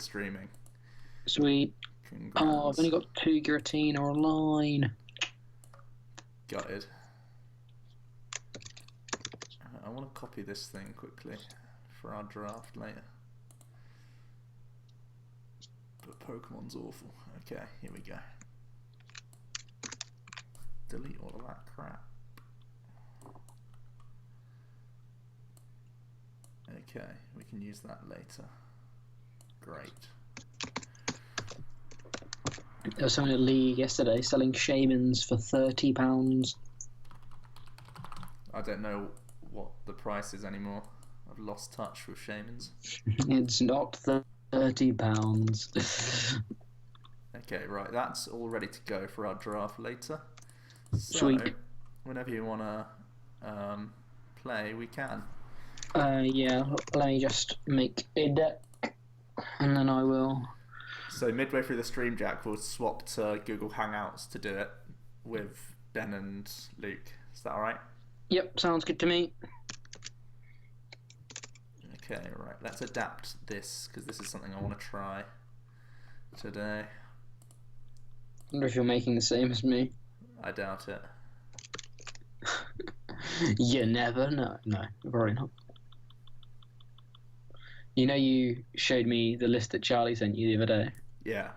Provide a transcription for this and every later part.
streaming. Sweet. Congrats. Oh, I've only got 2 Giratina online. Gutted. I want to copy this thing quickly for our draft later. But Pokemon's awful. Okay, here we go. Delete all of that crap. Okay, we can use that later. Great. There was someone at League yesterday selling Shamans for £30. I don't know what the price is anymore. I've lost touch with Shamans. It's not £30. Okay, right, that's all ready to go for our draft later. So, Sweet. whenever you want to play, we can. Yeah, let me just make a deck, and then I will. So midway through the stream, Jack, we'll swap to Google Hangouts to do it with Ben and Luke. Is that alright? Yep, sounds good to me. Okay, right, let's adapt this, because this is something I want to try today. I wonder if you're making the same as me. I doubt it. You never know. No, probably not. You know, you showed me the list that Charlie sent you the other day. Yeah.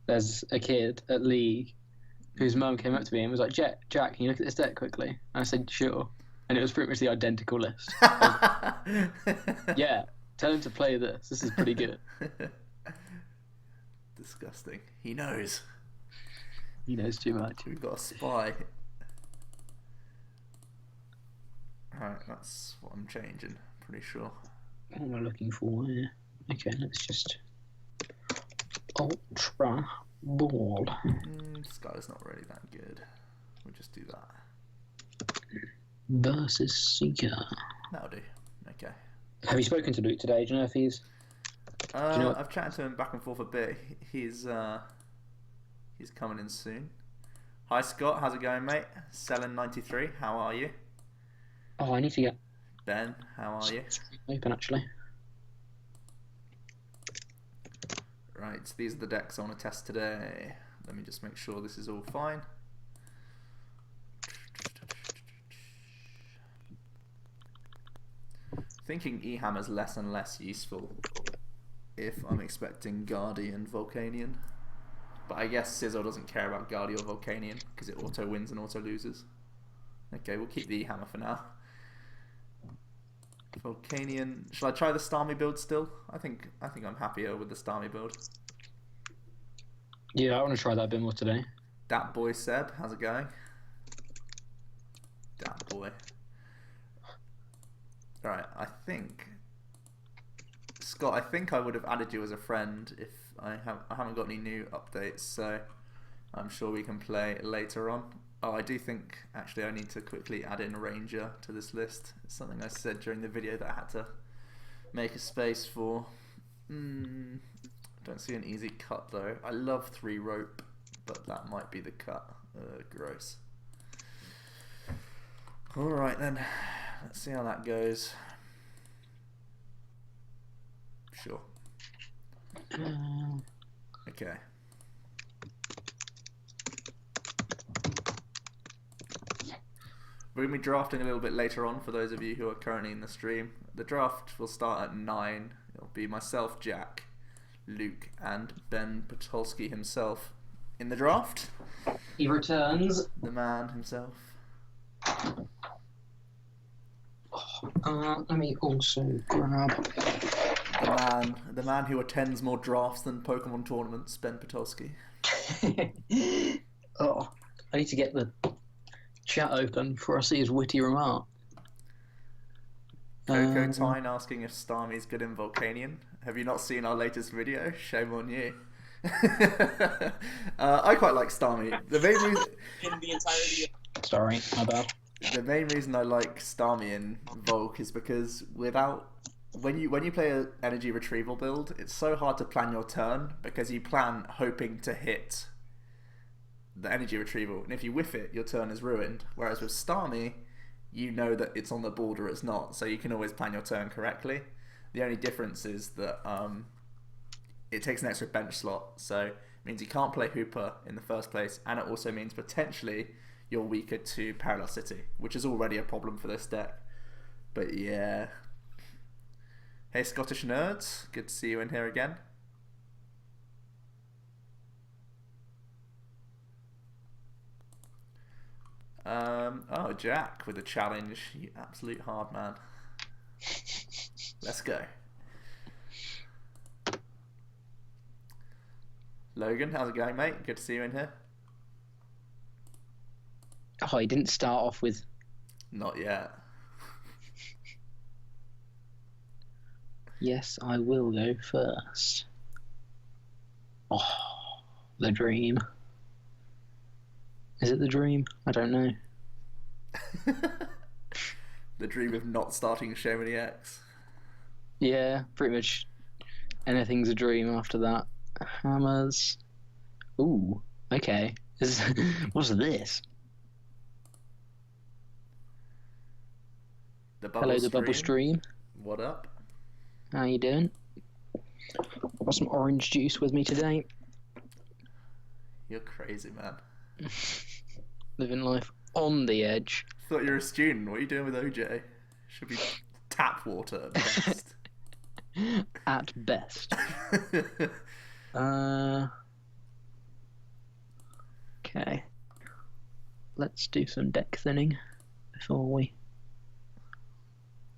There's a kid at League whose mum came up to me and was like, Jack, can you look at this deck quickly? And I said, sure. And it was pretty much the identical list. Yeah, tell him to play this. This is pretty good. Disgusting. He knows. He knows too much. We've got a spy. Alright, that's what I'm changing, pretty sure. What am I looking for here? Okay, let's just... Ultra Ball. This guy's not really that good. We'll just do that. Versus Seeker. That'll do. Okay. Have you spoken to Luke today? Do you know if he's... I've chatted to him back and forth a bit. He's coming in soon. Hi Scott, how's it going, mate? Selling93, how are you? Oh, I need to get... Ben, how are you? Open, actually. Right, so these are the decks I want to test today. Let me just make sure this is all fine. Thinking E-Hammer's less and less useful if I'm expecting Guardi and Volcanion. But I guess Sizzle doesn't care about Guardi or Volcanion because it auto wins and auto loses. Okay, we'll keep the E-Hammer for now. Volcanion. Shall I try the Starmie build still? I think I'm happier with the Starmie build. Yeah, I want to try that a bit more today. Dat boy Seb, how's it going? Dat boy. Alright, I think Scott, I think I would have added you as a friend if I haven't got any new updates, so I'm sure we can play later on. Oh, I do think actually I need to quickly add in Ranger to this list. It's something I said during the video that I had to make a space for. Don't see an easy cut though. I love 3 rope, but that might be the cut. Gross. Alright then, let's see how that goes. Sure. Okay. We're going to be drafting a little bit later on for those of you who are currently in the stream. The draft will start at 9. It'll be myself, Jack, Luke, and Ben Potolsky himself in the draft. He returns. The man himself. Let me also grab... The man who attends more drafts than Pokemon tournaments, Ben Potolsky. Oh, I need to get the chat open before I see his witty remark. Coco Tyne asking if Starmie's good in Volcanion. Have you not seen our latest video? Shame on you. I quite like Starmie. The main reason... in the entirety of... Sorry, my bad. The main reason I like Starmie in Volk is because when you play an energy retrieval build, it's so hard to plan your turn because you plan hoping to hit the energy retrieval, and if you whiff it, your turn is ruined. Whereas with Starmie, you know that it's on the board or it's not, so you can always plan your turn correctly. The only difference is that it takes an extra bench slot, so it means you can't play Hooper in the first place, and it also means potentially you're weaker to Parallel City, which is already a problem for this deck. But yeah. Hey Scottish nerds, good to see you in here again. Oh, Jack with a challenge. You absolute hard man. Let's go. Logan, how's it going, mate? Good to see you in here. Oh, he didn't start off with... Not yet. Yes, I will go first. Oh, the dream. Is it the dream? I don't know. The dream of not starting So Many X. Yeah, pretty much anything's a dream after that. Hammers. Ooh, okay. What's this? The bubble Hello, stream. the bubble stream. What up? How you doing? Got some orange juice with me today. You're crazy, man. Living life on the edge. Thought you were a student. What are you doing with OJ? Should be tap water at best. At best. Okay. Let's do some deck thinning before we...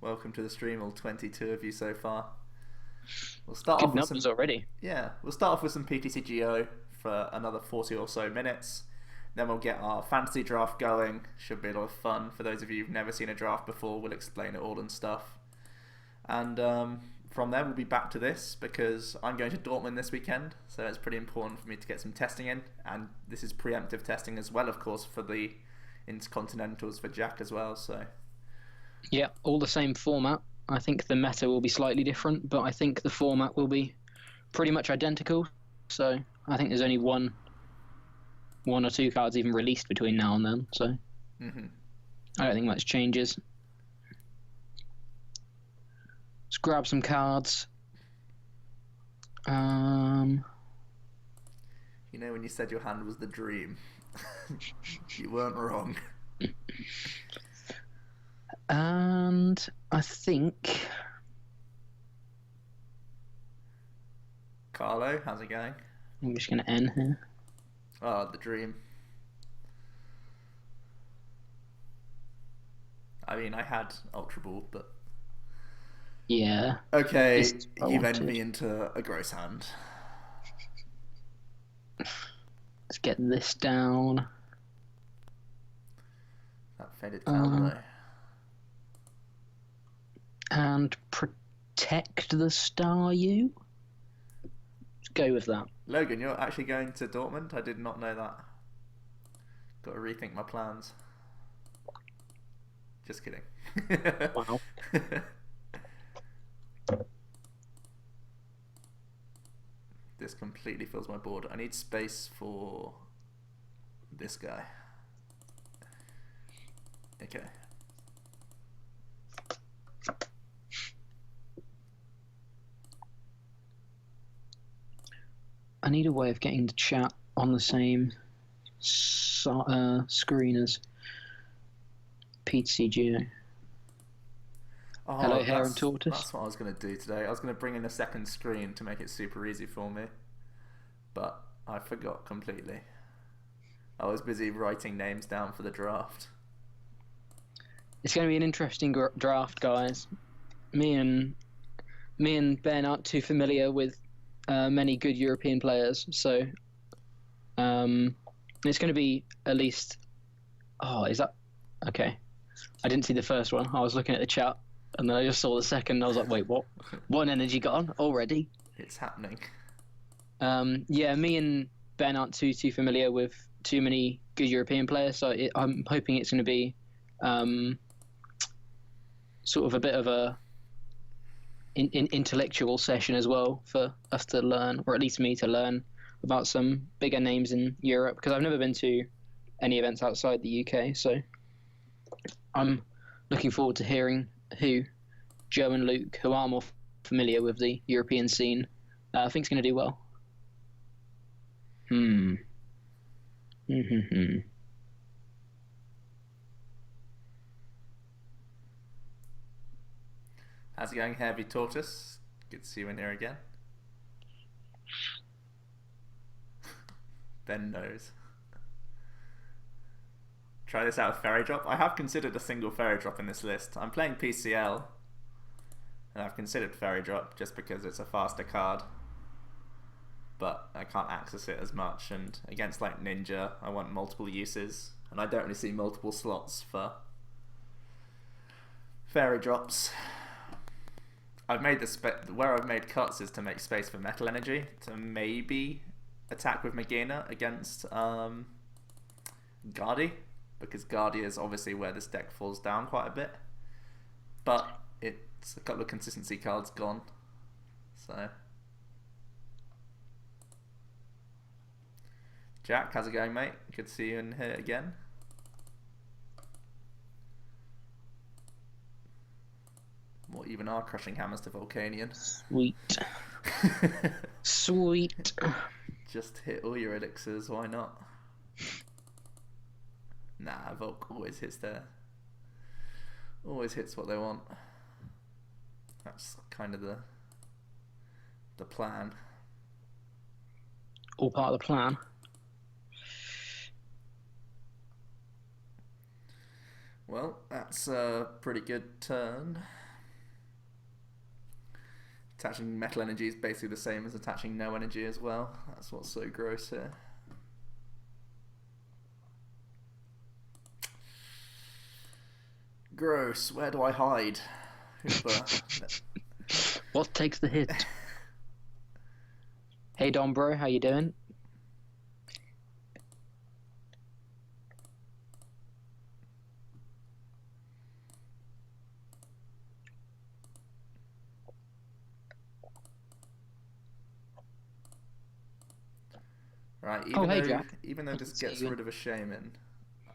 Welcome to the stream, all 22 of you so far. We'll start Good off with numbers some... already. Yeah, we'll start off with some PTCGO for another 40 or so minutes. Then we'll get our fantasy draft going. Should be a lot of fun. For those of you who've never seen a draft before, we'll explain it all and stuff. And from there, we'll be back to this because I'm going to Dortmund this weekend. So it's pretty important for me to get some testing in. And this is preemptive testing as well, of course, for the Intercontinentals for Jack as well. So Yeah, all the same format. I think the meta will be slightly different, but I think the format will be pretty much identical. So I think there's only one or two cards even released between now and then. So I don't think much changes. Let's grab some cards. you know, when you said your hand was the dream, you weren't wrong. And I think... Carlo, how's it going? I'm just going to end here. Oh, the dream. I mean, I had Ultra Ball, but... Yeah. Okay, It's you've bolted. ended me into a gross hand. Let's get this down. That faded down though. And protect the star you. Let's go with that. Logan, you're actually going to Dortmund? I did not know that. Got to rethink my plans. Just kidding. Wow. This completely fills my board. I need space for this guy. Okay. I need a way of getting the chat on the same screen as PTCGO. Oh, Hello, Hare and Tortoise. That's what I was going to do today. I was going to bring in a second screen to make it super easy for me. But I forgot completely. I was busy writing names down for the draft. It's going to be an interesting draft, guys. Me and Ben aren't too familiar with many good European players, so it's going to be at least... Oh, is that... Okay. I didn't see the first one. I was looking at the chat, and then I just saw the second, and I was like, wait, what? One energy gone already? It's happening. Yeah, me and Ben aren't too familiar with too many good European players, so I'm hoping it's going to be sort of a bit of a intellectual session as well for us to learn, or at least me to learn about some bigger names in Europe, because I've never been to any events outside the UK, so I'm looking forward to hearing who Joe and Luke, who are more familiar with the European scene, I think it's going to do well. How's it going, Heavy Tortoise? Good to see you in here again. Ben knows. Try this out with Fairy Drop. I have considered a single Fairy Drop in this list. I'm playing PCL, and I've considered Fairy Drop just because it's a faster card. But I can't access it as much, and against like Ninja, I want multiple uses, and I don't really see multiple slots for Fairy Drops. I've made where I've made cuts is to make space for Metal Energy to maybe attack with Magina against Guardi, because Guardi is obviously where this deck falls down quite a bit, but it's a couple of consistency cards gone. So Jack, how's it going, mate? Good to see you in here again. What even are crushing hammers to Volcanion? Sweet. Sweet. Just hit all your elixirs, why not? Nah, Volk always hits what they want. That's kind of the plan. All part of the plan. Well, that's a pretty good turn. Attaching Metal Energy is basically the same as attaching no energy as well. That's what's so gross here. Gross. Where do I hide? What takes the hit? Hey Don bro, how you doing? Right, even though this gets rid of a Shaman,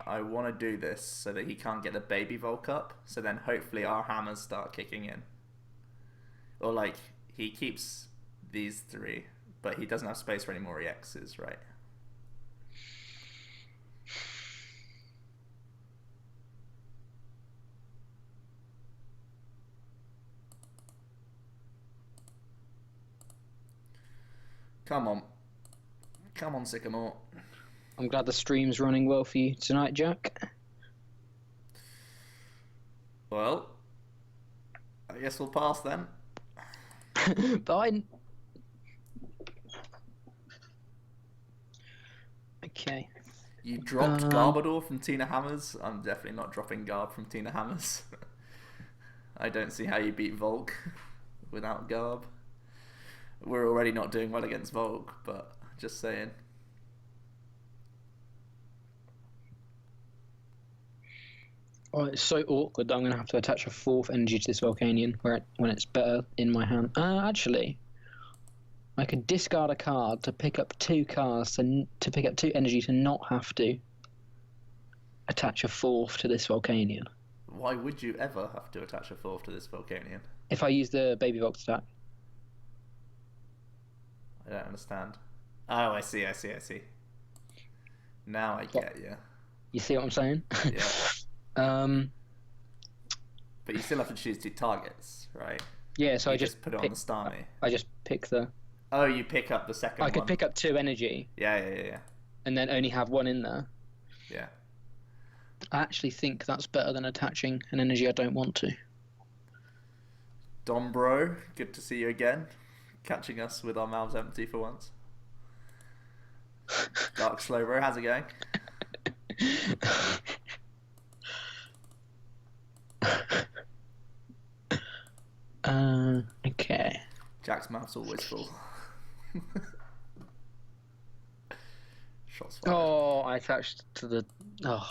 I want to do this so that he can't get the baby Volk up, so then hopefully our hammers start kicking in. Or like, he keeps these three, but he doesn't have space for any more EXs, right? Come on. Come on, Sycamore. I'm glad the stream's running well for you tonight, Jack. Well, I guess we'll pass then. Bye. Okay. You dropped Garbodor from Tina Hammers? I'm definitely not dropping Garb from Tina Hammers. I don't see how you beat Volk without Garb. We're already not doing well against Volk, but just saying. Oh, it's so awkward that I'm going to have to attach a fourth energy to this Volcanion when it's better in my hand. Actually, I could discard a card to pick up two cards to pick up two energy to not have to attach a fourth to this Volcanion. Why would you ever have to attach a fourth to this Volcanion? If I use the Baby Volk attack. I don't understand. Oh, I see. Now I get you. You see what I'm saying? Yeah. But you still have to choose two targets, right? Yeah, so I just put it on the Starmie. I just pick the... Oh, you pick up the second one. I could pick up two energy. Yeah. And then only have one in there. Yeah. I actually think that's better than attaching an energy I don't want to. Dombro, good to see you again. Catching us with our mouths empty for once. Dark Slowbro, how's it going? Okay. Jack's mouth's always full. Shots fired. Oh, I attached to the... Oh,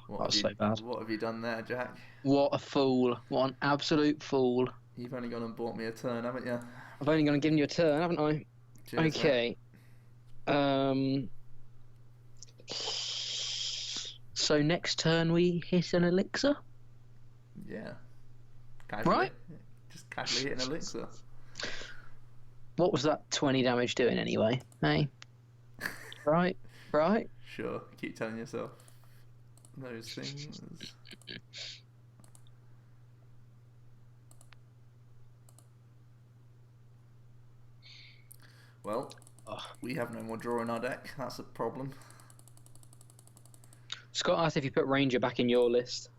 that was so bad. What have you done there, Jack? What a fool. What an absolute fool. You've only gone and bought me a turn, haven't you? I've only gone and given you a turn, haven't I? Cheers, okay. So next turn we hit an elixir? Yeah. Casually. Right? Just casually hit an elixir. What was that 20 damage doing anyway? Hey? Right? Sure, keep telling yourself those things. Well, we have no more draw in our deck. That's a problem. Scott asked if you put Ranger back in your list.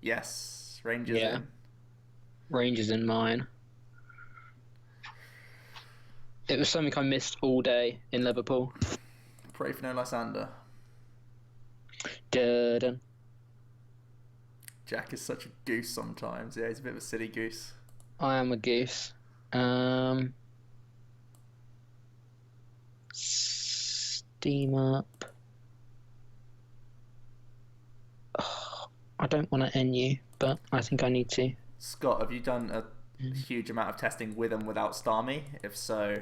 Yes, Rangers Yeah. in. Ranger's in mine. It was something I missed all day in Liverpool. Pray for no Lysander. Dun. Jack is such a goose sometimes. Yeah, he's a bit of a silly goose. I am a goose. Steam up. Oh, I don't want to end you, but I think I need to. Scott, have you done a huge amount of testing with and without Starmie? If so,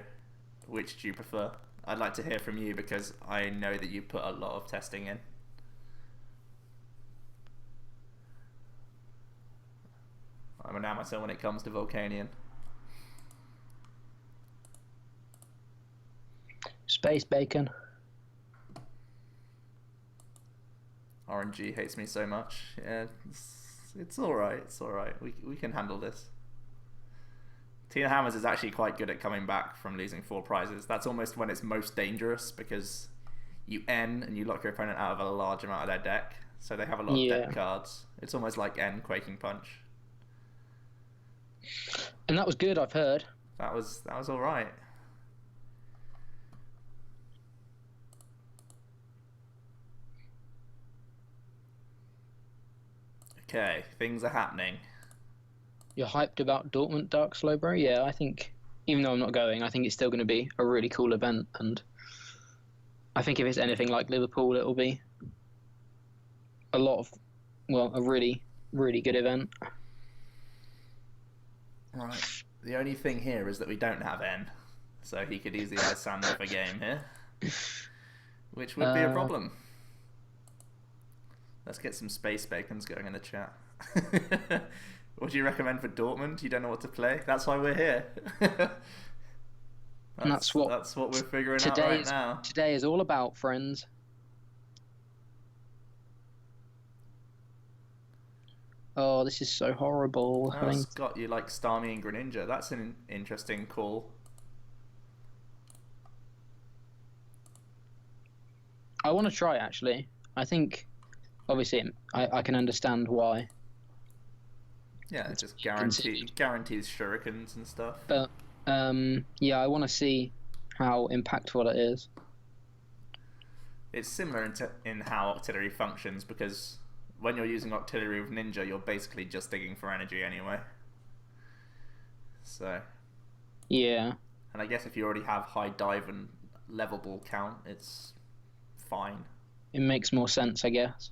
which do you prefer? I'd like to hear from you because I know that you put a lot of testing in. I'm an amateur when it comes to Volcanion. Space bacon. RNG hates me so much. Yeah, it's alright. It's alright. We can handle this. Tina Hammers is actually quite good at coming back from losing 4 prizes. That's almost when it's most dangerous because you N and you lock your opponent out of a large amount of their deck. So they have a lot of deck cards. It's almost like N Quaking Punch. And that was good, I've heard. That was alright. Okay, things are happening. You're hyped about Dortmund Dark Slowbro? Yeah, I think, even though I'm not going, I think it's still going to be a really cool event. And I think if it's anything like Liverpool, it'll be a really, really good event. Right. The only thing here is that we don't have N. So he could easily Lysander for game here. Which would be a problem. Let's get some space bacons going in the chat. What do you recommend for Dortmund? You don't know what to play? That's why we're here. that's what we're figuring out right now. Today is all about, friends. Oh, this is so horrible. Oh, Scott, you like Starmie and Greninja. That's an interesting call. I want to try, actually. I think, obviously, I can understand why. Yeah, it just guarantees shurikens and stuff. But, yeah, I want to see how impactful it is. It's similar in how Octillery functions, because when you're using Octillery with Ninja, you're basically just digging for energy anyway. So. Yeah. And I guess if you already have high dive and level ball count, it's fine. It makes more sense, I guess.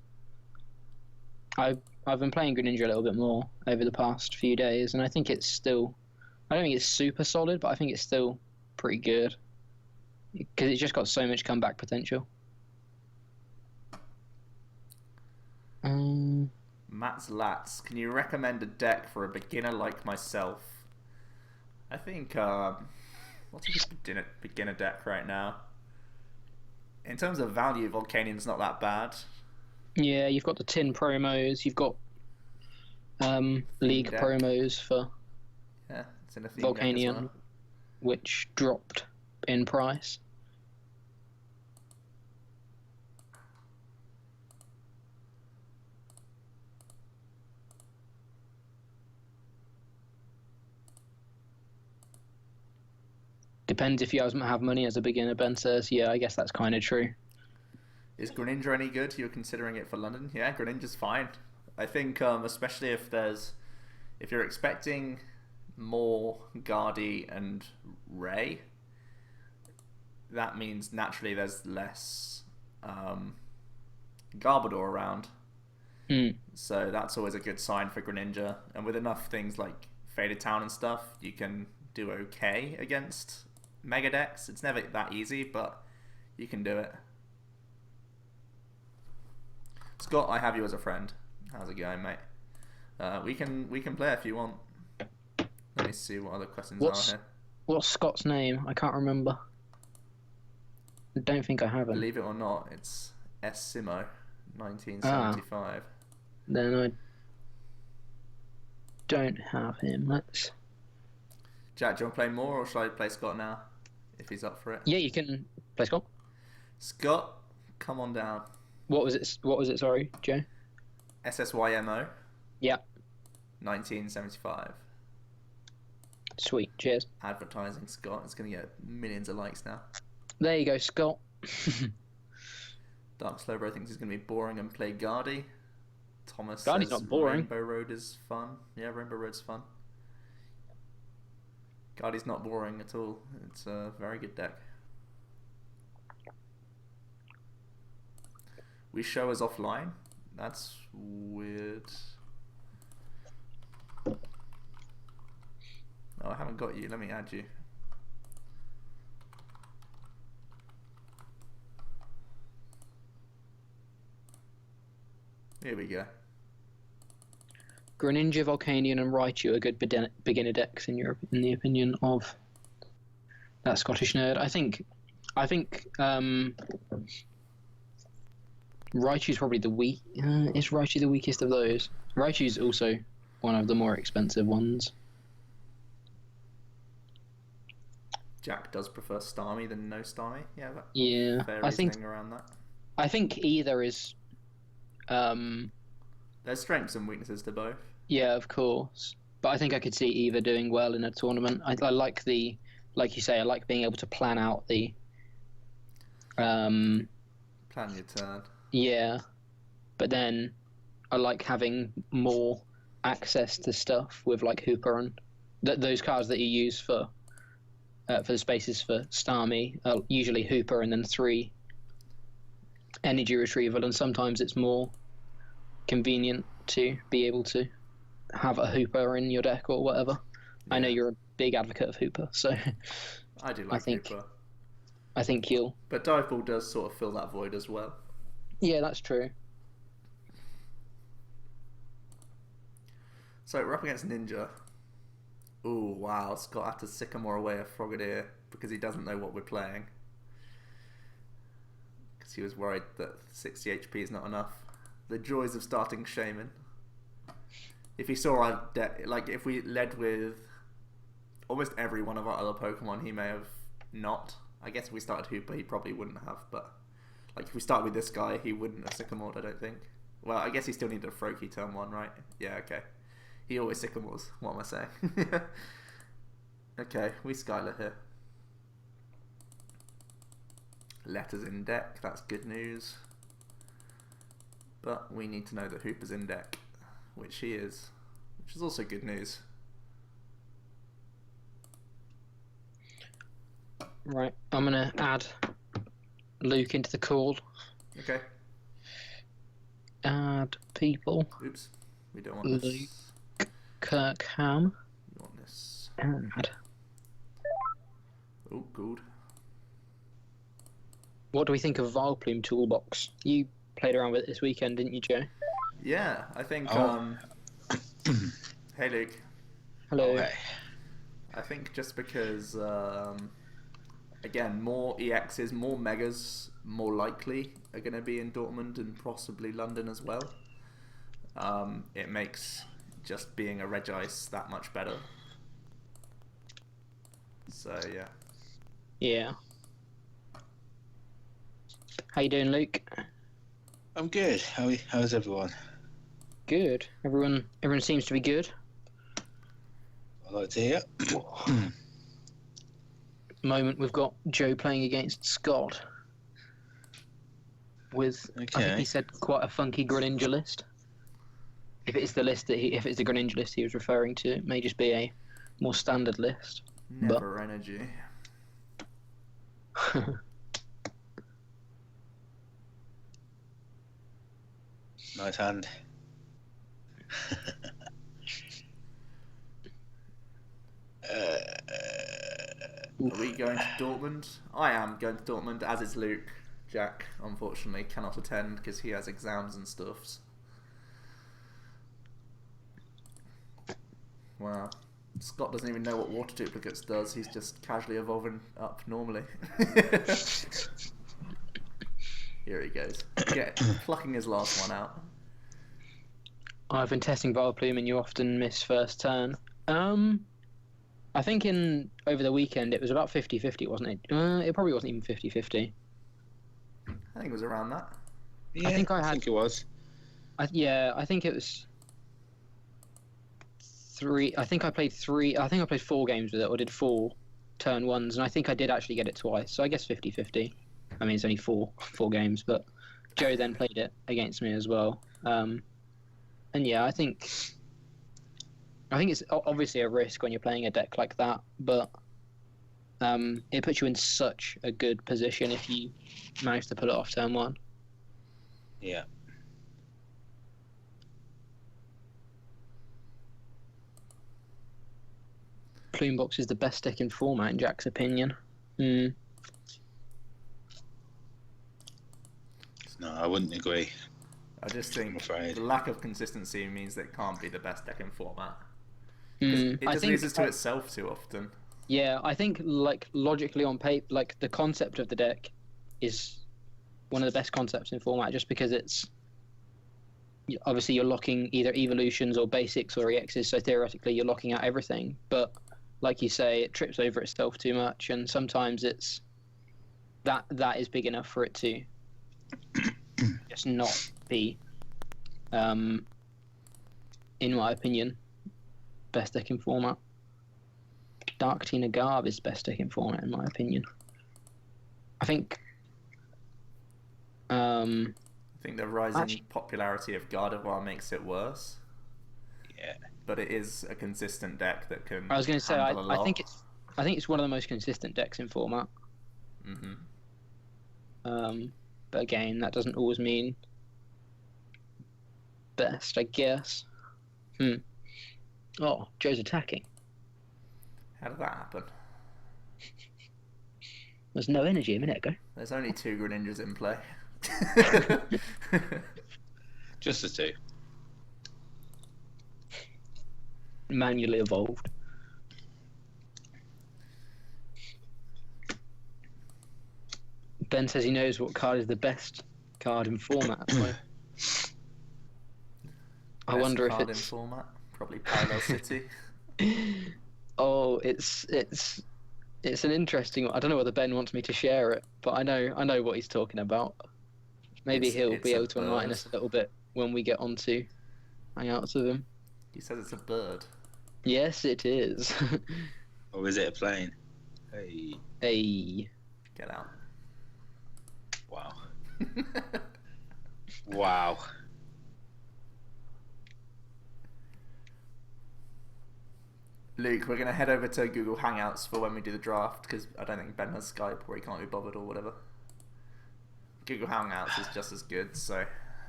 I've been playing Greninja a little bit more over the past few days, and I think it's still... I don't think it's super solid, but I think it's still pretty good. Because it's just got so much comeback potential. Matt's Lats, can you recommend a deck for a beginner like myself? I think, what's a beginner deck right now? In terms of value, Volcanion's not that bad. Yeah, you've got the tin promos, you've got league deck. Promos for it's in a theme Volcanion, deck as well. which dropped in price. Depends if you have money as a beginner, Ben says. Yeah, I guess that's kind of true. Is Greninja any good? You're considering it for London? Yeah, Greninja's fine. I think, especially if you're expecting more Guardy and Ray, that means naturally there's less Garbodor around. So that's always a good sign for Greninja. And with enough things like Faded Town and stuff, you can do okay against Mega decks. It's never that easy, but you can do it. Scott, I have you as a friend. How's it going, mate? We can play if you want. Let me see what other questions are here. What's Scott's name? I can't remember. I don't think I have him. Believe it or not, it's Simo, 1975. Then I don't have him. Let's. Jack, do you want to play more, or should I play Scott now? If he's up for it. Yeah, you can play Scott. Scott, come on down. What was it? What was it? Sorry, Joe. SSYMO. Yeah. 1975. Sweet. Cheers. Advertising Scott. It's going to get millions of likes now. There you go, Scott. Dark Slowbro thinks he's going to be boring and play Guardy. Thomas Guardy's says not boring. Rainbow Road is fun. Yeah, Rainbow Road's fun. Guardy's not boring at all. It's a very good deck. We show us offline. That's weird. Oh, I haven't got you. Let me add you. Here we go. Greninja, Volcanion, and Raichu are good beginner decks in the opinion of that Scottish nerd. I think Raichu's probably the weak. Is Raichu the weakest of those? Raichu's also one of the more expensive ones. Jack does prefer Starmie than no Starmie. Yeah, fair I think around that. I think either is. There's strengths and weaknesses to both. Yeah, of course. But I think I could see either doing well in a tournament. I like like you say, I like being able to plan out the. Plan your turn. Yeah, but then I like having more access to stuff with like Hooper and those cards that you use for the spaces for Starmie are usually Hooper and then 3 energy retrieval, and sometimes it's more convenient to be able to have a Hooper in your deck or whatever. Yeah. I know you're a big advocate of Hooper, so I do like Hooper. I think you'll. But Dive Ball does sort of fill that void as well. Yeah, that's true. So we're up against Ninja. Ooh, wow. Scott had to Sycamore away a Frogadier because he doesn't know what we're playing. Because he was worried that 60 HP is not enough. The joys of starting Shaman. If he saw our deck, like if we led with almost every one of our other Pokemon, he may have not. I guess if we started Hooper, he probably wouldn't have, but like if we started with this guy, he wouldn't have Sycamored, I don't think. Well, I guess he still needed a Froakie turn 1, right? Yeah, okay. He always Sycamores. What am I saying? Okay, we Skylar here. Letters in deck, that's good news. But we need to know that Hooper's in deck, which he is, which is also good news. Right, I'm going to add Luke into the call. Okay. Add people. Oops, we don't want this. Luke Kirkham. We want this. Add. Oh, good. What do we think of Vileplume Toolbox? You played around with it this weekend, didn't you, Joe? Yeah, I think. Hey, Luke. Hello. Okay. I think just because, again, more EXs, more Megas, more likely are going to be in Dortmund and possibly London as well. It makes just being a Regice that much better. So, yeah. Yeah. How you doing, Luke? I'm good. How's everyone? Good. Everyone seems to be good. I like to hear. Moment we've got Joe playing against Scott with I think he said quite a funky Greninja list. If it's the list if it's the Greninja list he was referring to, it may just be a more standard list. Never energy. Nice hand. Are we going to Dortmund? I am going to Dortmund, as is Luke. Jack, unfortunately, cannot attend because he has exams and stuffs. Wow. Scott doesn't even know what water duplicates does. He's just casually evolving up normally. Here he goes. Plucking his last one out. I've been testing Vileplume and you often miss first turn. I think over the weekend it was about 50-50, wasn't it? It probably wasn't even 50-50. I think it was around that. Yeah, I think it was. I think it was 3. I think I played 4 games with it, or did 4 turn ones, and I think I did actually get it twice. So I guess 50-50. I mean, it's only 4 games, but Joe then played it against me as well. And yeah, I think it's obviously a risk when you're playing a deck like that, but it puts you in such a good position if you manage to pull it off turn 1. Yeah. Plumebox is the best deck in format, in Jack's opinion. No, I wouldn't agree. I just think the lack of consistency means that it can't be the best deck in format. It just loses to itself too often. Yeah, I think like logically on paper, like the concept of the deck is one of the best concepts in format, just because it's obviously you're locking either evolutions or basics or EXs, so theoretically you're locking out everything. But like you say, it trips over itself too much, and sometimes it's that is big enough for it to just not be, in my opinion, best deck in format. Dark Tina Garb is best deck in format, in my opinion. I think. I think the rising popularity of Gardevoir makes it worse. Yeah. But it is a consistent deck that can. I was going to say, I think it's one of the most consistent decks in format. But again, that doesn't always mean best, I guess. Oh, Joe's attacking. How did that happen? There's no energy a minute ago. There's only 2 Greninjas in play. Just the 2. Manually evolved. Ben says he knows what card is the best card in format. I wonder if it's in format. Probably Parallel City. Oh, it's an interesting one. I don't know whether Ben wants me to share it, but I know what he's talking about. Maybe he'll be able to enlighten us a little bit when we get on to hangouts with him. He says it's a bird. Yes, it is. Or is it a plane? Hey. Hey. Get out. Wow. Wow. Luke, we're going to head over to Google Hangouts for when we do the draft, because I don't think Ben has Skype or he can't be bothered or whatever. Google Hangouts is just as good, so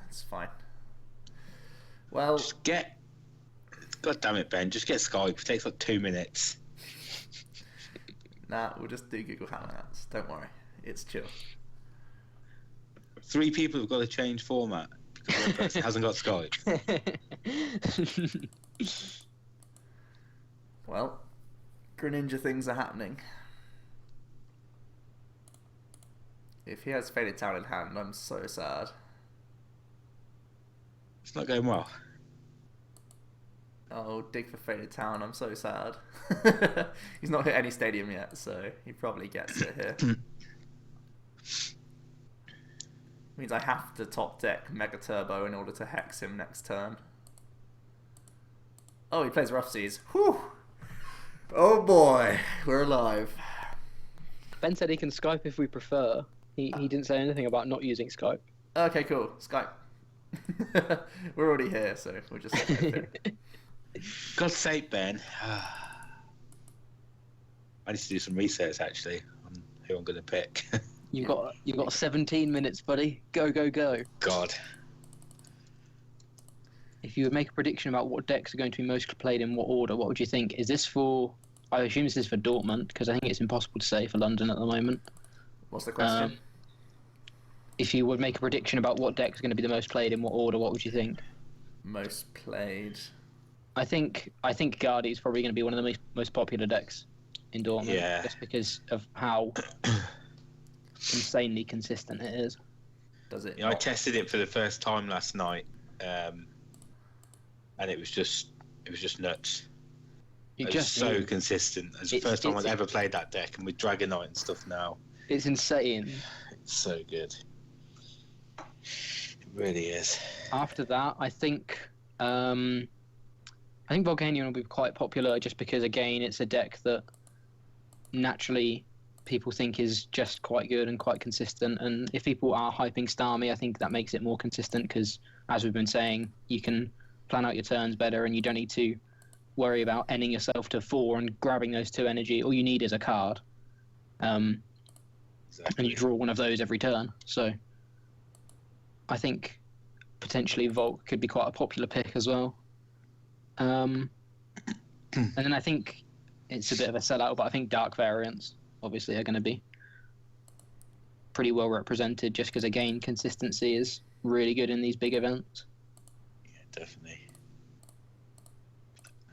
it's fine. Well, God damn it, Ben, just get Skype. It takes like 2 minutes. Nah, we'll just do Google Hangouts. Don't worry. It's chill. 3 people have got to change format because one person hasn't got Skype. Well, Greninja things are happening. If he has Faded Town in hand, I'm so sad. It's not going well. Oh, dig for Faded Town, I'm so sad. He's not hit any stadium yet, so he probably gets it here. Means I have to top deck Mega Turbo in order to hex him next turn. Oh, he plays Rough Seas. Whew! Oh boy, we're alive. Ben said he can Skype if we prefer. He didn't say anything about not using Skype. Okay, cool. Skype. We're already here, so we'll just go through. God's sake, Ben. I need to do some research actually on who I'm going to pick. You've got 17 minutes, buddy. Go, go, go. God. If you would make a prediction about what decks are going to be most played in what order, what would you think? Is this for... I assume this is for Dortmund, because I think it's impossible to say for London at the moment. What's the question? If you would make a prediction about what decks are going to be the most played in what order, what would you think? Most played... I think Guardy is probably going to be one of the most popular decks in Dortmund, just because of how insanely consistent it is. Does it? Yeah, I tested it for the first time last night, and it was just nuts. It was so consistent. It's the first time I'd ever played that deck, and with Dragonite and stuff now. It's insane. It's so good. It really is. After that, I think Volcanion will be quite popular just because, again, it's a deck that naturally people think is just quite good and quite consistent. And if people are hyping Starmie, I think that makes it more consistent because, as we've been saying, you can plan out your turns better and you don't need to worry about ending yourself to 4 and grabbing those 2 energy. All you need is a card. And you draw one of those every turn. So I think potentially Volk could be quite a popular pick as well. And then I think it's a bit of a sellout, but I think dark variants obviously are going to be pretty well represented just because, again, consistency is really good in these big events. Yeah, definitely.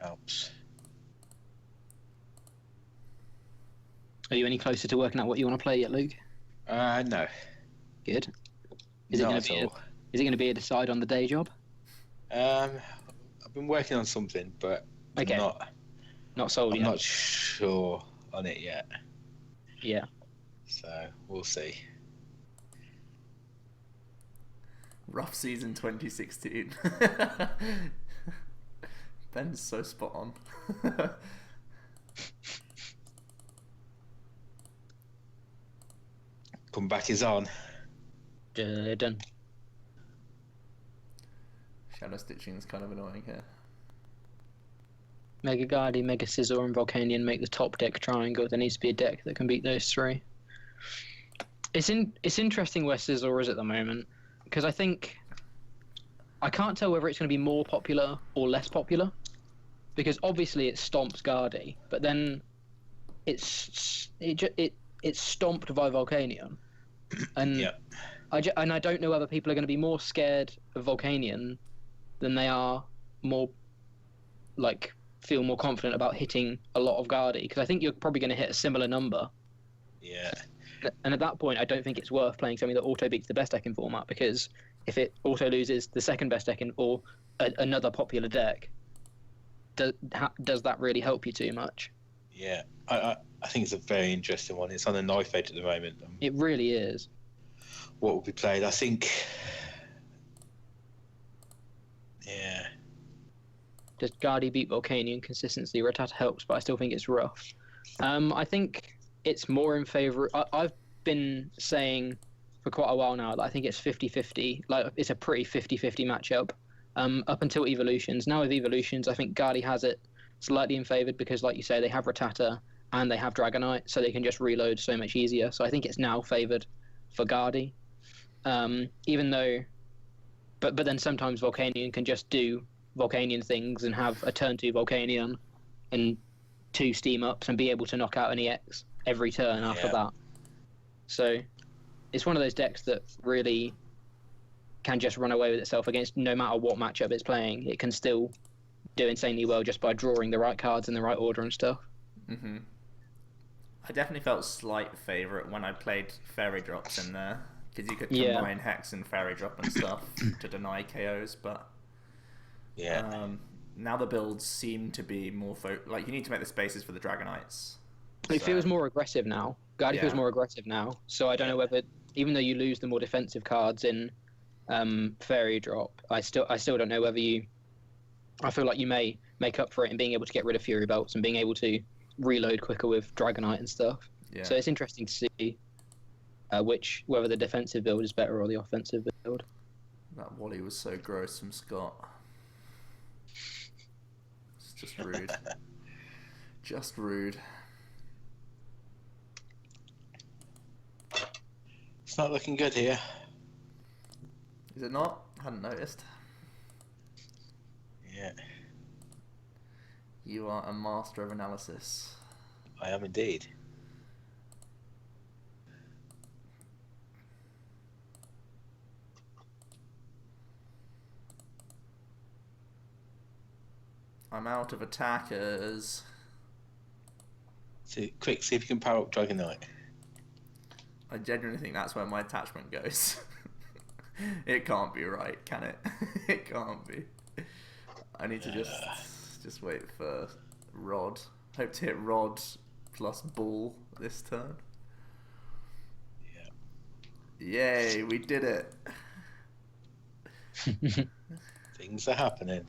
Helps. Are you any closer to working out what you want to play yet, Luke? No. Good. Is it going to be a decide on the day job? I've been working on something, but okay. Not sold yet. I'm not sure on it yet. Yeah. So we'll see. Rough season 2016. Ben's so spot on. Comeback is on. Done. Shadow stitching is kind of annoying here. Mega Guardy, Mega Scizor, and Volcanion make the top deck triangle. There needs to be a deck that can beat those 3. It's interesting where Scizor is at the moment because I think I can't tell whether it's going to be more popular or less popular because obviously it stomps Guardy, but then it's stomped by Volcanion, and yep. I don't know whether people are going to be more scared of Volcanion than they are feel more confident about hitting a lot of Guardy because I think you're probably going to hit a similar number. Yeah. And at that point, I don't think it's worth playing something that auto beats the best deck in format because if it auto loses the second best deck or another popular deck, does that really help you too much? Yeah, I think it's a very interesting one. It's on a knife edge at the moment. It really is. What will be played? I think. Yeah. Does Guardy beat Volcanion? Consistency, Rattata helps, but I still think it's rough. I think it's more in favour. I've been saying for quite a while now that I think it's 50-50. Like, it's a pretty 50-50 matchup up until Evolutions. Now with Evolutions, I think Guardy has it slightly in favoured because, like you say, they have Rattata and they have Dragonite, so they can just reload so much easier. So I think it's now favoured for Guardy. Even though... But then sometimes Volcanion can just do Volcanion things and have a turn 2 Volcanion and 2 steam ups and be able to knock out an EX every turn after that. So it's one of those decks that really can just run away with itself against no matter what matchup it's playing. It can still do insanely well just by drawing the right cards in the right order and stuff. Mm-hmm. I definitely felt slight favourite when I played Fairy Drops in there because you could combine Hex and Fairy Drop and stuff to deny KOs, but now the builds seem to be more like you need to make the spaces for the Dragonites. It feels more aggressive now. Guardy feels more aggressive now, so I don't know whether, even though you lose the more defensive cards in Fairy Drop, I still don't know whether you... I feel like you may make up for it in being able to get rid of Fury Belts and being able to reload quicker with Dragonite and stuff. Yeah. So it's interesting to see whether the defensive build is better or the offensive build. That Wally was so gross from Scott. It's just rude. Just rude. It's not looking good here. Is it not? I hadn't noticed. Yeah. You are a master of analysis. I am indeed. I'm out of attackers. So, quick, see if you can power up Dragonite. I genuinely think that's where my attachment goes. It can't be right, can it? It can't be. I need to just wait for Rod. Hope to hit Rod plus Ball this turn. Yeah. Yay, we did it. Things are happening.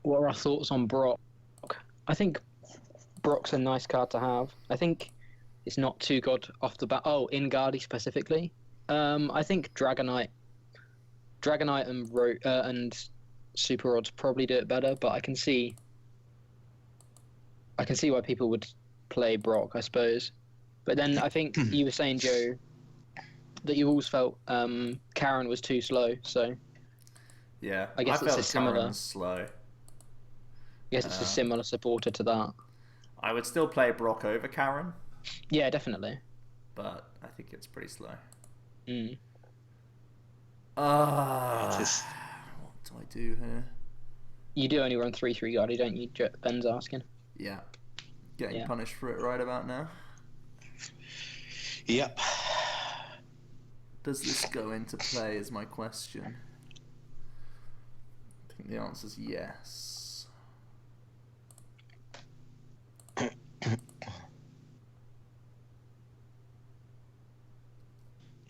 What are our thoughts on Brock? I think Brock's a nice card to have. I think it's not too good off the bat. Oh, in Guardy specifically. I think Dragonite and Super Rods probably do it better, but I can see why people would play Brock, I suppose. But then I think you were saying, Joe, that you always felt Karen was too slow. So yeah, I guess it's a similar. Karen's slow. I guess it's a similar supporter to that. I would still play Brock over Karen. Yeah, definitely. But I think it's pretty slow. Mm. What do I do here? You do only run 3/3 Guardy, don't you? Ben's asking. Yeah. Getting punished for it right about now. Yep. Does this go into play is my question. I think the answer's yes.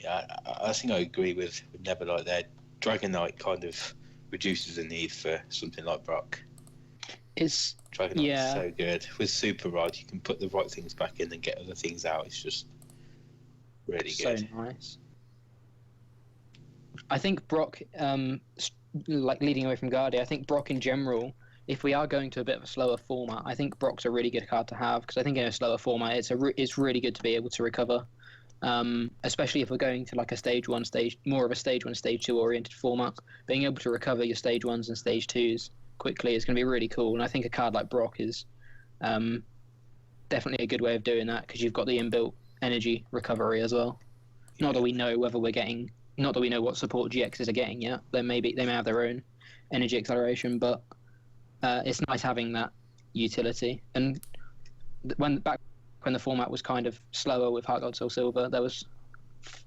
Yeah, I think I agree with Neverlight there. Dragonite kind of reduces the need for something like Brock. Dragonite's so good. With Super Rod, you can put the right things back in and get other things out. It's just really good. So nice. I think Brock, like leading away from Guardy, I think Brock in general, if we are going to a bit of a slower format, I think Brock's a really good card to have, because I think in a slower format, it's really good to be able to recover. Especially if we're going to like more of a stage 1, stage 2 oriented format, being able to recover your stage 1s and stage 2s quickly is going to be really cool. And I think a card like Brock is definitely a good way of doing that, because you've got the inbuilt energy recovery as well. Yeah. Not that we know what support GXs are getting yet. They may have their own energy acceleration, but it's nice having that utility. And when the format was kind of slower with Heart Gold Soul Silver, there was,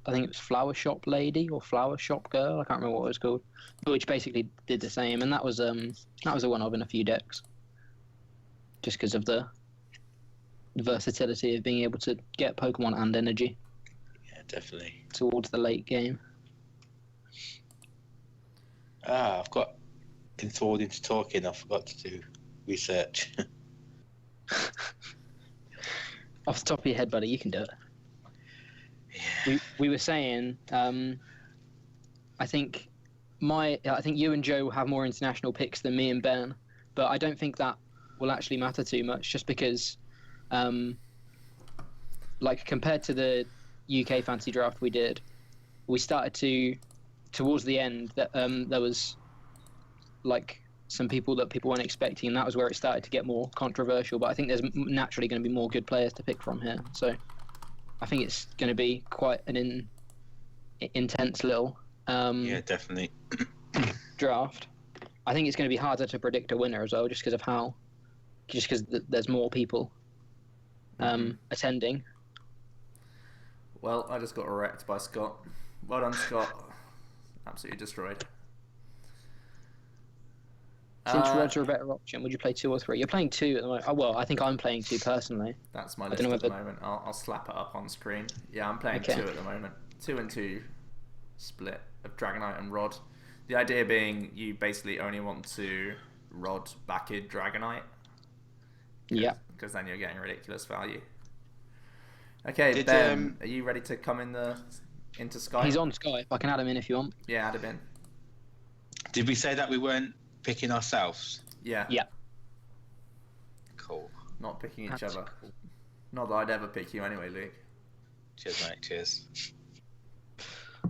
I think it was Flower Shop Lady or Flower Shop Girl, I can't remember what it was called, which basically did the same, and that was a one-of in a few decks, just because of the versatility of being able to get Pokemon and energy. Yeah, definitely. Towards the late game. I've got enthralled into talking. I forgot to do research. Off the top of your head, buddy, you can do it. Yeah. We were saying, I think you and Joe will have more international picks than me and Ben, but I don't think that will actually matter too much, just because, like compared to the UK fantasy draft we did, we started towards the end that there was like some people that people weren't expecting, and that was where it started to get more controversial. But I think there's naturally going to be more good players to pick from here, so I think it's going to be quite an intense little yeah, definitely draft. I think it's going to be harder to predict a winner as well, just because there's more people attending. Well, I just got wrecked by Scott. Well done, Scott. Absolutely destroyed. Since rods are a better option, would you play 2 or 3? You're playing 2 at the moment. Oh, well, I think I'm playing 2 personally. That's my list at the moment. I'll slap it up on screen. Yeah, I'm playing 2 at the moment. 2 and 2 split of Dragonite and Rod. The idea being you basically only want to Rod back in Dragonite. Yeah. Because then you're getting ridiculous value. Okay, Ben, are you ready to come into Skype? He's on Skype. I can add him in if you want. Yeah, add him in. Did we say that we weren't picking ourselves? Yeah. Yeah. Cool. Not picking each other. Cool. Not that I'd ever pick you anyway, Luke. Cheers, mate. Cheers.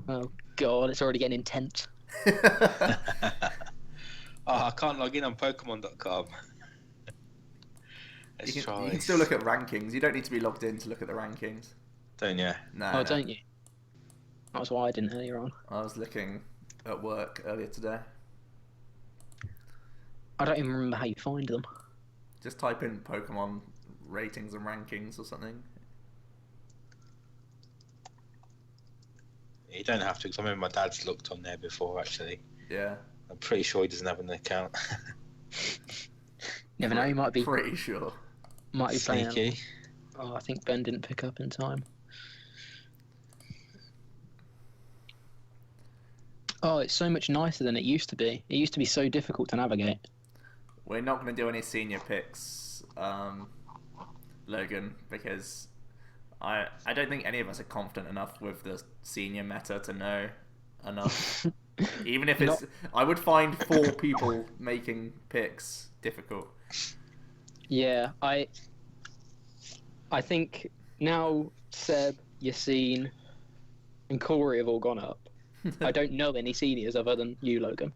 Oh, God. It's already getting intense. I can't log in on Pokemon.com. Let's You try. can still look at rankings. You don't need to be logged in to look at the rankings. Don't you? No. Oh, don't you? That was why I didn't earlier on. I was looking at work earlier today. I don't even remember how you find them. Just type in Pokemon ratings and rankings or something. You don't have to, because I remember my dad's looked on there before, actually. Yeah. I'm pretty sure he doesn't have an account. Never know, you might be Pretty sure. playing. Sneaky. Oh, I think Ben didn't pick up in time. Oh, it's so much nicer than it used to be. It used to be so difficult to navigate. We're not going to do any senior picks, Logan, because I don't think any of us are confident enough with the senior meta to know enough. Even if it's... I would find 4 people making picks difficult. Yeah, I think now Seb, Yassine, and Corey have all gone up. I don't know any seniors other than you, Logan.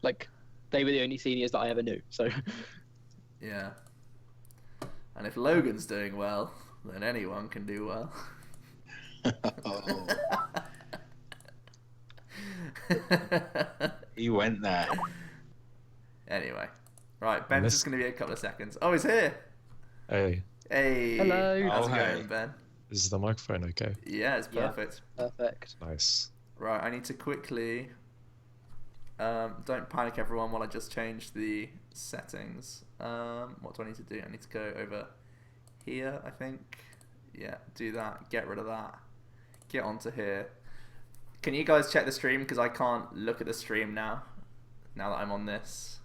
Like, they were the only seniors that I ever knew, so... Yeah. And if Logan's doing well, then anyone can do well. Oh. He went there. Anyway. Right, Ben's just going to be a couple of seconds. Oh, he's here! Hey, Hey! Hello. How's it Oh, going, hey. Ben? is the microphone okay? Yeah, it's Yeah. perfect. Perfect. Nice. Right, I need to quickly... don't panic, everyone, while I just change the settings. What do I need to do? I need to go over here, I think. Yeah, do that. Get rid of that. Get onto here. Can you guys check the stream? Because I can't look at the stream now that I'm on this.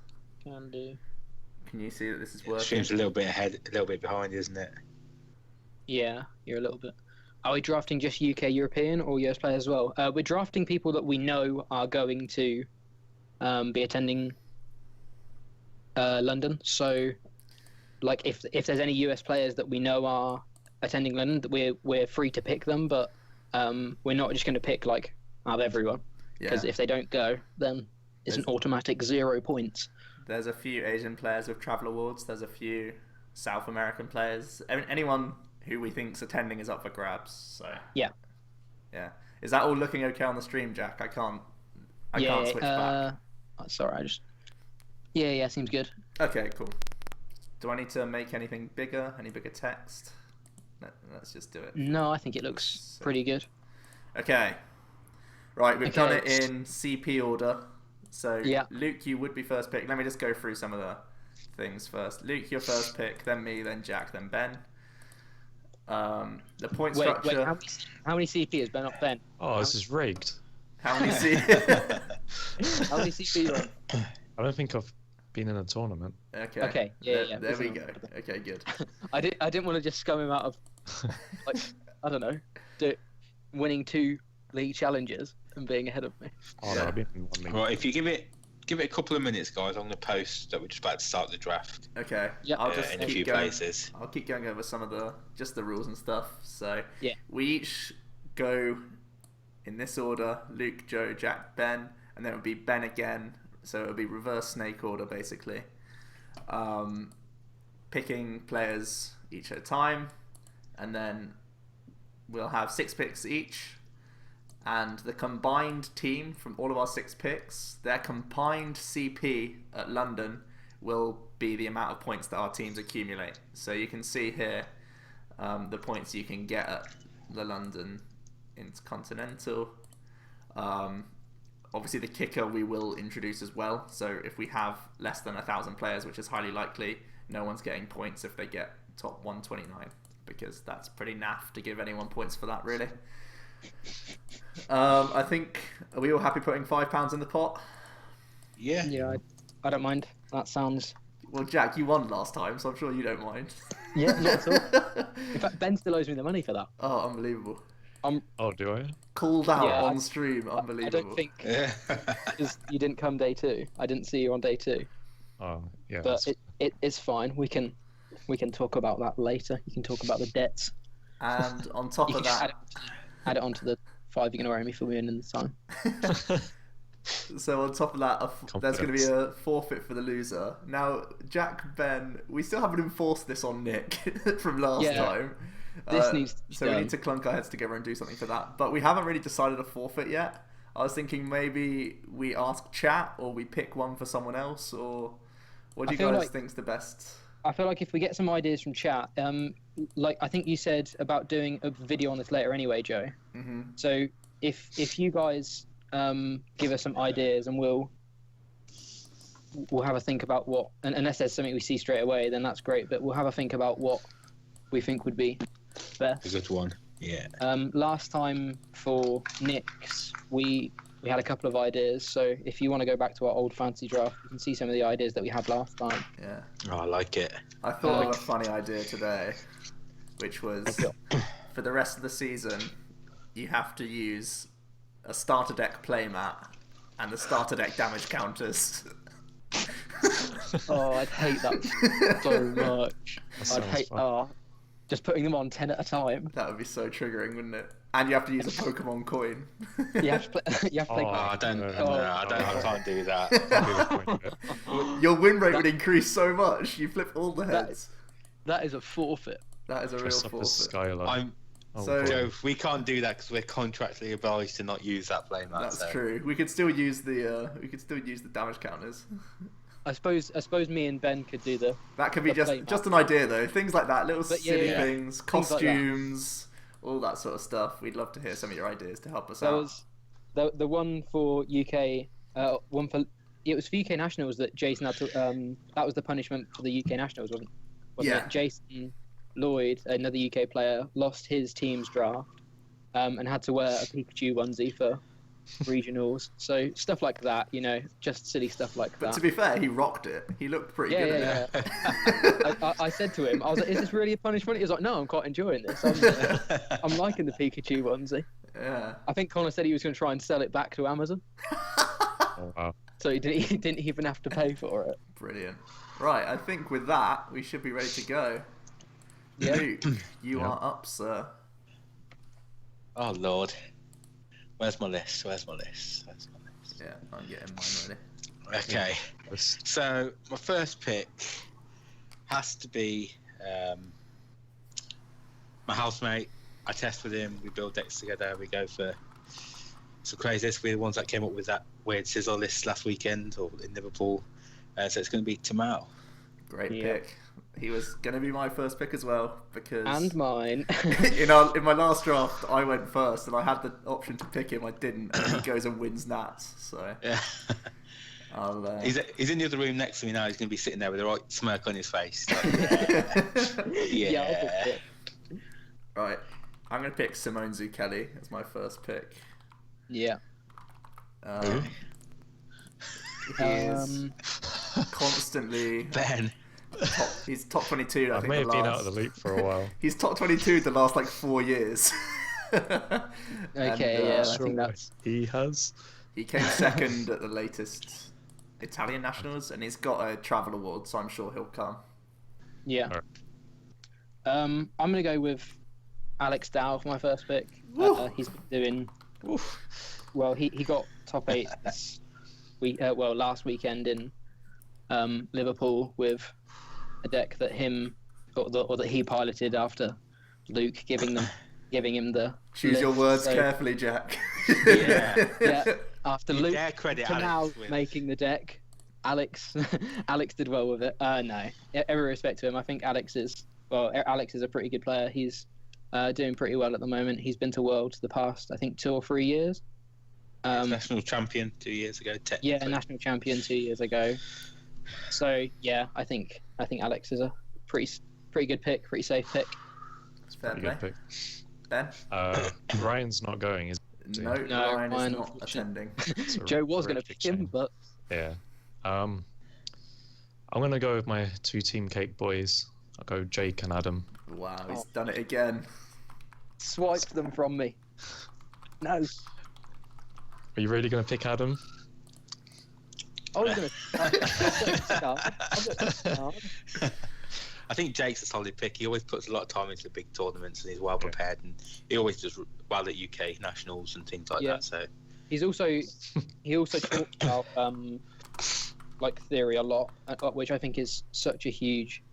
Can do. Can you see that this is The working? stream's a little bit ahead, a little bit behind, isn't it? Yeah, you're a little bit. Are we drafting just UK European or US players as well? We're drafting people that we know are going to be attending London. So, like, if there's any US players that we know are attending London, we're free to pick them, but we're not just going to pick like out of everyone, because if they don't go, then it's an automatic 0 points. There's a few Asian players with travel awards. There's a few South American players. Anyone who we think's attending is up for grabs. So Yeah. Is that all looking okay on the stream, Jack? I can't switch back. Sorry, I just. Yeah, seems good. Okay, cool. Do I need to make anything bigger? Any bigger text? Let's just do it. No, I think it looks pretty good. Okay. Right, we've done it in CP order. So, Luke, you would be first pick. Let me just go through some of the things first. Luke, your first pick, then me, then Jack, then Ben. The point structure... Wait, how many CP is Ben up Ben? Oh, this is rigged. How many CP? How many CP are you on? I don't think I've been in a tournament. Okay. Yeah. There we go. Okay, good. I didn't want to just scum him out of, like, I don't know, winning 2 league challenges and being ahead of me. Oh, no, I've been in one league. Right, if you give it a couple of minutes, guys, I'm going to post that we're just about to start the draft. Okay. Yeah. I'll just in a keep few going. places. I'll keep going over some of the rules and stuff. So Yeah. we each go in this order: Luke, Joe, Jack, Ben, and then it would be Ben again. So it would be reverse snake order, basically. Picking players each at a time, and then we'll have 6 picks each. And the combined team from all of our 6 picks, their combined CP at London will be the amount of points that our teams accumulate. So you can see here the points you can get at the London Intercontinental. Obviously the kicker we will introduce as well. So if we have less than 1,000 players, which is highly likely, no one's getting points if they get top 129, because that's pretty naff to give anyone points for that, really. I think, are we all happy putting £5 in the pot? Yeah. Yeah, I don't mind. That sounds... Well, Jack, you won last time, so I'm sure you don't mind. Yeah, not at all. In fact, Ben still owes me the money for that. Oh, unbelievable. Oh, do I? Called out Yeah, on stream, unbelievable. I don't think... Because you didn't come day 2. I didn't see you on day 2. Oh, yeah. But it's fine. We can talk about that later. You can talk about the debts. And on top You of can that... add it onto the 5 you're going to owe me for winning this time. So on top of that, there's going to be a forfeit for the loser. Now, Jack, Ben, we still haven't enforced this on Nick from last time. This needs to be so done. we need to clunk our heads together and do something for that. But we haven't really decided a forfeit yet. I was thinking maybe we ask chat or we pick one for someone else, or what do you guys think's the best? I feel like if we get some ideas from chat, like I think you said about doing a video on this later anyway, Joe. Mm-hmm. So if you guys give us some ideas and we'll have a think about what, and unless there's something we see straight away, then that's great. But we'll have a think about what we think would be best. A good one. Yeah. Last time for Nick's, we had a couple of ideas. So if you want to go back to our old fantasy draft, you can see some of the ideas that we had last time. Yeah. Oh, I like it. I thought of a funny idea today, which was for the rest of the season, you have to use a starter deck playmat and the starter deck damage counters. Oh, I'd hate that so much. I'd hate just putting them on 10 at a time. That would be so triggering, wouldn't it? And you have to use a Pokemon coin. You have to play. I can't do that. Your win rate would increase so much. You flip all the heads. That is a forfeit. That is a real forfeit. Joe, we can't do that because we're contractually obliged to not use that playmat. That's true. We could still use the damage counters. I suppose me and Ben could do That could be just an idea though. Things like that, little silly things, costumes, all that sort of stuff. We'd love to hear some of your ideas to help us out. The one for UK, it was for UK Nationals that Jason had to. That was the punishment for the UK Nationals, wasn't it? Jason Lloyd, another UK player, lost his team's draft and had to wear a Pikachu onesie for regionals. So stuff like that, just silly stuff like that. But to be fair, he rocked it. He looked pretty good at it. I said to him, I was like, is this really a punishment? He was like, no, I'm quite enjoying this. I'm liking the Pikachu onesie. Yeah. I think Connor said he was going to try and sell it back to Amazon. Oh, wow. So he didn't even have to pay for it. Brilliant. Right, I think with that, we should be ready to go. Yeah. Luke, you are up, sir. Oh, Lord. Where's my list? Yeah, I'm getting mine ready. Okay. So, my first pick has to be my housemate. I test with him. We build decks together. We go for some crazy lists. We're the ones that came up with that weird sizzle list last weekend or in Liverpool. So, it's going to be Tamao. Great pick. He was going to be my first pick as well because and mine. in my last draft, I went first and I had the option to pick him. I didn't, and he goes and wins Nats. So yeah, I'll. He's in the other room next to me now. He's going to be sitting there with a right smirk on his face. Like, yeah. Right, I'm going to pick Simone Zucchelli as my first pick. Yeah. He's constantly Ben. He's top 22. I may have been out of the loop for a while. He's top 22 the last 4 years. Okay, I think that's. He has. He came second at the latest Italian Nationals, and he's got a travel award, so I'm sure he'll come. Yeah. Right. I'm gonna go with Alex Dow for my first pick. He's been doing well. He got top 8 last weekend in Liverpool with a deck that that he piloted after Luke giving him the choose lift. Your words carefully, Jack. yeah. After Luke now making the deck, Alex did well with it. No, every respect to him. I think Alex is a pretty good player. He's doing pretty well at the moment. He's been to Worlds the past, I think, 2 or 3 years. National champion 2 years ago. Yeah, national champion 2 years ago. So yeah, I think Alex is a pretty good pick, pretty safe pick. It's fair Pretty good pick. Ben? Ryan's not going, is he? No, Ryan is not attending. Joe was going to pick him, but yeah. I'm going to go with my 2 team cake boys. I'll go Jake and Adam. Wow, he's done it again. Swiped them from me. No. Are you really going to pick Adam? I was going to. I think Jake's a solid pick. He always puts a lot of time into the big tournaments and he's well prepared, and he always does well at UK Nationals and things like that. So he also talks about like theory a lot, which I think is such a huge,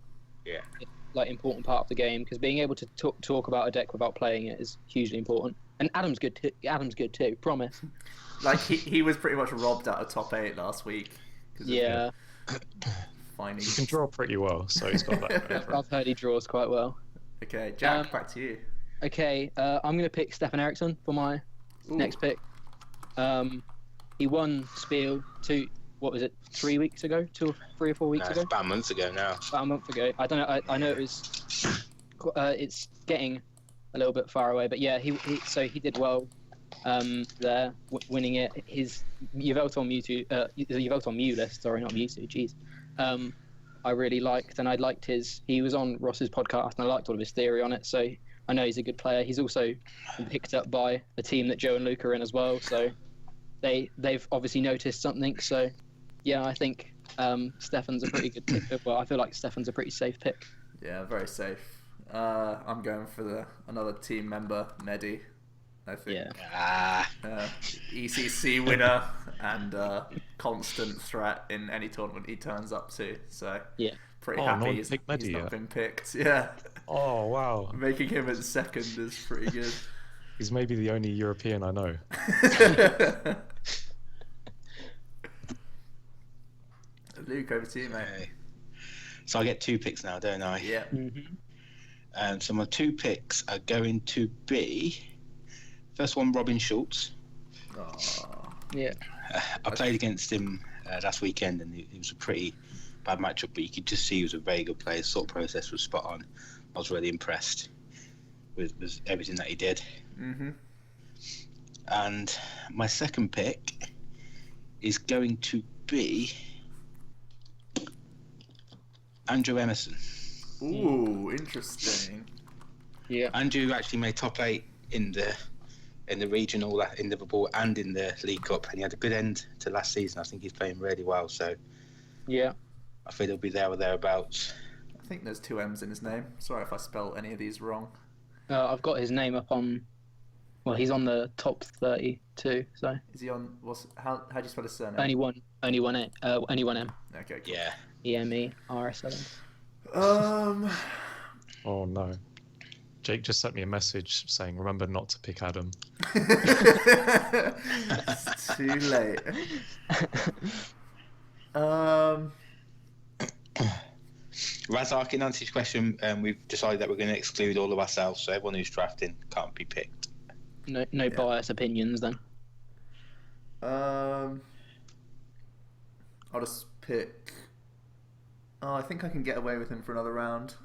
like important part of the game, because being able to talk about a deck without playing it is hugely important. And Adam's good too. Promise. Like he was pretty much robbed out of top 8 last week. Yeah. Finding. He can draw pretty well, so he's got that going for him. I've heard he draws quite well. Okay, Jack, back to you. Okay, I'm going to pick Stefan Eriksson for my next pick. He won Spiel 3 weeks ago? 3 or 4 weeks ago? About a month ago now. About a month ago. I don't know. I know it was. It's getting a little bit far away, but yeah, he did well there, winning it. His Yveltal Mewtwo, the Yveltal Mew list. Sorry, not Mewtwo. Jeez. I really liked, and I liked his. He was on Ross's podcast, and I liked all of his theory on it. So I know he's a good player. He's also been picked up by a team that Joe and Luke are in as well. So they've obviously noticed something. So yeah, I think Stefan's a pretty good pick. Well, I feel like Stefan's a pretty safe pick. Yeah, very safe. I'm going for another team member, Medi. I think. Yeah. ECC winner and constant threat in any tournament he turns up to. So yeah, pretty happy no he's Medi not yet. been picked. Yeah. Oh wow. Making him at second is pretty good. He's maybe the only European I know. Luke, over to you, mate. Okay. So I get 2 picks now, don't I? Yeah. Mm-hmm. So my 2 picks are going to be, first one, Robin Schultz. Oh. Yeah. I played against him last weekend, and it was a pretty bad matchup, but you could just see he was a very good player. His thought process was spot on. I was really impressed with everything that he did. Mm-hmm. And my second pick is going to be Andrew Emerson. Ooh, interesting. Yeah. Andrew actually made top 8 in the regional in Liverpool and in the League Cup, and he had a good end to last season. I think he's playing really well, so yeah, I think he'll be there or thereabouts. I think there's 2 M's in his name. Sorry if I spelled any of these wrong. I've got his name up on. Well, he's on the top 32. So Is he on? How do you spell his surname? only one M. Okay. Cool. Yeah. EMERSLN. Oh no. Jake just sent me a message saying, remember not to pick Adam. It's too late. Razak, in answer to your question, we've decided that we're going to exclude all of ourselves, so everyone who's drafting can't be picked. No biased opinions then. I'll just pick. Oh, I think I can get away with him for another round.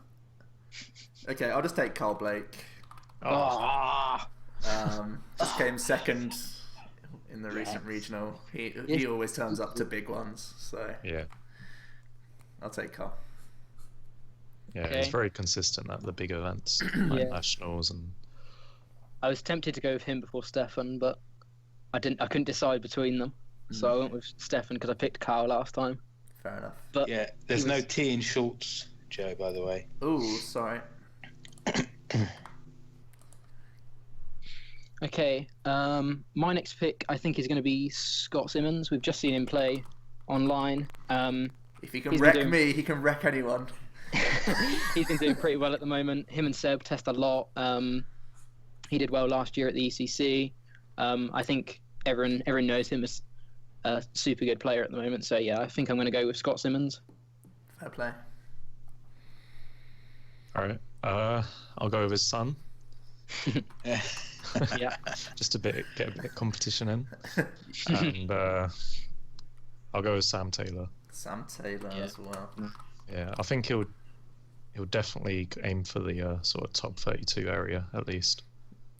Okay, I'll just take Carl Blake. Just came second in the recent regional. He always turns up to big ones, so Yeah. I'll take Carl. Yeah, Okay. he's very consistent at the big events, like Yeah. nationals and. I was tempted to go with him before Stefan, but I couldn't decide between them, so I went with Stefan because I picked Carl last time. Fair enough. But Yeah, there's he no was- T in Schultz, Joe, by the way. Ooh, sorry. Okay, my next pick I think is going to be Scott Simmons. We've just seen him play online. If he can He's been wreck doing- me, he can wreck anyone. He's been doing pretty well at the moment. Him and Seb test a lot. He did well last year at the ECC. I think everyone knows him as a super good player at the moment. So yeah, I think I'm going to go with Scott Simmons. Fair play. All right. I'll go with his son. Yeah. Just get a bit of competition in. And I'll go with Sam Taylor. Sam Taylor as well. Yeah, I think he'll definitely aim for the sort of top 32 area at least.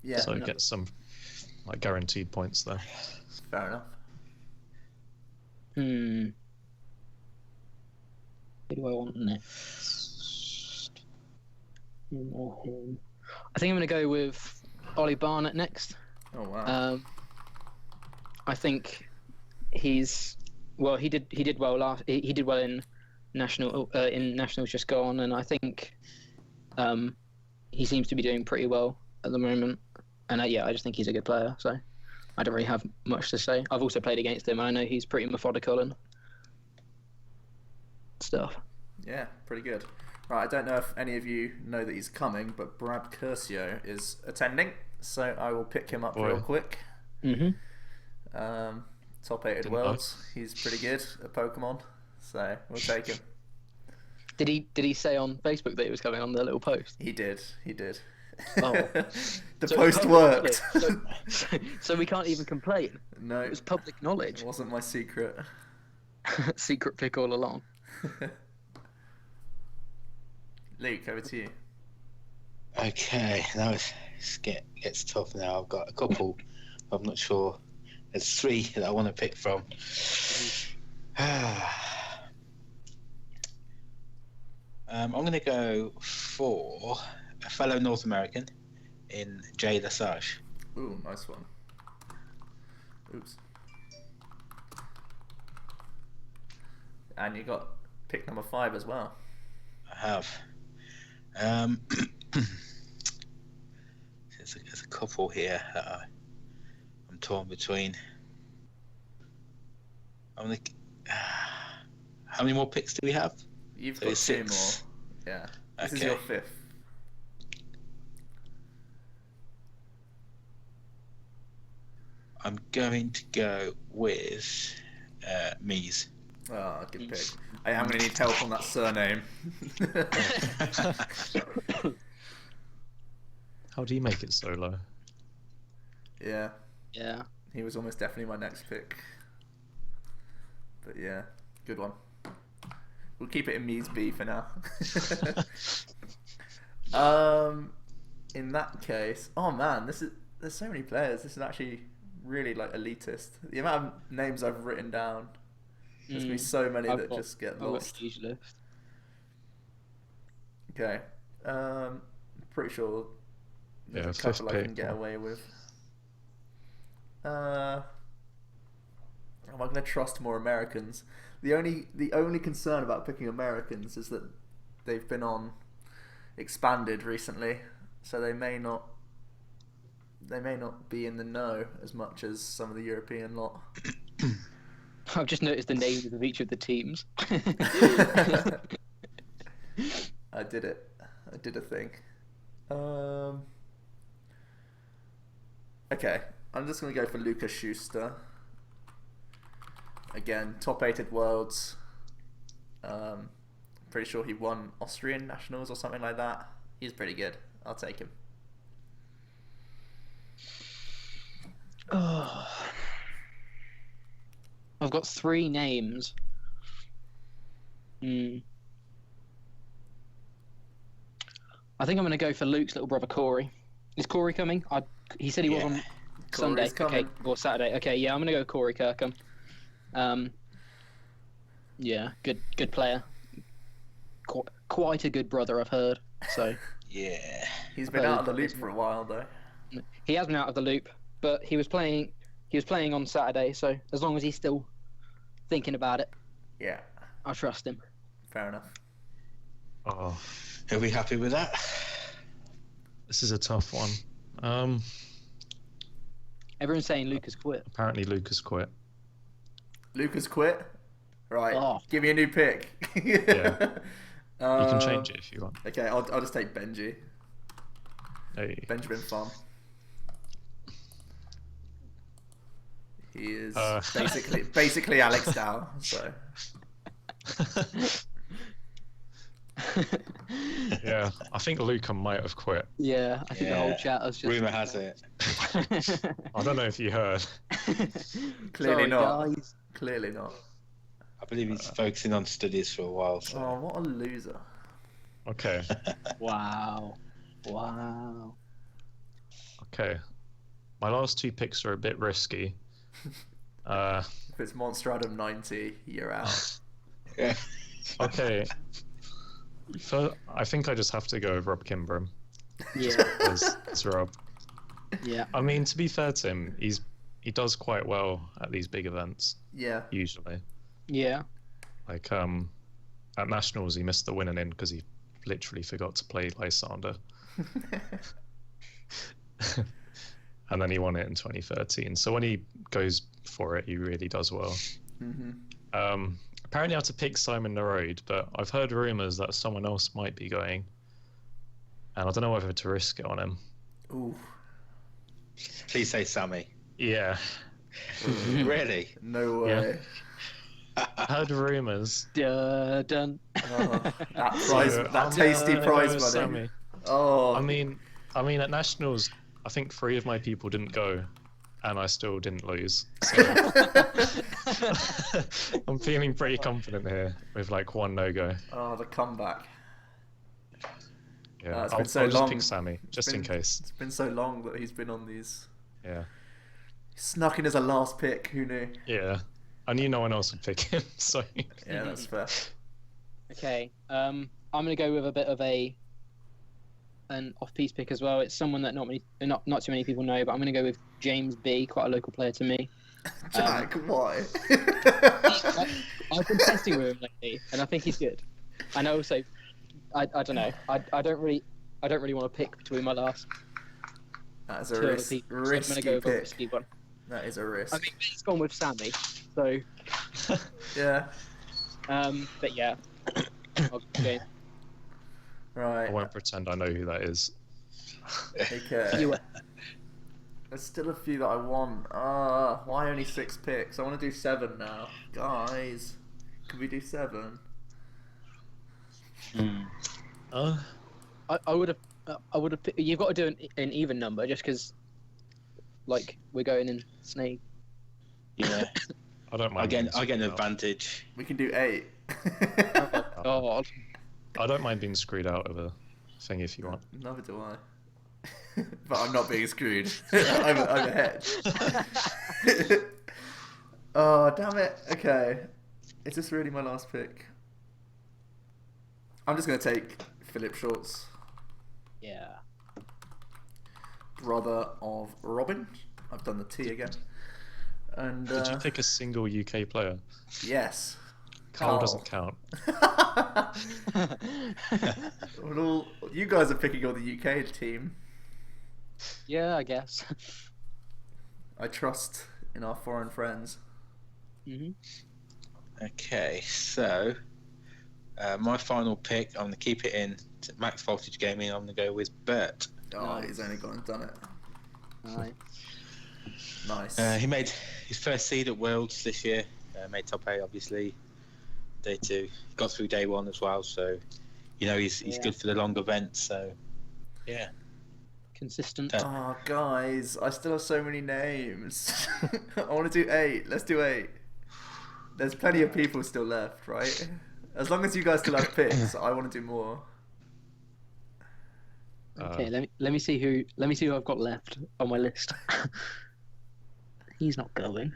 Yeah, So get some like guaranteed points there. fair enough. Who do I want next? Him or him? I think I'm going to go with Ollie Barnett next. Oh wow. I think he did well last. He did well in nationals just gone, and I think he seems to be doing pretty well at the moment. And I just think he's a good player. So I don't really have much to say. I've also played against him, and I know he's pretty methodical and stuff. Yeah, pretty good. Right, I don't know if any of you know that he's coming, but Brad Curcio is attending, so I will pick him up real quick. Top 8 Worlds. He's pretty good at Pokemon, so we'll take him. Did he say on Facebook that he was coming on the little post? He did. Oh. The post worked. So we can't even complain. No. It was public knowledge. It wasn't my secret. Secret pick all along. Luke, over to you. Okay, now it gets tough now. I've got a couple. I'm not sure. There's 3 that I want to pick from. I'm going to go for a fellow North American in Jay Lesage. Ooh, nice one. Oops. And you got pick number 5 as well. I have. There's a couple here that I'm torn between. How many more picks do we have? You've got 2 6. more. Yeah. This is your 5th. I'm going to go with Mies. Oh, good pick. I am going to need help on that surname. How do you make it so low? Yeah. Yeah. He was almost definitely my next pick. But yeah, good one. We'll keep it in Mies B for now. In that case, oh man, there's so many players. This is actually really like elitist. The amount of names I've written down. There's gonna be so many that just get lost. Huge list. Okay, pretty sure there's a couple I can get away with. Am I going to trust more Americans? The only concern about picking Americans is that they've been on expanded recently, so they may not be in the know as much as some of the European lot. I've just noticed the names of each of the teams. I did it. I did a thing. Okay, I'm just going to go for Lucas Schuster. Again, top 8 at Worlds. Pretty sure he won Austrian Nationals or something like that. He's pretty good. I'll take him. Oh. I've got 3 names. I think I'm going to go for Luke's little brother Corey. Is Corey coming? He said he was on Sunday. Coming. Okay, or Saturday. Okay, yeah, I'm going to go Corey Kirkham. Yeah, good player. Quite a good brother, I've heard. So yeah, he's been out of the loop for a while though. He has been out of the loop, but he was playing on Saturday. So as long as he's still thinking about it, yeah, I trust him. Fair enough. Oh, are we happy with that? This is a tough one. Everyone's saying Lucas quit. Apparently, Lucas quit. Lucas quit? Right. Oh. Give me a new pick. Yeah. You can change it if you want. Okay, I'll just take Benji. Hey. Benjamin Farm. He is basically Alex Dow, so. Yeah, I think Luca might have quit. Yeah, I think the whole chat was just... Rumour has it. I don't know if you heard. Clearly Sorry, not. guys. Clearly not. I believe he's focusing on studies for a while. So. Oh, what a loser. Okay. Wow. Okay. My last 2 picks are a bit risky. If it's Monster Adam 90, you're out. Yeah. Okay. So I think I just have to go with Rob Kimbram. Yeah. As Rob. Yeah. I mean, to be fair to him, he does quite well at these big events. Yeah. Usually. Yeah. Like at Nationals, he missed the winning in because he literally forgot to play Lysander. and then he won it in 2013. So when he goes for it, he really does well. Apparently I have to pick Simon Narode, but I've heard rumours that someone else might be going, and I don't know whether to risk it on him. Ooh. Please say Sammy. Yeah. Really? No way. I heard rumours. Dun. Oh, that tasty prize money. Sammy. Oh. I mean, at Nationals, I think 3 of my people didn't go, and I still didn't lose. So I'm feeling pretty confident here with like 1 no-go. Oh, the comeback. Yeah, It's I'll been so long. just pick Sammy, just in case. It's been so long that he's been on these. Yeah. Snuck in as a last pick. Who knew? Yeah. I knew no one else would pick him, so. Yeah, that's fair. Okay. I'm gonna go with a bit of an off-piece pick as well. It's someone that not too many people know, but I'm gonna go with James B, quite a local player to me. Jack, why? I've been testing with him lately, and I think he's good. And also, I don't know. I don't really want to pick between my last. That is a 2 other risky people, so I'm gonna go with a pick. risky one. That is a risk. I mean, Ben's gone with Sammy, so. Yeah. But yeah. Okay. Right. I won't pretend I know who that is. Okay. There's still a few that I want. Why only 6 picks? I want to do 7 now. Guys, can we do 7? I would have. You've got to do an even number, just because, like, we're going in snake. Yeah. I don't mind. I get an advantage. We can do 8. Oh, God. I don't mind being screwed out of a thing if you want. Neither do I. But I'm not being screwed. I'm ahead. Oh, damn it. Okay. Is this really my last pick? I'm just going to take Philip Schultz, Yeah. brother of Robin. I've done the T again. And Did you pick a single UK player? yes. Carl doesn't count. Well, you guys are picking all the UK team. Yeah, I guess. I trust in our foreign friends. Okay, so my final pick, I'm going to keep it in to Max Voltage Gaming. I'm going to go with Bert. Oh, he's only gone and done it. Right. Nice. He made his first seed at Worlds this year. Made top 8, obviously. Day 2. Got through day 1 as well, so he's good for the long events. So yeah. Consistent. Oh, guys, I still have so many names. I want to do 8. Let's do 8. There's plenty of people still left, right? As long as you guys still have picks, I want to do more. Okay, let me see who I've got left on my list. He's not going.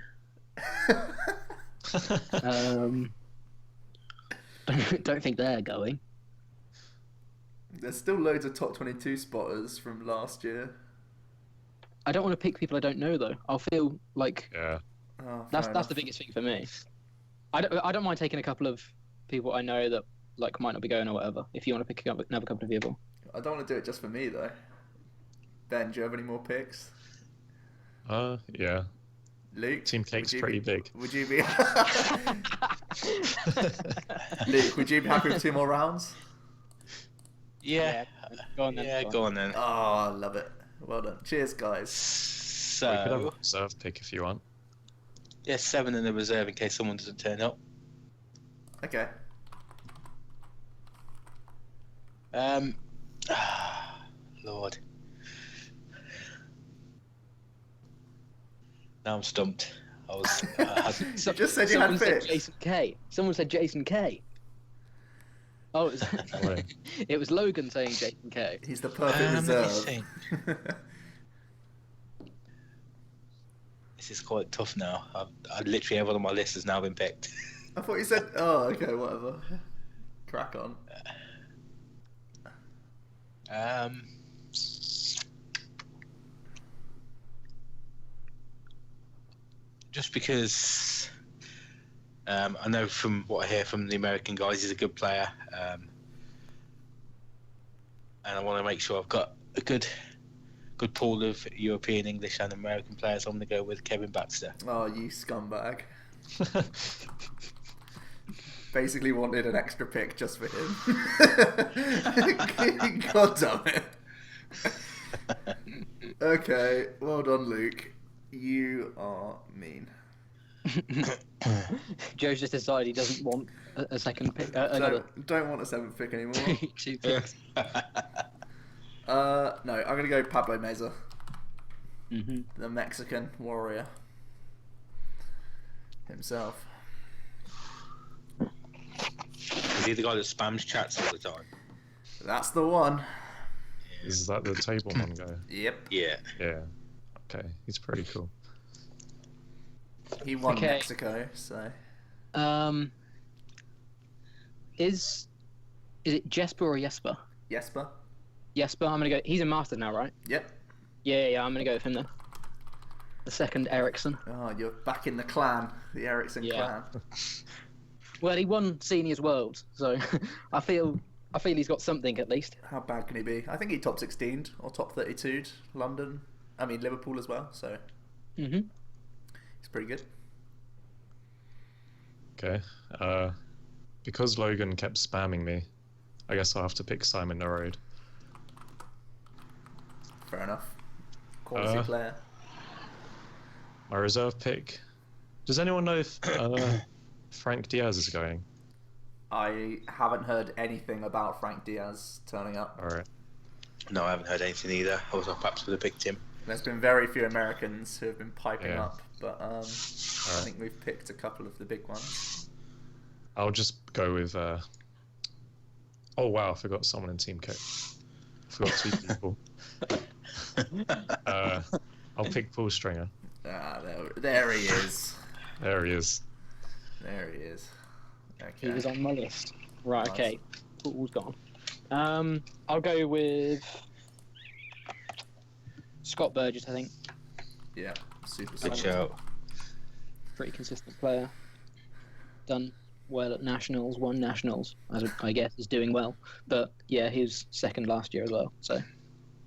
Don't think they're going. There's still loads of top 22 spotters from last year. I don't want to pick people I don't know though. I'll feel like that's the biggest thing for me. I don't mind taking a couple of people I know that like might not be going or whatever. If you want to pick up another couple of people. I don't want to do it just for me though. Ben, do you have any more picks? Yeah. Luke, Team Cake's pretty big. Would you be Luke, would you be happy with 2 more rounds? Yeah. Go on then. Yeah, go on then. Oh, I love it. Well done. Cheers, guys. So We could have a reserve pick if you want. yeah, 7 in the reserve in case someone doesn't turn up. Okay. Lord. Now I'm stumped. I was. You just said you had Someone said picks. Jason K. Someone said Jason K. Oh, it was Logan saying Jason K. He's the perfect Let me reserve. think. This is quite tough now. I literally everyone on my list has now been picked. I thought you said, oh, okay, whatever. Crack on. Just because I know from what I hear from the American guys, he's a good player, and I want to make sure I've got a good good pool of European, English, and American players. I'm going to go with Kevin Baxter. Oh, you scumbag. Basically wanted an extra pick just for him. God damn it. Okay, well done, Luke. You are mean. Joe's just decided he doesn't want a second pick. Another. Don't want a 7th pick anymore. 2 picks. No, I'm going to go Pablo Meza. Mm-hmm. The Mexican warrior. Himself. Is he the guy that spams chats all the time? That's the one. Is that the table one guy? Yep. Yeah. Yeah. Okay, he's pretty cool. He won Mexico, so. Is it Jesper or Jesper? Jesper. Jesper, I'm gonna go. He's a master now, right? Yep. Yeah, I'm gonna go with him then. The second Ericsson. Oh, you're back in the clan, the Ericsson clan. Well, he won Seniors World, so I feel he's got something at least. How bad can he be? I think he top 16'd or top 32'd London. I mean Liverpool as well, so. Mm-hmm. He's pretty good. Okay. Because Logan kept spamming me, I guess I'll have to pick Simon Norode. Fair enough. Quality player. My reserve pick. Does anyone know if Frank Diaz is going? I haven't heard anything about Frank Diaz turning up. Alright. No, I haven't heard anything either. I was perhaps would have picked him. There's been very few Americans who have been piping up, but I Alright. think we've picked a couple of the big ones. I'll just go with... Oh wow, I forgot someone in Team K. Forgot 2 people. I'll pick Paul Stringer. Ah, there he is. There he is. There he is. Okay. He was on my list. Right, Nice. okay. Paul's gone. I'll go with Scott Burgess, I think. Yeah, super Good solid. show. Pretty consistent player. Done well at Nationals, won Nationals, as I guess is doing well. But yeah, he was second last year as well. So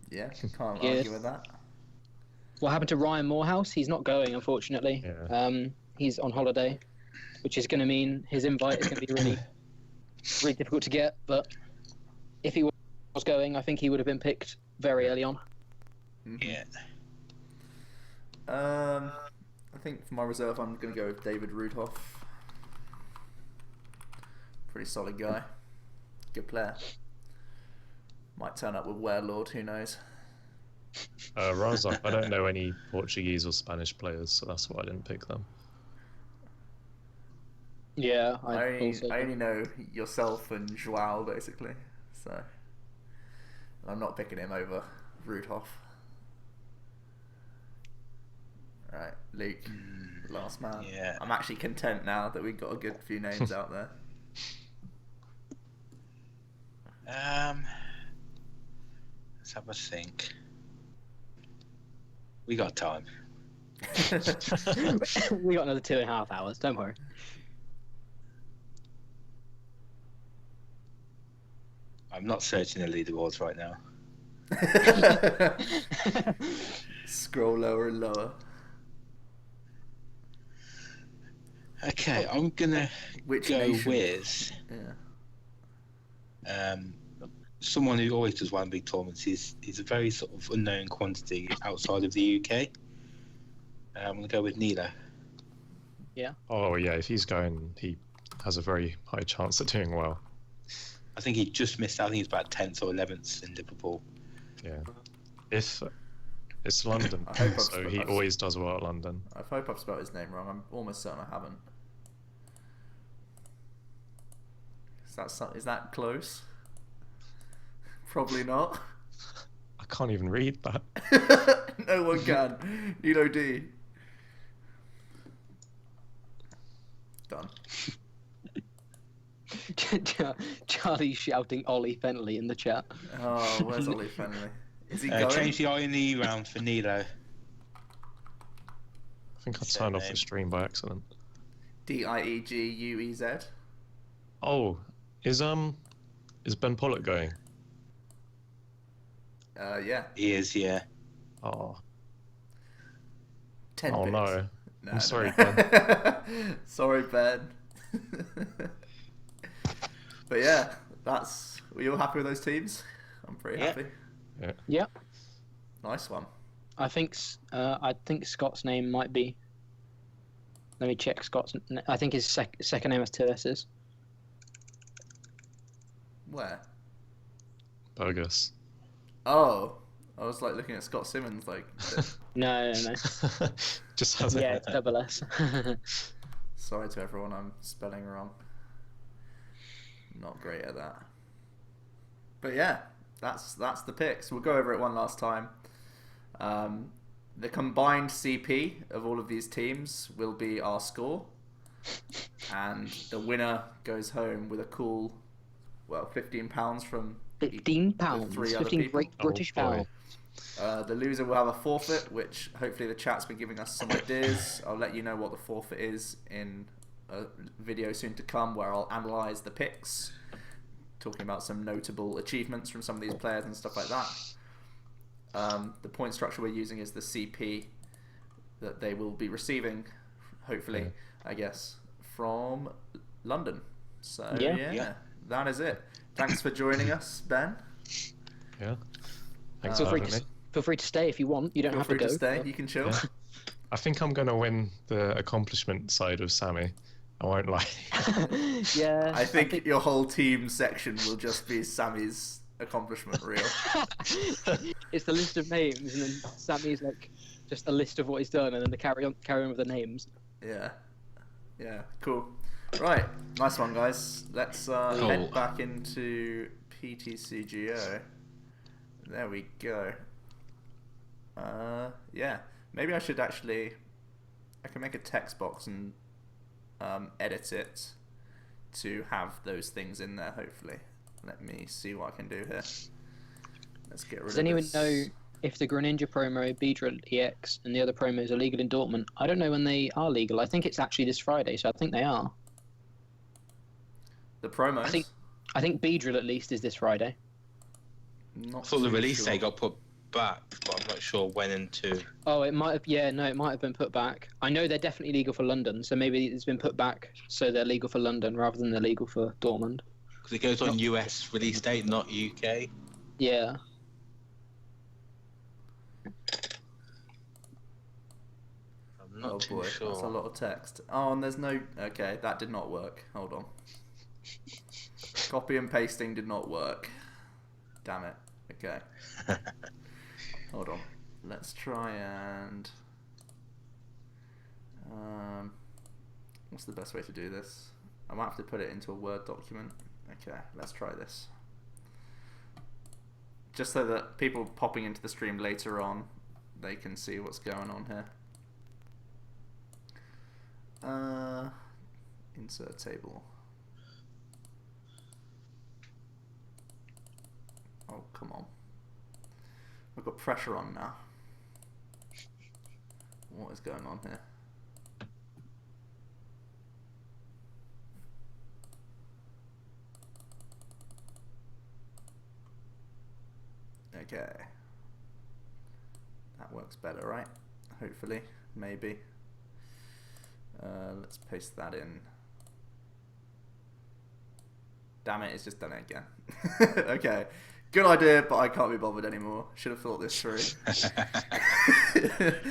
Yeah, can't Good. argue with that. what happened to Ryan Morehouse? He's not going, unfortunately. Yeah. He's on holiday, which is going to mean his invite is going to be really, really difficult to get. But if he was going, I think he would have been picked very early on. Yeah. I think for my reserve, I'm going to go with David Rudhoff. Pretty solid guy. Good player. Might turn up with Warlord, who knows? Razak, I don't know any Portuguese or Spanish players, so that's why I didn't pick them. Yeah, I only know yourself and Joao, basically. So I'm not picking him over Rudhoff. Right, Luke, last man. Yeah. I'm actually content now that we've got a good few names out there. Let's have a think. We got time. we got another 2.5 hours. Don't worry. I'm not searching the leaderboards right now. Scroll lower and lower. Okay, I'm gonna Which go nation? with Yeah. someone who always does one big tournaments. He's a very sort of unknown quantity outside of the UK. I'm gonna go with Nilo. Oh yeah, if he's going, he has a very high chance of doing well. I think he just missed out. I think he's about 10th or 11th in Liverpool. Yeah. If it's London, I hope I've so he spelled- always does well at London. I hope I've spelled his name wrong. I'm almost certain I haven't. Is that close? Probably not. I can't even read that. No one can. Nilo D. Done. Charlie shouting Ollie Fenley in the chat. Oh, where's Ollie Fenley? Is he going? Change the I and the E round for Nilo. I think I turned off the Surname. stream by accident. Dieguez. Oh, is Ben Pollock going? Yeah. He is, yeah. Oh, 10 oh picks. no. No, I'm sorry, no. Ben. Sorry, Ben. But yeah, were you all happy with those teams? I'm pretty happy. Yeah. Nice one. I think Scott's name might be. Let me check Scott's. I think his second name has 2 S's. Where? Bogus. Oh, I was like looking at Scott Simmons, like. No. Just has Yeah, it's double S. Sorry to everyone, I'm spelling wrong. Not great at that. But yeah, that's the picks. We'll go over it one last time. The combined CP of all of these teams will be our score, and the winner goes home with a cool, £15 from £15. 3 other 15 people. great British pounds. The loser will have a forfeit, which hopefully the chat's been giving us some ideas. I'll let you know what the forfeit is in a video soon to come, where I'll analyse the picks, talking about some notable achievements from some of these players and stuff like that. The point structure we're using is the CP that they will be receiving, hopefully, I guess, from London. So yeah, that is it. Thanks for joining us, Ben. Yeah. Thanks Feel for having me. Feel free to stay if you want. You don't have to go. Feel free to stay. You can chill. Yeah. I think I'm going to win the accomplishment side of Sammy. I won't lie. Yeah. I think your whole team section will just be Sammy's accomplishment reel. It's the list of names, and then Sammy's like just a list of what he's done, and then the carry on with the names. Yeah, cool. Right, nice one, guys. Let's head back into PTCGO. There we go. Yeah, maybe I should actually. I can make a text box and edit it to have those things in there. Hopefully. Let me see what I can do here. Let's get rid of this. Does anyone know if the Greninja promo, Beedrill EX, and the other promos are legal in Dortmund? I don't know when they are legal. I think it's actually this Friday, so I think they are. The promos? I think Beedrill at least is this Friday. Not I thought the release sure. date got put back, but I'm not sure when and to. Oh, it might have. Yeah, no, it might have been put back. I know they're definitely legal for London, so maybe it's been put back so they're legal for London rather than they're legal for Dortmund. Because it goes on US release date, not UK. Yeah. I'm not too boy, sure. that's a lot of text. Oh, and there's no. Okay, that did not work. Hold on. Copy and pasting did not work. Damn it. Okay. Hold on. Let's try and. What's the best way to do this? I might have to put it into a Word document. Okay, let's try this. Just so that people popping into the stream later on, they can see what's going on here. Insert table. Oh, come on. I've got pressure on now. What is going on here? Okay. That works better, right? Hopefully. Maybe. Let's paste that in. Damn it, it's just done it again. Okay. Good idea, but I can't be bothered anymore. Should have thought this through.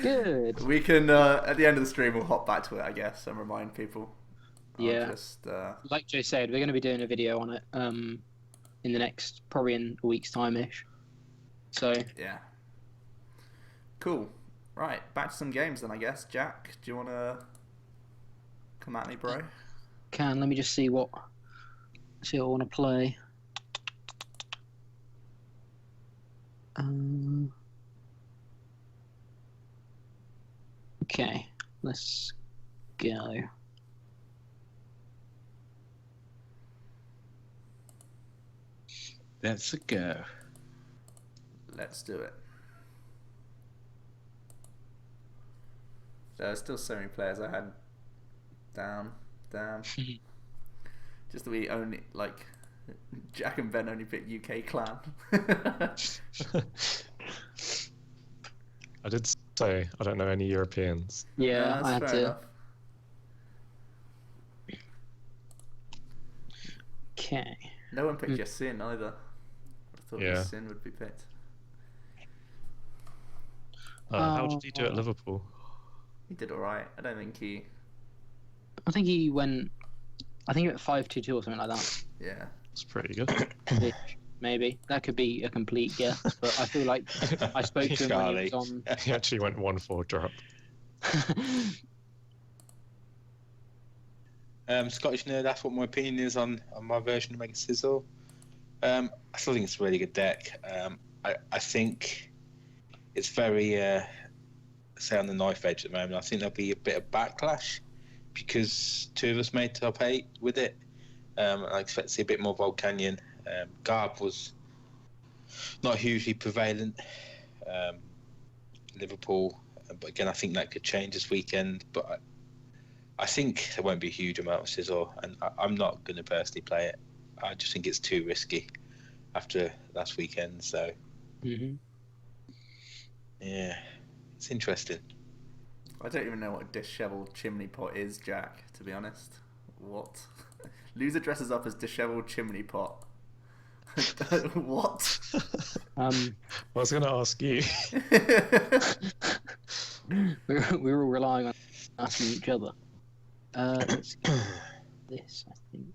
Good. We can, at the end of the stream, we'll hop back to it, I guess, and remind people. Yeah. I'll just, like Joe said, we're going to be doing a video on it in the next, probably in a week's time-ish. So. Yeah. Cool. Right, back to some games then, I guess. Jack, do you want to come at me, bro? Let me just see what I want to play. Okay, let's go. Let's go. Let's do it. There's still so many players I had down. Damn. Just that we only, like, Jack and Ben only pick UK clan. I did say I don't know any Europeans. Yeah, I that's had fair to. enough. Okay. No one picked Yassin either. I thought Yeah. Yassin would be picked. How did he do at Liverpool? He did alright. I don't think he... I think he went 5-2-2 or something like that. Yeah. It's pretty good. Maybe. That could be a complete guess, but I feel like I spoke to him when he was on... He actually went 1-4 drop. Scottish Nerd, that's what my opinion is on my version of Mega Sizzle. I still think it's a really good deck. I think it's very, say, on the knife edge at the moment. I think there'll be a bit of backlash because 2 of us made top 8 with it. I expect to see a bit more Volcanion. Garb was not hugely prevalent. Liverpool, but again, I think that could change this weekend. But I think there won't be a huge amount of Sizzle, and I'm not going to personally play it. I just think it's too risky after last weekend. So, yeah, it's interesting. I don't even know what a dishevelled chimney pot is, Jack, to be honest. What? Loser dresses up as dishevelled chimney pot. What? I was going to ask you. we were all relying on asking each other. Let's go this, I think.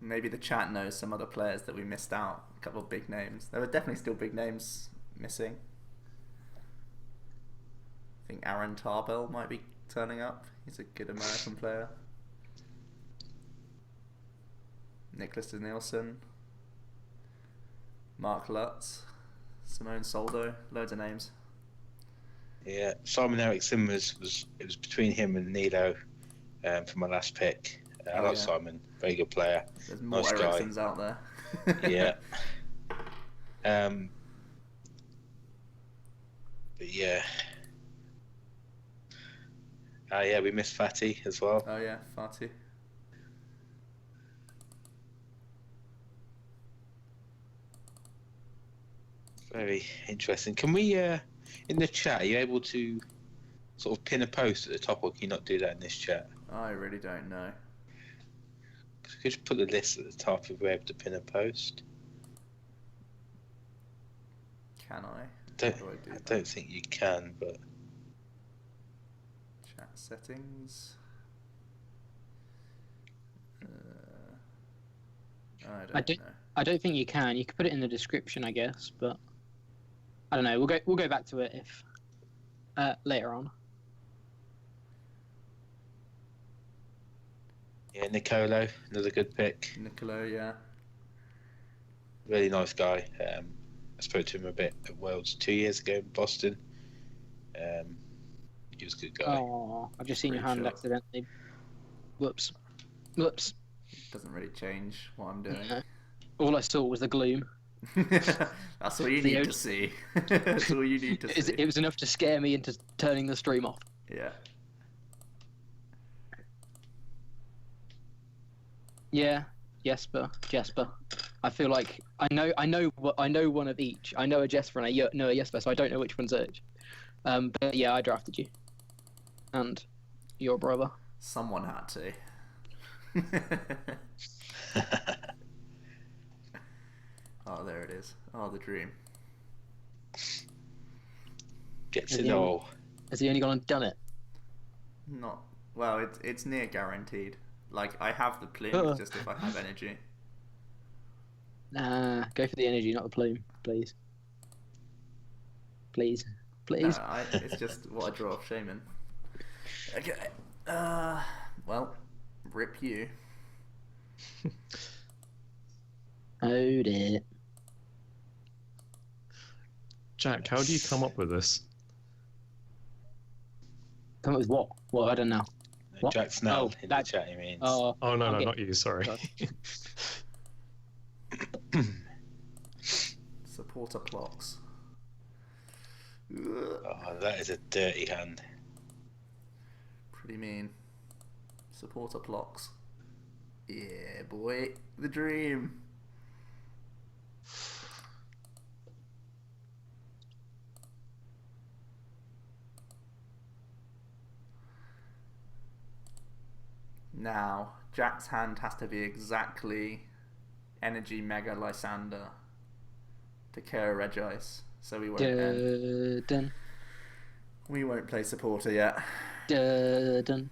Maybe the chat knows some other players that we missed out. A couple of big names. There were definitely still big names missing. I think Aaron Tarbell might be turning up. He's a good American player. Nicholas Nielsen. Mark Lutz. Simone Soldo. Loads of names. Yeah, Simon Eriksson was between him and Nilo for my last pick. I like Simon, very good player. There's more nice Ericssons guy. out there. Yeah. But yeah. Yeah, we missed Fatty as well. Oh yeah, Fatty. Very interesting. Can we, in the chat, are you able to sort of pin a post at the top, or can you not do that in this chat? I really don't know. Could you just put the list at the top if we're able to pin a post? Can I? I don't think you can, but... Chat settings. I don't know. I don't think you can. You could put it in the description, I guess, but I don't know. We'll go back to it if later on. Yeah, Nicolo, another good pick. Nicolo, yeah. Really nice guy. I spoke to him a bit at Worlds 2 years ago in Boston. He was a good guy. Oh, I've just seen your hand accidentally. Whoops. Doesn't really change what I'm doing. No. All I saw was the gloom. That's all you need to see. That's all you need to see. It was enough to scare me into turning the stream off. Yeah. Yeah, Jesper. I feel like I know one of each. I know a Jesper and I know a Jesper, so I don't know which one's which. But yeah, I drafted you, and your brother. Someone had to. Oh, there it is. Oh, the dream. Gets it all. Has he only gone and done it? Not well. It's near guaranteed. Like I have the plume, it's just if I have energy. Nah, go for the energy, not the plume, please. Please. It's just what I draw off Shaman. Okay. Well, rip you. Oh dear. Jack, how do you come up with this? Come up with what? What? I don't know. What? Jack Snell in the chat, he means. Oh, no, not you, sorry. Supporter clocks. Oh, that is a dirty hand. Pretty mean. Supporter clocks. Yeah, boy. The dream. now. Jack's hand has to be exactly Energy Mega Lysander to KO Regice, so we won't end. Dun. We won't play supporter yet. Dun.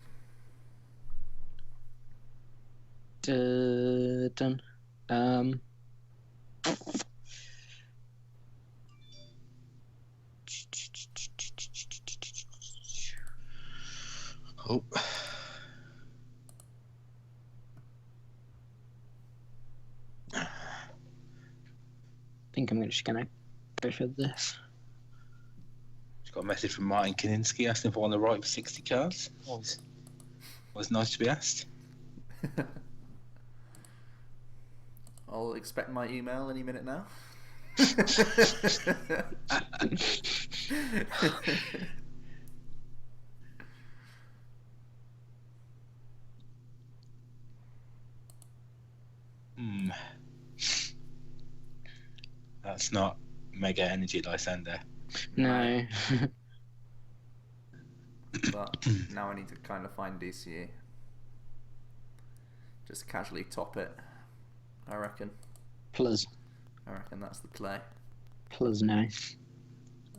Oh. I think I'm just gonna go for this. Just got a message from Martin Kaninsky asking if I want to write for 60 cards. Was nice to be asked. I'll expect my email any minute now. That's not Mega Energy Lysander. No. But now I need to kind of find DCE. Just casually top it, I reckon. Plus. I reckon that's the play. Plus no.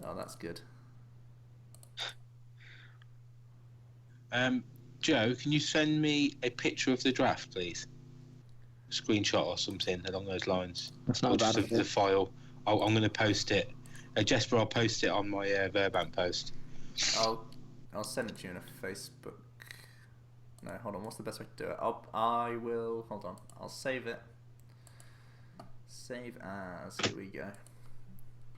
Oh, that's good. Joe, can you send me a picture of the draft, please? A screenshot or something along those lines. That's not Or a bad just idea. the file. I'm going to post it. Jesper, I'll post it on my Verbant post. I'll send it to you in a Facebook. No, hold on. What's the best way to do it? I will. Hold on. I'll save it. Save as. Here we go.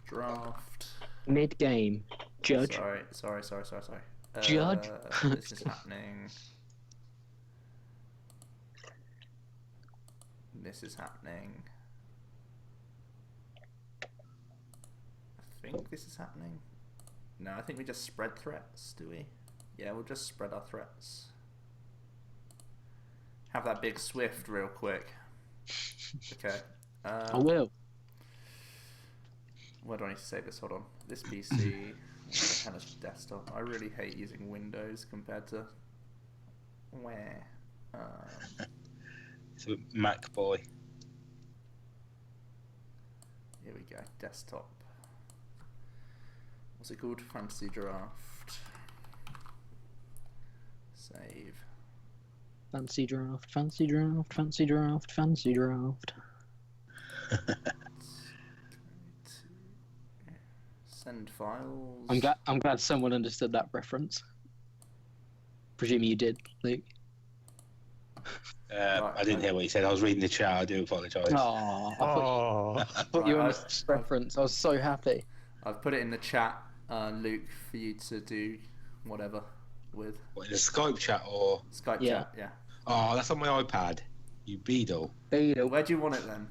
Draft. Mid game. Judge. Sorry. Judge. This is happening. This is happening. I think this is happening. No, I think we just spread threats, do we? Yeah, we'll just spread our threats. Have that big Swift real quick. Okay. I will. Where do I need to save this? Hold on. This PC, kind of desktop. I really hate using Windows compared to where. It's a Mac boy. Here we go. Desktop. What's it called? Fantasy Draft. Save. Fancy draft. Fancy draft. Fancy draft. Fancy draft. Send files. I'm glad someone understood that reference. Presume you did, Luke. I didn't hear what you said. I was reading the chat. I do apologise. Oh, I thought you understood the reference. I was so happy. I've put it in the chat, Luke, for you to do whatever with. What, in a Skype chat or? Skype Yeah. chat, yeah. Oh, that's on my iPad. You beadle. Where do you want it then?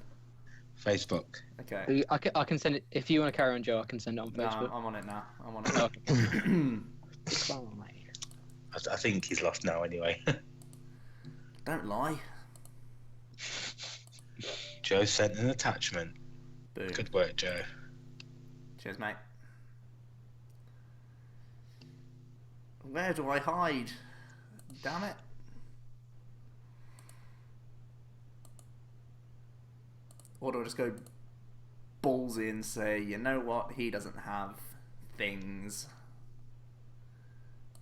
Facebook. Okay. I can send it. If you want to carry on, Joe, I can send it on No, Facebook. I'm on it now. I'm on it. Fine. I think he's lost now anyway. Don't lie. Joe sent an attachment. Boom. Good work, Joe. Cheers, mate. Where do I hide? Damn it. Or do I just go ballsy and say, you know what, he doesn't have things.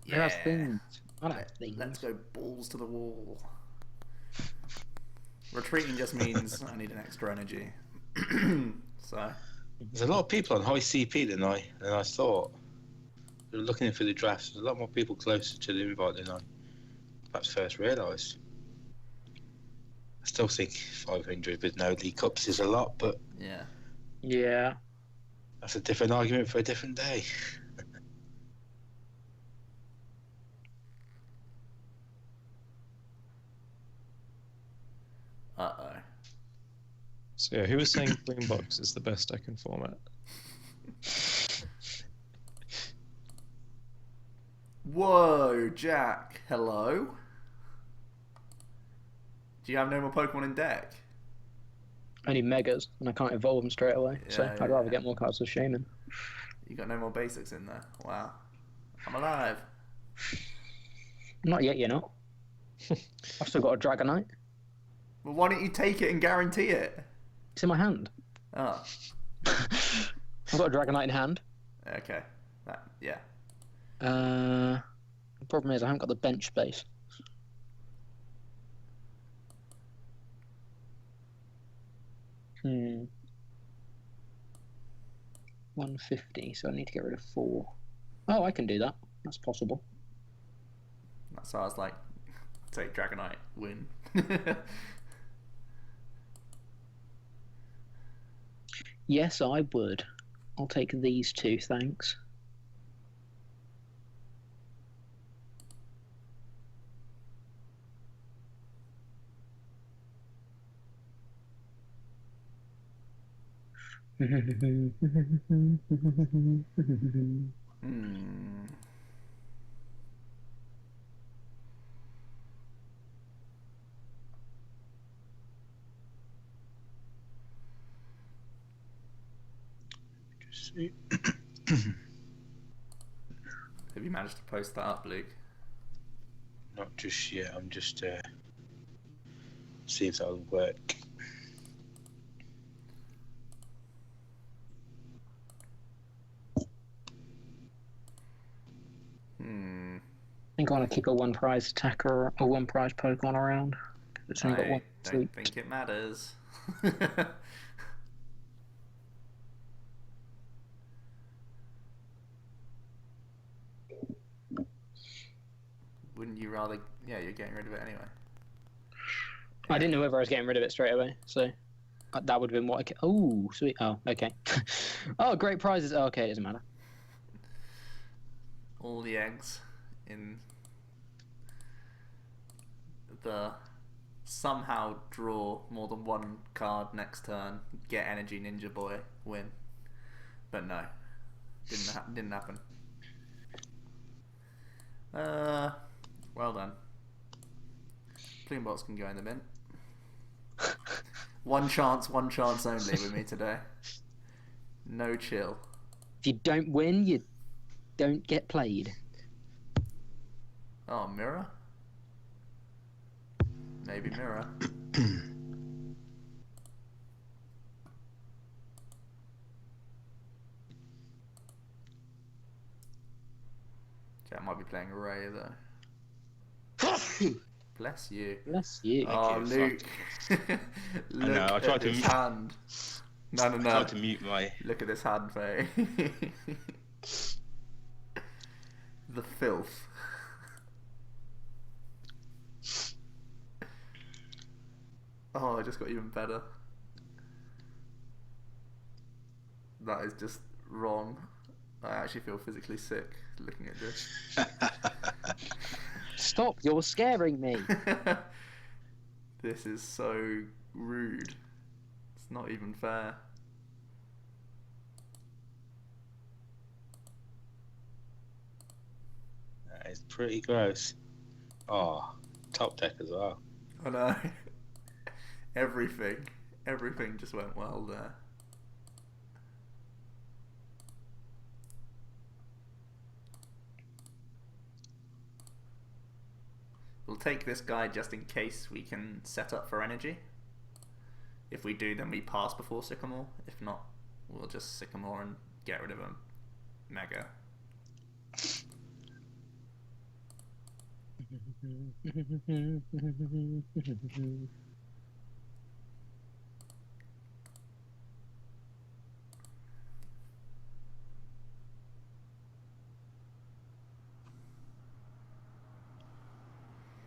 Who has things? I don't have things. Let's go balls to the wall. Retreating just means I need an extra energy. So There's a lot of people on high CP than I thought. They were looking for the drafts. There's a lot more people closer to the invite than I perhaps first realised. I still think 500 with no League Cups is a lot, but Yeah. that's a different argument for a different day. Uh-oh. So yeah, who was saying Green Box is the best deck in format? Whoa, Jack. Hello? Do you have no more Pokemon in deck? I need megas, and I can't evolve them straight away. So Yeah, I'd rather get more cards with Shaman. You got no more basics in there? Wow. I'm alive. Not yet, you know. I've still got a Dragonite. Well, why don't you take it and guarantee it? It's in my hand. Oh. I've got a Dragonite in hand. Okay. Yeah. The problem is I haven't got the bench space. Hmm. 150, so I need to get rid of 4. Oh, I can do that. That's possible. That's why I was like, take Dragonite, win. Yes, I would. I'll take these 2, thanks. Have you managed to post that up, Luke? Not just yet. I'm just see if that'll work. I think I want to keep a 1 prize attacker or 1 prize Pokemon around. It's only got 1 don't think it matters. Wouldn't you rather... Yeah, you're getting rid of it anyway. I didn't know whether I was getting rid of it straight away, so that would have been what I... Oh, sweet. Oh, okay. Oh, great prizes. Oh, okay, it doesn't matter. All the eggs in the somehow draw more than 1 card next turn, get Energy Ninja Boy, win. But no, didn't happen. Well done. Plume can go in the bin. One chance only with me today. No chill. If you don't win, you don't get played. Oh, mirror? Maybe mirror. Okay, I might be playing Ray though. Bless you. Bless you. Oh, Luke. Look I tried at to this hand. No. I tried to mute my... Look at this hand, Faye. The filth. Oh, I just got even better. That is just wrong. I actually feel physically sick looking at this. Stop, you're scaring me. This is so rude. It's not even fair. That is pretty gross. Oh, top deck as well. I know. Everything just went well there. We'll take this guy just in case we can set up for energy. If we do, then we pass before Sycamore. If not, we'll just Sycamore and get rid of him. Mega.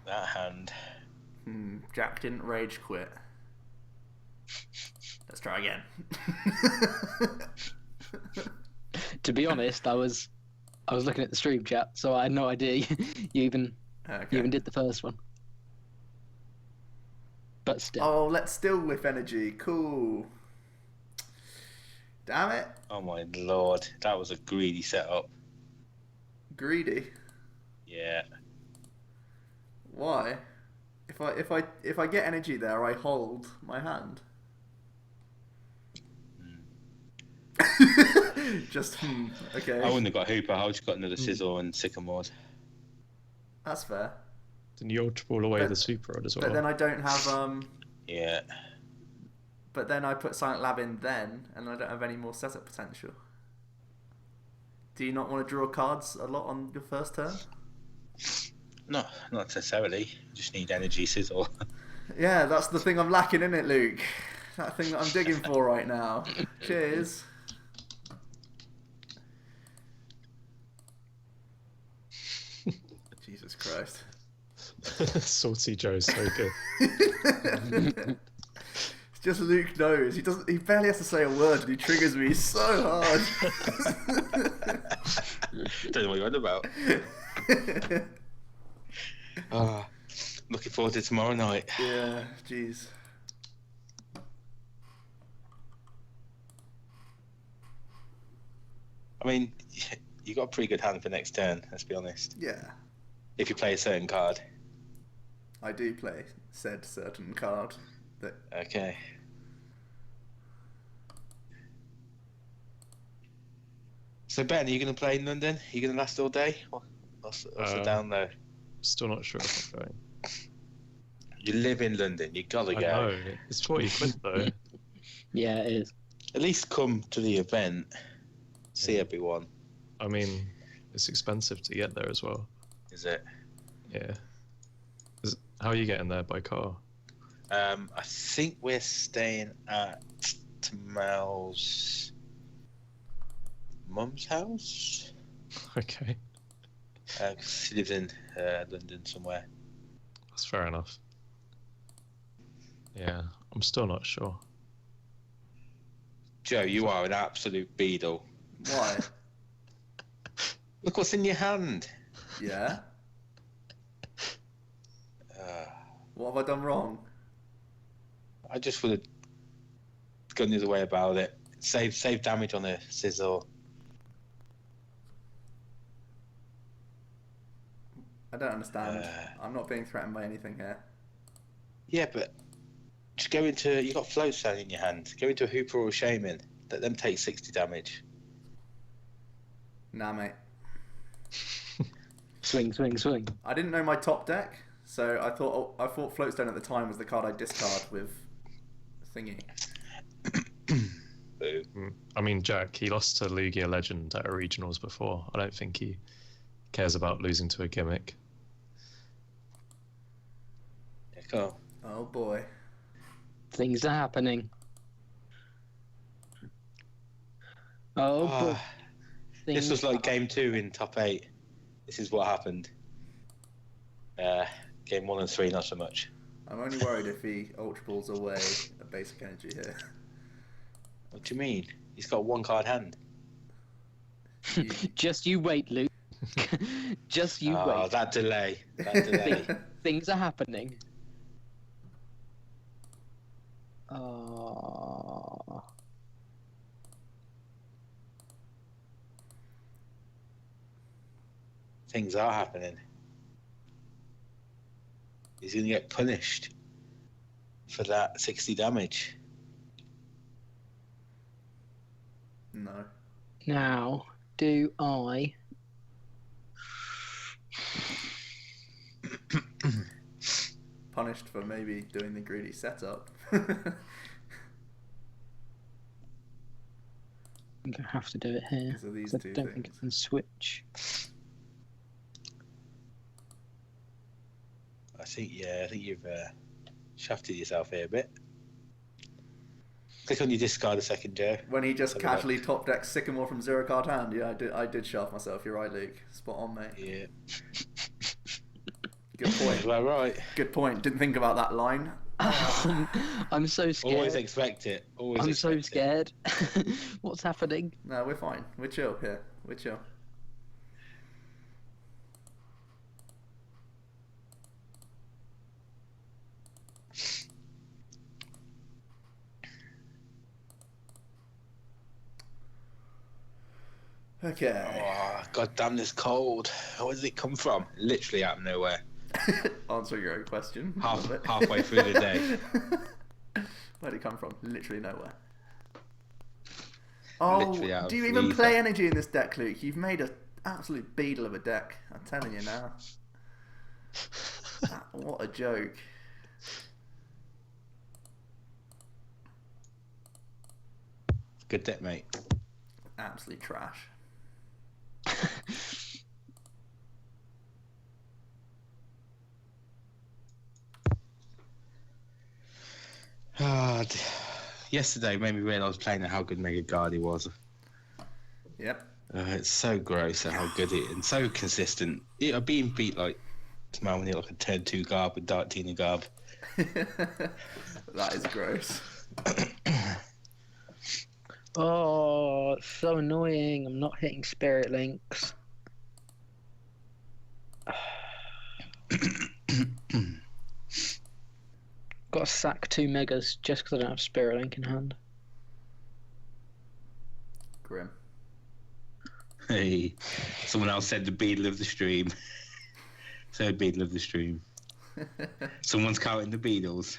That hand. Jack didn't rage quit. Let's try again. To be honest, I was looking at the stream chat, so I had no idea you even did the first one. But still. Oh, let's still whiff energy. Cool. Damn it. Oh my lord, that was a greedy setup. Greedy. Yeah. Why? If I get energy there, I hold my hand. Just okay. I wouldn't have got Hooper. I would have got another Sizzle and Sycamore. That's fair. Didn't you ultra away the Super Rod as well? But then I don't have Yeah. But then I put Silent Lab in then, and I don't have any more setup potential. Do you not want to draw cards a lot on your first turn? No, not necessarily. You just need energy sizzle. Yeah, that's the thing I'm lacking in it, Luke. That thing that I'm digging for right now. Cheers. Jesus Christ. Salty Joe's so good. It's just Luke knows. He barely has to say a word and he triggers me so hard. Don't know what you're on about. Looking forward to tomorrow night. Yeah, jeez. I mean, you got a pretty good hand for next turn, let's be honest. Yeah. If you play a certain card. I do play said certain card. Okay. So Ben, are you going to play in London? Are you going to last all day? What's the down there? Still not sure if I'm going. You live in London. You gotta go. I know. It's 40 quid though. Yeah, it is. At least come to the event. See everyone. I mean, it's expensive to get there as well. Is it? Yeah. How are you getting there by car? I think we're staying at Mel's mum's house. Okay. 'Cause she lives in London somewhere. That's fair enough. Yeah, I'm still not sure. Joe, you are an absolute beadle. Why? Look what's in your hand. Yeah? What have I done wrong? I just would have gone the other way about it. Save damage on a sizzle. I don't understand. I'm not being threatened by anything here. Yeah, but just go into... You got Floatstone in your hand. Go into a Hooper or a Shaman. Let them take 60 damage. Nah, mate. Swing, swing, swing. I didn't know my top deck, so I thought Floatstone at the time was the card I discard with thingy. Boo. I mean, Jack, he lost to Lugia Legend at a regionals before. I don't think he cares about losing to a gimmick. Yeah, cool. Oh boy. Things are happening. Oh, boy. This was like game 2 in top 8. This is what happened. Game 1 and 3, not so much. I'm only worried if he Ultra Balls away a basic energy here. What do you mean? He's got one card hand. Just you wait, Luke. Just you wait. Oh, that delay. That delay. Things are happening. Oh. Things are happening. He's going to get punished for that 60 damage. No. Now, do I... Punished for maybe doing the greedy setup. I think I have to do it here. Because of these I two don't think things. I can switch. I think you've shafted yourself here a bit. Click on your discard a second, Joe. When he just Have a look. casually top decks Sycamore from 0 card hand, yeah, I did shaft myself. You're right, Luke. Spot on, mate. Yeah. Good point. Well, right. Good point. Didn't think about that line. I'm so scared. Always expect it. Always I'm expect so scared. What's happening? No, we're fine. We're chill here. We're chill. Okay. Oh, God damn this cold. Where does it come from? Literally out of nowhere. Answer your own question. Halfway through the day. Where'd it come from? Literally nowhere. Oh, Literally out do you of even ether. play energy in this deck, Luke? You've made an absolute beetle of a deck. I'm telling you now. What a joke. Good deck, mate. Absolute trash. Yesterday made me realise playing how good Mega Guardy was. Yep. It's so gross at how good it and so consistent. Being beat like tomorrow when like a turn 2 Garb with Dark Tina Garb. That is gross. Oh, it's so annoying. I'm not hitting Spirit Links. Got to sack 2 Megas just because I don't have Spirit Link in hand. Grim. Hey, someone else said the Beadle of the stream. Third Beadle of the stream. Someone's counting the Beadles.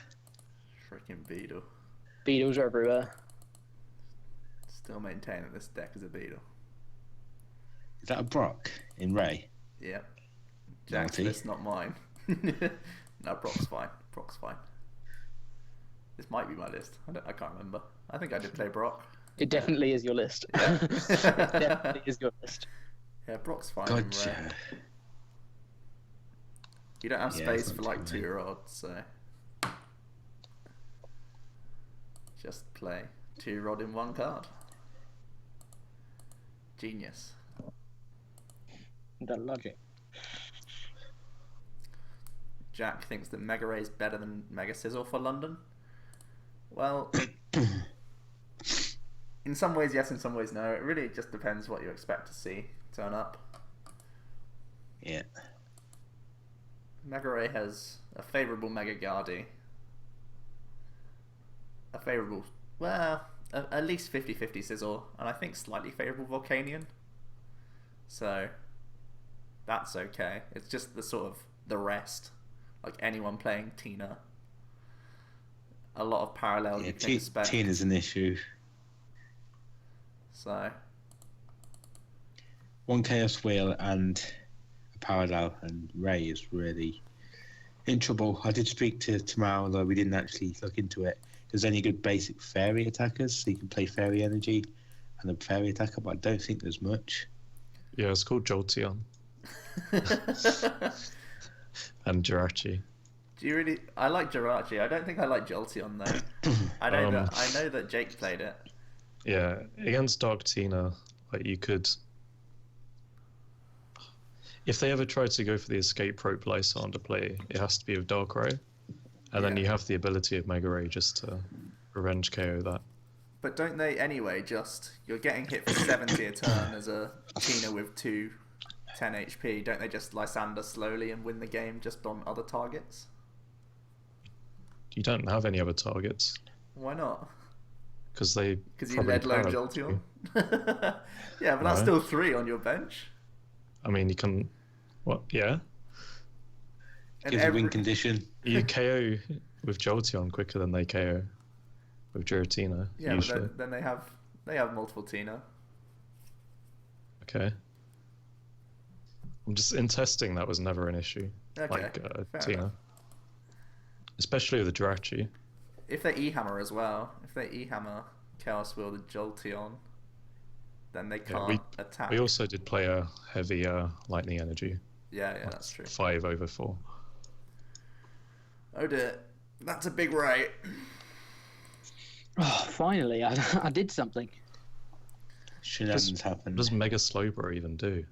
Freaking Beetle. Beetles are everywhere. Still maintaining this deck as a Beetle. Is that a Brock in Ray? Yep. Jack's list, not mine. No, Brock's fine. Brock's fine. This might be my list. I can't remember. I think I did play Brock. It definitely is your list. Yeah. It definitely is your list. Yeah, Brock's fine. Gotcha. You don't have Yeah, space it's for not like too 2 rods, so just play 2 rod in 1 card. Genius. The logic. Jack thinks that Mega Ray is better than Mega Sizzle for London. Well, in some ways yes, in some ways no. It really just depends what you expect to see turn up. Yeah. Mega Ray has a favourable Mega Guardy. A favourable, well, at least 50-50 Sizzle, and I think slightly favourable Volcanion. So, that's okay. It's just the sort of the rest. Like anyone playing Tina. A lot of parallel you can expect. Tina's an issue. So. 1 Chaos Wheel and a parallel, and Ray is really in trouble. I did speak to Tamara, although we didn't actually look into it. There's any good basic fairy attackers, so you can play fairy energy and a fairy attacker, but I don't think there's much. Yeah, it's called Jolteon. And Jirachi. Do you really? I like Jirachi. I don't think I like Jolteon though. I know that Jake played it. Yeah, against Dark Tina, like you could. If they ever try to go for the escape rope Lysander play, it has to be with Darkrai, and then you have the ability of Mega Ray just to revenge KO that. But don't they anyway? Just you're getting hit for 70 a turn as a Tina with 2 10 HP. Don't they just Lysander slowly and win the game just on other targets? You don't have any other targets. Why not? Because you led low Jolteon. Yeah, but that's still 3 on your bench. I mean, you can. What? Yeah. Gives a win condition. You KO with Jolteon quicker than they KO with Giratina. Yeah, usually. but then they have multiple Tina. Okay. I'm just in testing. That was never an issue. Okay. Like Tina. Enough. Especially with the Jirachi. If they E-hammer as well, if they E-hammer Chaos Wheel the Jolteon, then they can't attack. We also did play a heavy lightning energy. Yeah, that's true. 5/4. Oh dear, that's a big Ray. Oh, finally, I did something. Shenanigans happen. What does Mega Slowbro even do?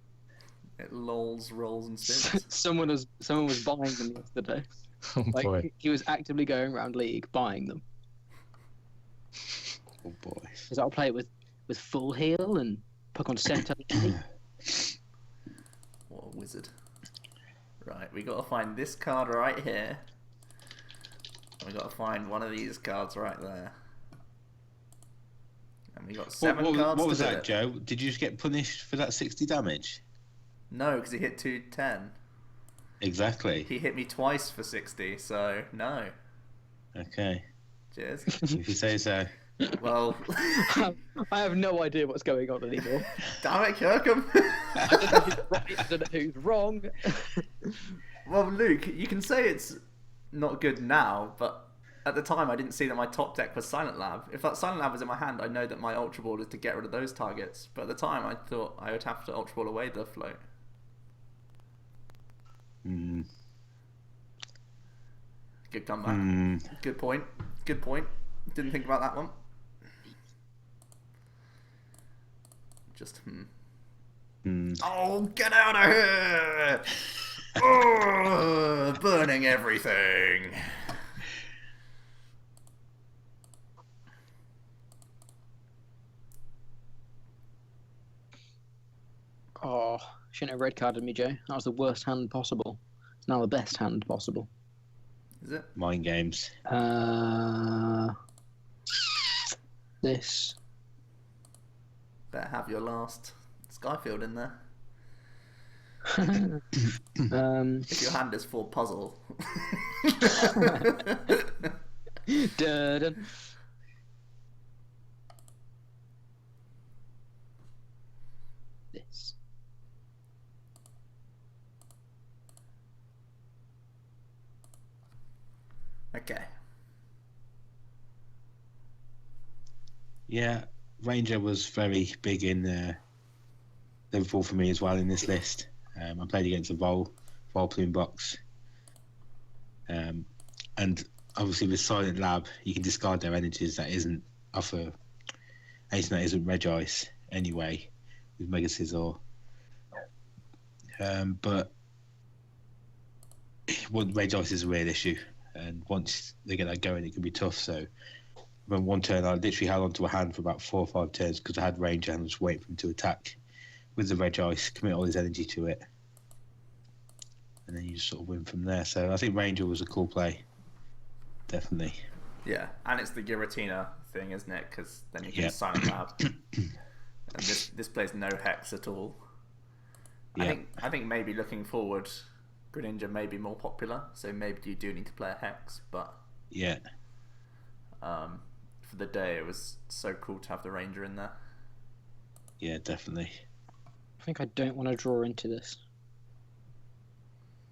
It rolls and spins. Someone was buying them yesterday. Oh boy. He was actively going around League buying them. Oh boy. Because I'll play it with full heal and puck on center. What a wizard. Right, we got to find this card right here. We got to find one of these cards right there. And we got 7 cards. What was that, Joe? Did you just get punished for that 60 damage? No, because he hit 210. Exactly. He hit me twice for 60, so no. Okay. Cheers. If you say so. Well, I have no idea what's going on anymore. Damn it, Kirkham. I don't know who's right, I don't know who's wrong. Well, Luke, you can say it's not good now, but at the time I didn't see that my top deck was Silent Lab. If that Silent Lab was in my hand, I know that my Ultra Ball is to get rid of those targets. But at the time, I thought I would have to Ultra Ball away the float. Good comeback. Good point. Good point. Didn't think about that one. Just Oh, get out of here! Oh, burning everything. Oh, shouldn't have red carded me, Joe. That was the worst hand possible. It's now the best hand possible. Is it? Mind games. This. Better have your last Skyfield in there. If your hand is for puzzle. Dun. This. Okay. Yeah, Ranger was very big in Liverpool for me as well in this list. I played against a Vol Plume box. And obviously with Silent Lab, you can discard their energies that isn't offer anything that isn't Reg Ice anyway, with Mega Scissor. But Reg Ice is a real issue, and once they get that going, it can be tough. So when one turn, I literally held onto a hand for about 4 or 5 turns because I had Ranger and I was waiting for him to attack with the Reg Ice, commit all his energy to it, and then you just sort of win from there. So I think Ranger was a cool play, definitely. Yeah, and it's the Giratina thing, isn't it? Because then you can Silent Lab, and this plays no hex at all. Yeah. I think maybe looking forward, Greninja may be more popular, so maybe you do need to play a hex. But yeah, for the day, it was so cool to have the Ranger in there. Yeah, definitely. I think I don't want to draw into this,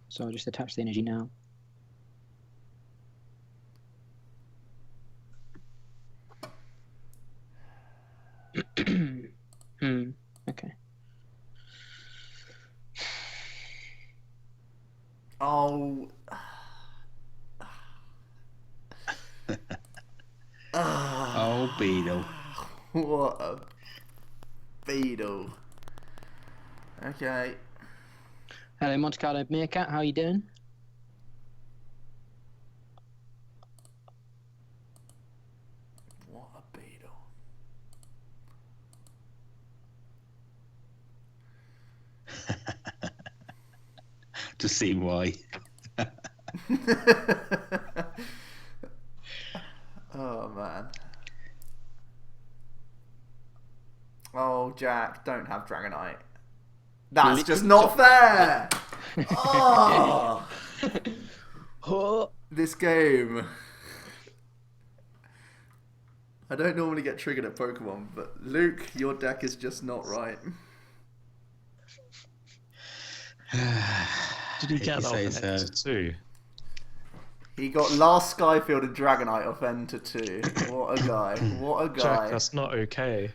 so I'll just attach the energy now. Okay. Oh. Oh, Beetle. What a Beetle. Okay. Hello, Monte Carlo Meerkat. How are you doing? What a Beetle. To see why. Oh man. Oh Jack, don't have Dragonite. That's just not fair. Oh, this game. I don't normally get triggered at Pokemon, but Luke, your deck is just not right. Did he get off Enter 2? He got last Skyfield and Dragonite off Enter 2. What a guy. What a guy. Jack, that's not okay.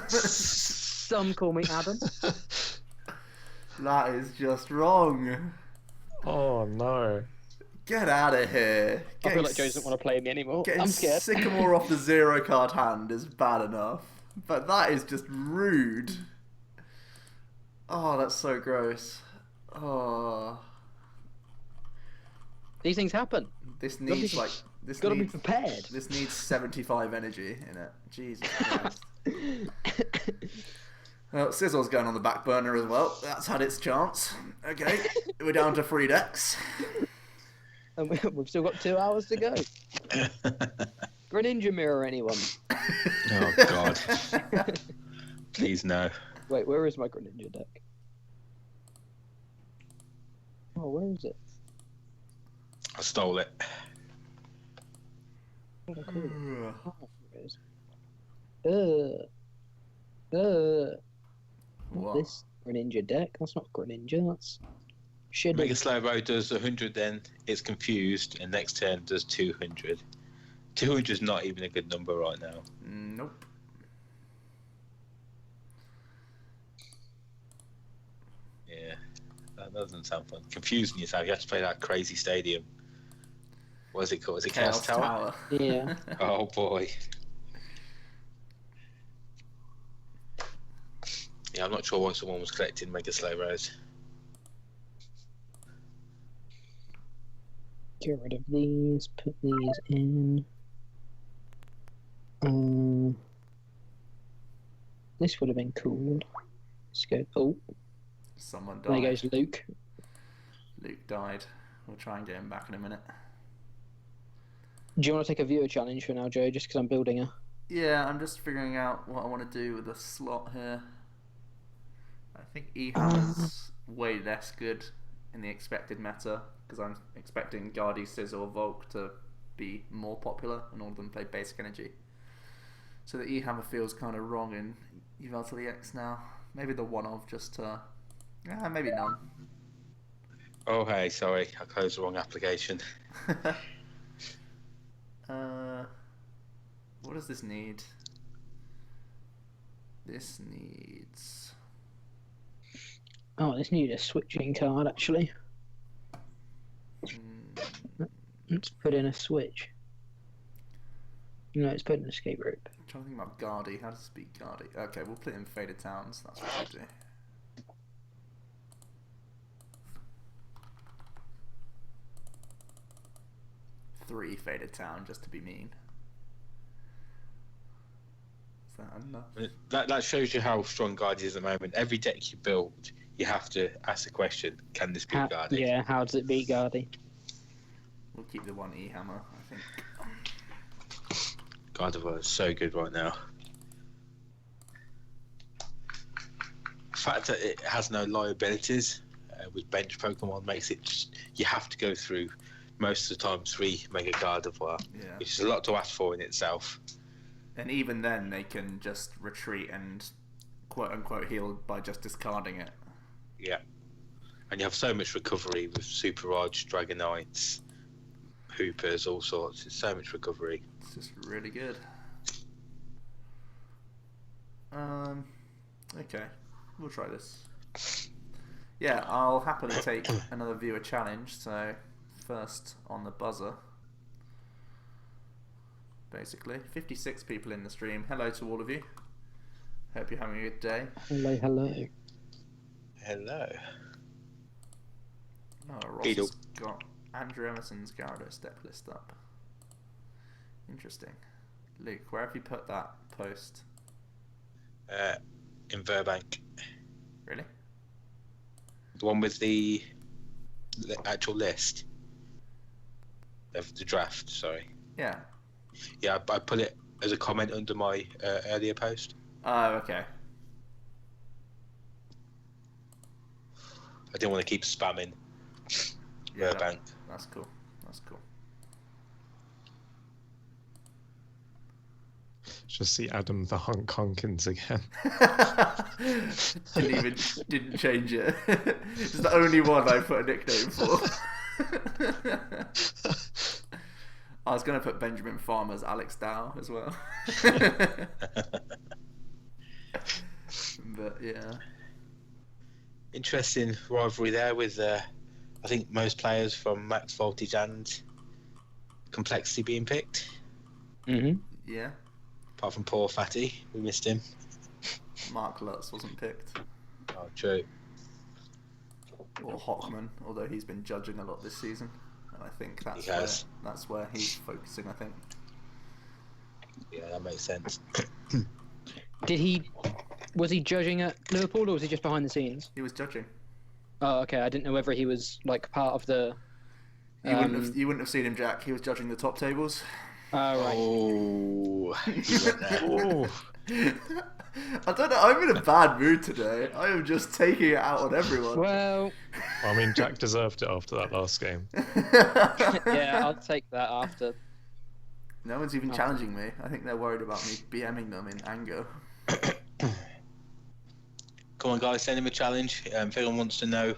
Some call me Adam. That is just wrong. Oh no. Get out of here. I feel like Joe doesn't want to play me anymore. Getting I'm scared. Sycamore off the 0 card hand is bad enough. But that is just rude. Oh, that's so gross. Oh. These things happen. This needs Gotta be prepared. This needs 75 energy in it. Jesus Christ. Well, Scissor's going on the back burner as well. That's had its chance. Okay, we're down to 3 decks. And we've still got 2 hours to go. Greninja Mirror, anyone? Oh God. Please no. Wait, where is my Greninja deck? Oh, where is it? I stole it. Oh, it is. What? This Greninja deck? That's not Greninja, that's Mega Slow Road does 100, then it's confused, and next turn does 200. 200 is not even a good number right now. Nope. Yeah, that doesn't sound fun. Confusing yourself. You have to play that crazy stadium. What is it called? Is it Chaos Tower? Yeah. Oh boy. Yeah, I'm not sure why someone was collecting Mega Slow Roads. Get rid of these, put these in. This would have been cool. Let's go. Oh, Someone died. there goes Luke. Luke died. We'll try and get him back in a minute. Do you want to take a viewer challenge for now, Joe? Just because I'm building a. Yeah, I'm just figuring out what I want to do with the slot here. I think Ehammer's way less good in the expected meta, because I'm expecting Guardy, Scissor, or Volk to be more popular and all of them play basic energy. So the E-Hammer feels kind of wrong in Eval to the X now. Maybe the one of just maybe none. Oh hey, sorry, I closed the wrong application. What does this need? This needs... Oh, this needs a switching card, actually. Let's put in a switch. No, let's put in an escape rope. I'm trying to think about Guardy. How to speak Guardy? Okay, we'll put in Faded Towns. That's what we'll do. Three Faded Town, just to be mean. Is that enough? That shows you how strong Guardy is at the moment. Every deck you build, you have to ask the question, can this beat Guardy? Yeah, how does it beat Guardy? We'll keep the one E-Hammer, I think. Gardevoir is so good right now. The fact that it has no liabilities with bench Pokemon makes it just, you have to go through most of the time 3 Mega Gardevoir, which is a lot to ask for in itself. And even then, they can just retreat and quote-unquote heal by just discarding it. Yeah. And you have so much recovery with Super Raj, Dragonites, Hoopers, all sorts. It's so much recovery. It's just really good. Okay, we'll try this. Yeah, I'll happily take another viewer challenge. So first on the buzzer. Basically, 56 people in the stream. Hello to all of you. Hope you're having a good day. Hello, hello. Hello. Oh, Ross has got Andrew Emerson's Gyarados step list up. Interesting. Luke, where have you put that post? In Burbank. Really? The one with the actual list of the draft, sorry. Yeah. Yeah, I put it as a comment under my earlier post. Oh, okay. I didn't want to keep spamming. Yeah, Burbank. That's cool. That's cool. Just see Adam the Hunkins again. Didn't change it. It's the only one I put a nickname for. I was going to put Benjamin Farmer's Alex Dow as well. But yeah. Interesting rivalry there with, I think, most players from Max Voltage and Complexity being picked. Mm-hmm. Yeah. Apart from poor Fatty, we missed him. Mark Lutz wasn't picked. Oh, true. Or Hockman, although he's been judging a lot this season. And I think that's where he's focusing, I think. Yeah, that makes sense. Was he judging at Liverpool, or was he just behind the scenes? He was judging. Oh, okay. I didn't know whether he was like part of the. You wouldn't have seen him, Jack. He was judging the top tables. Right. Oh, he went there. I don't know. I'm in a bad mood today. I am just taking it out on everyone. Well, I mean, Jack deserved it after that last game. yeah, I'll take that after. No one's even challenging me. I think they're worried about me BMing them in anger. Come on, guys, send him a challenge. If anyone wants to know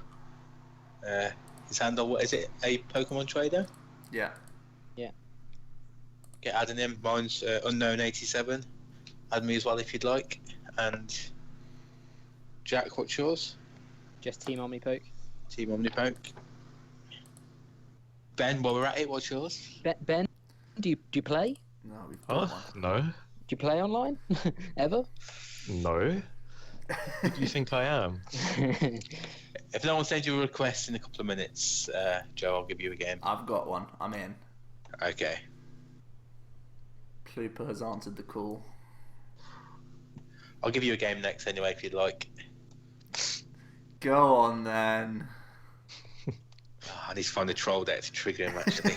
His handle, what is it? A Pokemon trader? Yeah. Get adding him. Mine's Unknown87. Add me as well if you'd like. And Jack, what's yours? Just Team OmniPoke. Team OmniPoke. Ben, while we're at it, what's yours? Ben, do you play? No, we've got one. No. Do you play online? Ever? No. Who do you think I am? If no one sends you a request in a couple of minutes, Joe, I'll give you a game. I've got one. I'm in. Okay. Pluper has answered the call. I'll give you a game next anyway if you'd like. Go on then. Oh, I need to find a troll deck to trigger him actually.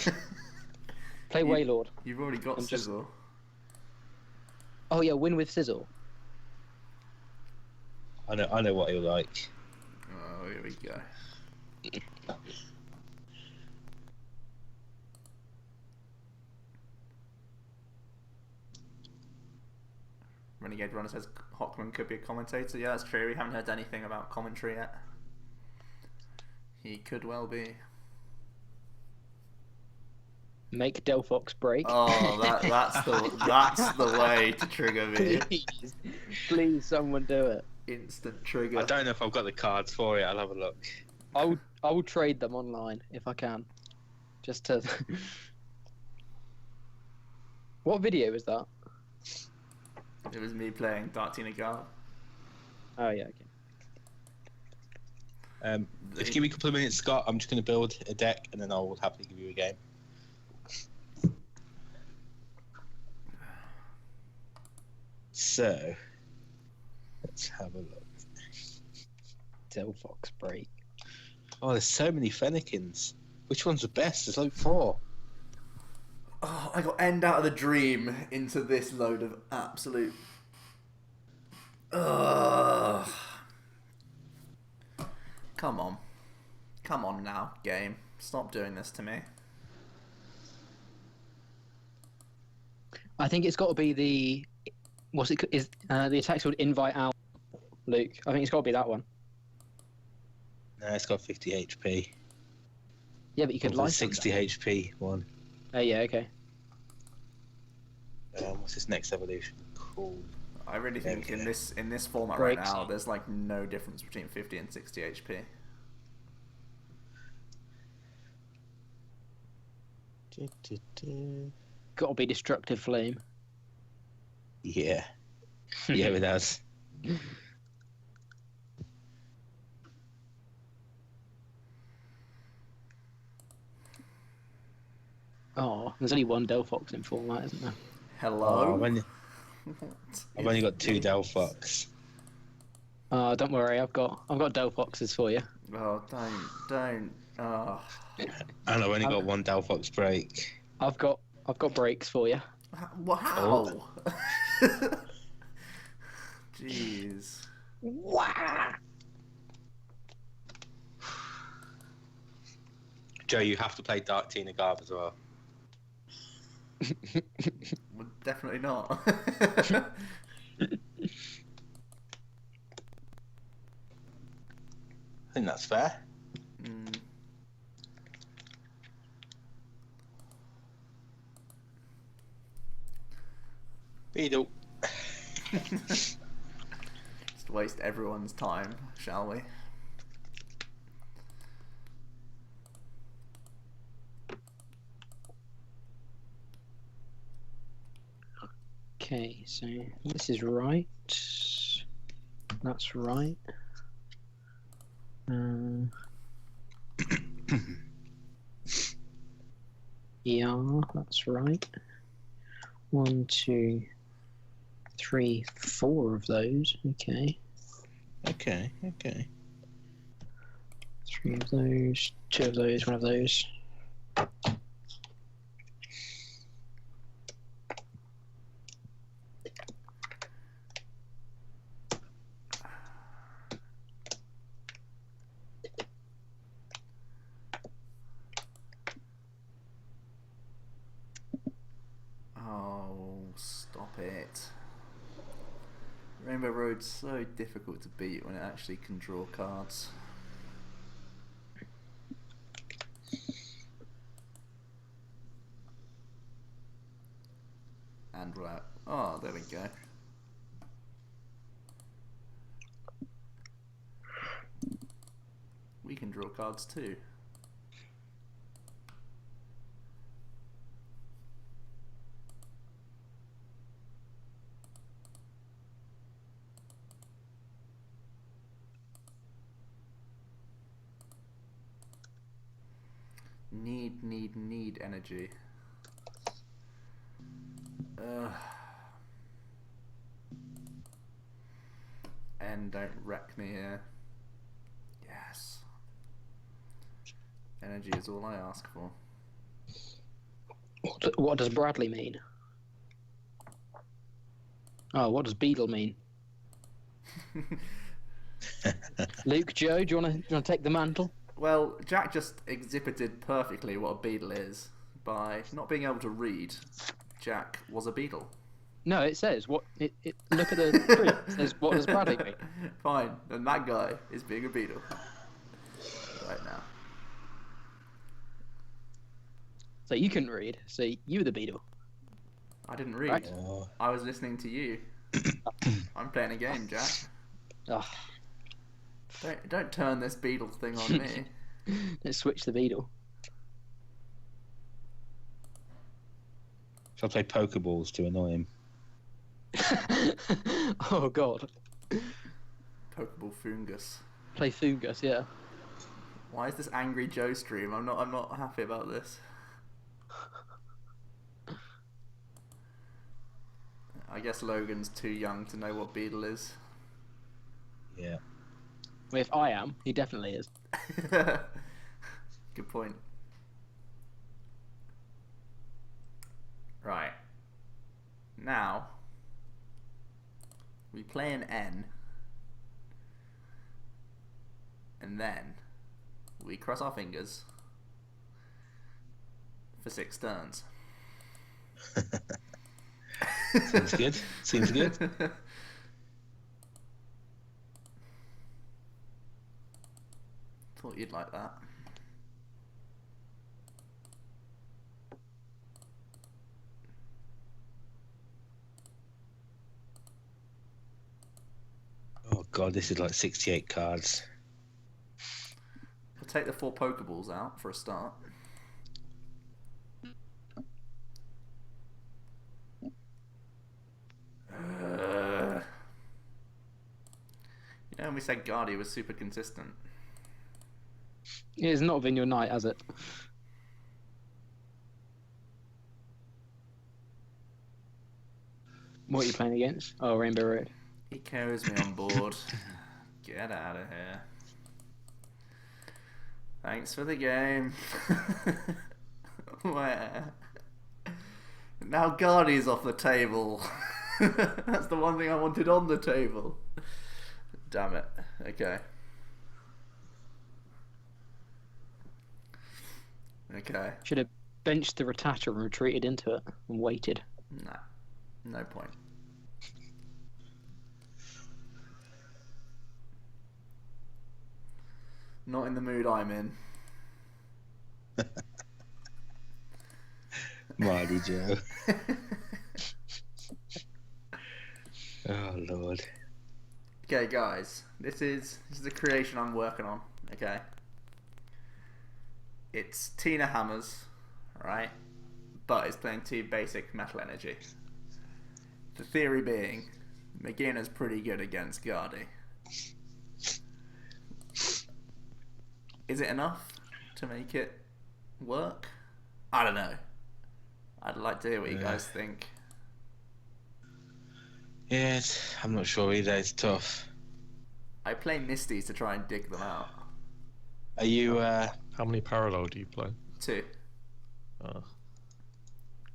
Play Waylord. You've already got Sizzle. Oh yeah, win with Sizzle. I know what he'll like. Oh, here we go. Renegade Runner says Hockman could be a commentator. Yeah, that's true. We haven't heard anything about commentary yet. He could well be. Make Delphox break. Oh, that's the way to trigger me. Please, someone do it. Instant trigger. I don't know if I've got the cards for it. I'll have a look. I will trade them online if I can. Just to. What video was that? It was me playing Dartina Gar. Oh yeah. Okay. If you give me a couple of minutes, Scott, I'm just going to build a deck and then I'll happily give you a game. So, let's have a look. Delphox break. Oh, there's so many Fennekins. Which one's the best? There's like 4. Oh, I got End Out of the Dream into this load of absolute... Ugh. Come on. Come on now, game. Stop doing this to me. I think it's got to be the... What's it? Is the attack's called Invite Out, Luke? I think it's got to be that one. No, it's got 50 HP. Yeah, but you could license 60 HP one. Oh yeah, okay. What's this next evolution called? I really think in this format Breaks. right now, there's like no difference between 50 and 60 HP. Got to be Destructive Flame. Yeah. Yeah, it does. Oh, there's only one Delphox in format, isn't there? Hello? I've only got 2 Delphox. Don't worry, I've got Delphoxes for you. Oh, don't. Oh. And I've only got 1 Delphox break. I've got breaks for you. How? Jeez. Wow. Joe, you have to play Dark Tina Garb as well. Well, definitely not. I think that's fair. Mm. Beedle. Just waste everyone's time, shall we? Okay, so this is right. That's right. Yeah, that's right. 1, 2, 3, 4 of those. Okay. Okay. 3 of those, 2 of those, 1 of those. Oh, stop it. Rainbow Road's so difficult to beat when it actually can draw cards. And we're out. Oh, there we go. We can draw cards too. Need energy. And don't wreck me here. Yes. Energy is all I ask for. What does Bradley mean? Oh, what does Beetle mean? Luke, Joe, do you want to take the mantle? Well, Jack just exhibited perfectly what a beetle is by not being able to read. Jack was a beetle. No, it says what. Look at the tree. It says what does Bradley mean? Fine, then that guy is being a beetle right now. So you couldn't read. So you were the beetle. I didn't read. Right. I was listening to you. I'm playing a game, Jack. Oh. Don't turn this beetle thing on me. Let's switch the beetle. So I play Pokeballs to annoy him. Oh God. Pokeball Fungus. Play Fungus, yeah. Why is this angry Joe stream? I'm not happy about this. I guess Logan's too young to know what beetle is. Yeah. Well, if I am, he definitely is. Good point. Right. Now, we play an N, and then we cross our fingers for 6 turns. Seems good. Seems good. Thought you'd like that. Oh God, this is like 68 cards. We'll take the 4 Pokeballs out for a start. You know, when we said Guardy was super consistent. It has not been your night, has it? What are you playing against? Oh, Rainbow Road. He carries me on board. Get out of here. Thanks for the game. Where? Now Guardy's off the table. That's the one thing I wanted on the table. Damn it. Okay. Okay. Should have benched the Rattata and retreated into it and waited. Nah. No point. Not in the mood I'm in. Mighty Joe. Oh Lord. Okay, guys. This is a creation I'm working on. Okay. It's Tina Hammers, right? But it's playing 2 basic metal energy. The theory being, Magina's pretty good against Guardy. Is it enough to make it work? I don't know. I'd like to hear what you guys think. Yeah, I'm not sure either. It's tough. I play Misties to try and dig them out. Are you? How many parallel do you play? 2.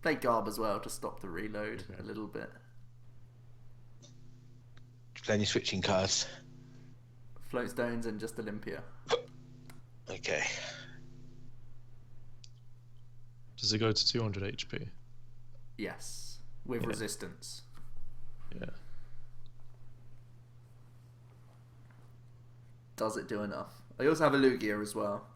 Play Garb as well to stop the reload a little bit. Playing your switching cards? Floatstones and just Olympia. Okay. Does it go to 200 HP? Yes, with resistance. Yeah. Does it do enough? I also have a Lugia as well.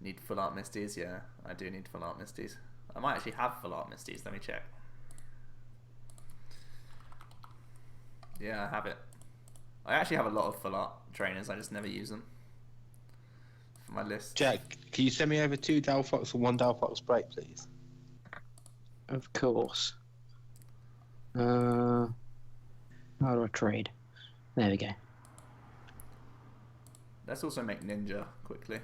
Need full art Misties? Yeah, I do need full art Misties. I might actually have full art Misties. Let me check. Yeah, I have it. I actually have a lot of full art trainers. I just never use them for my list. Jack, can you send me over 2 Dalfox and 1 Dalfox break, please? Of course. How do I trade? There we go. Let's also make Ninja quickly.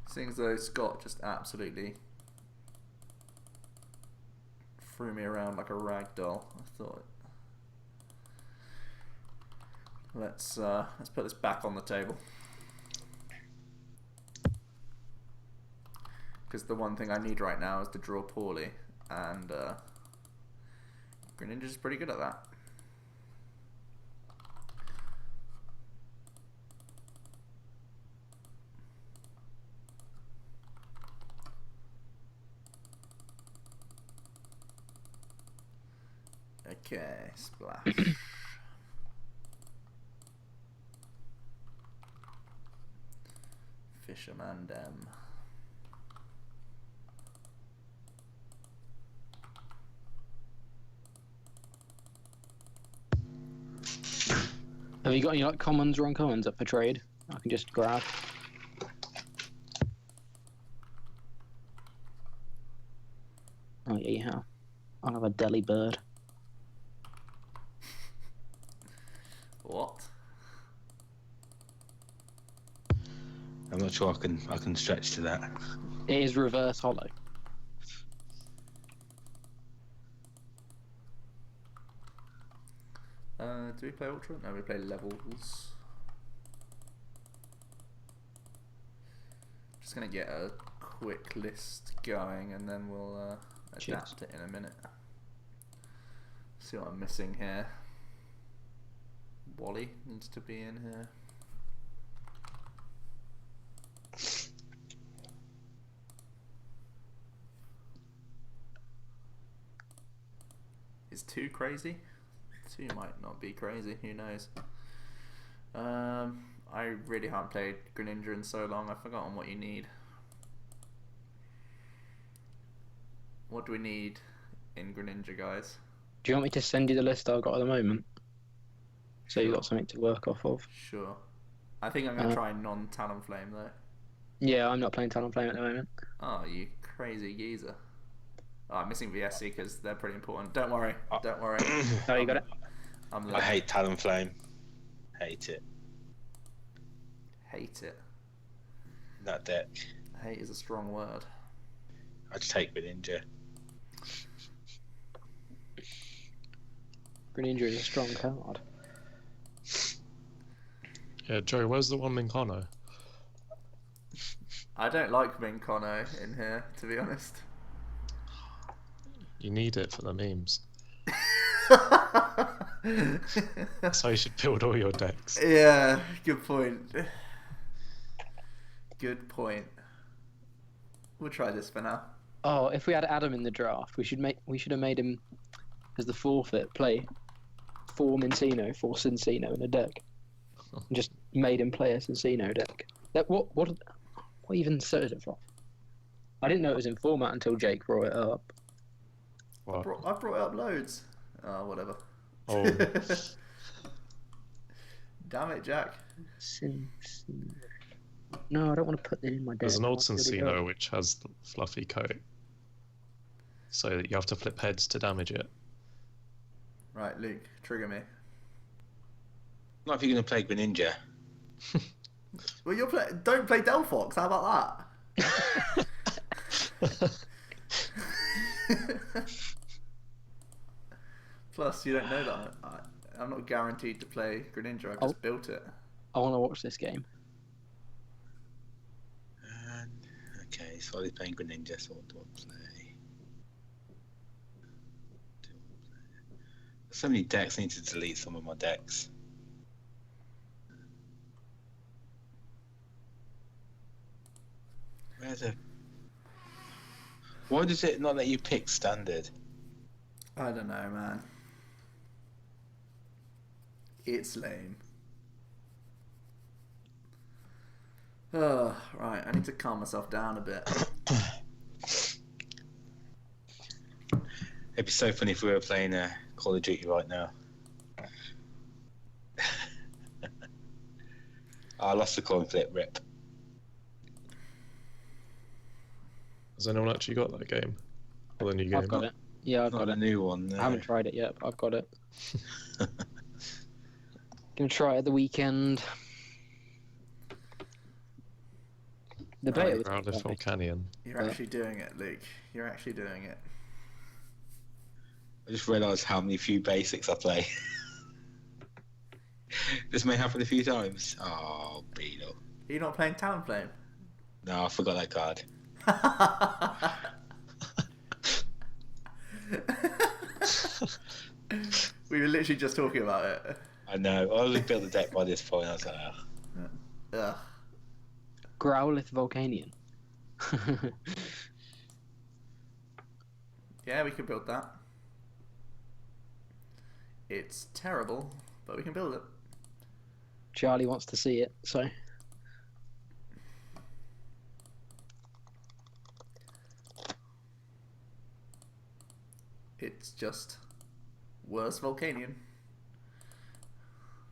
Seeing as though Scott just absolutely threw me around like a rag doll, I thought let's put this back on the table, because the one thing I need right now is to draw poorly, and Greninja's pretty good at that. Okay, splash. Fisherman Dem. Have you got any like commons or uncommons up for trade? I can just grab. Oh yeah, you have. I'll have a deli bird. What? I'm not sure I can stretch to that. It is reverse hollow. Do we play Ultra? No, we play Levels. Just gonna get a quick list going, and then we'll adapt it in a minute. See what I'm missing here. Wally needs to be in here. Is 2 crazy? 2 might not be crazy, who knows. I really haven't played Greninja in so long, I've forgotten what you need. What do we need in Greninja, guys? Do you want me to send you the list I've got at the moment? So you've Sure. got something to work off of. Sure. I think I'm going to try non-Talonflame though. Yeah, I'm not playing Talonflame at the moment. Oh, you crazy geezer. Oh, I'm missing VSC because they're pretty important. Don't worry, don't worry. Oh, you got it? I hate Talonflame. Hate it. Hate it. That deck. Hate is a strong word. I'd take Greninja. Greninja is a strong card. Yeah, Joe, where's the one Minkono? I don't like Minkono in here, to be honest. You need it for the memes. That's how you should build all your decks. Yeah, good point. Good point. We'll try this for now. Oh, if we had Adam in the draft, we should have made him as the forfeit play 4 Mincino, 4 Cincino in a deck. And just made him play a Cincino deck. What even started it from? I didn't know it was in format until Jake brought it up. I brought it up loads. Oh, whatever. Oh. Damn it, Jack. Cincino. No, I don't want to put it in my deck. There's an old Cincino which has the fluffy coat, so that you have to flip heads to damage it. Right, Luke, trigger me. Not if you're going to play Greninja. Well, don't play Delphox. How about that? Plus, you don't know that I'm not guaranteed to play Greninja. I've just built it. I want to watch this game. Okay, so he's playing Greninja, so what do I play? So many decks, I need to delete some of my decks. Why does it not let you pick standard? I don't know, man. It's lame. Oh, right, I need to calm myself down a bit. It'd be so funny if we were playing Call of Duty right now. I lost the coin flip, rip. Has anyone actually got that game? Or the new game? I've got it. Yeah, I've got Not it. a new one. No. I haven't tried it yet, but I've got it. Gonna try it at the weekend. The beta was Around the full canyon. You're actually doing it, Luke. You're actually doing it. I just realised how many few basics I play. This may happen a few times. Oh, Beetle. Are you not playing Talonflame? No, I forgot that card. We were literally just talking about it. I know. I was built the deck by this point. I was like, oh. Ugh. Growlithe Volcanion. Yeah, we could build that. It's terrible, but we can build it. Charlie wants to see it, so. It's just worse Volcanion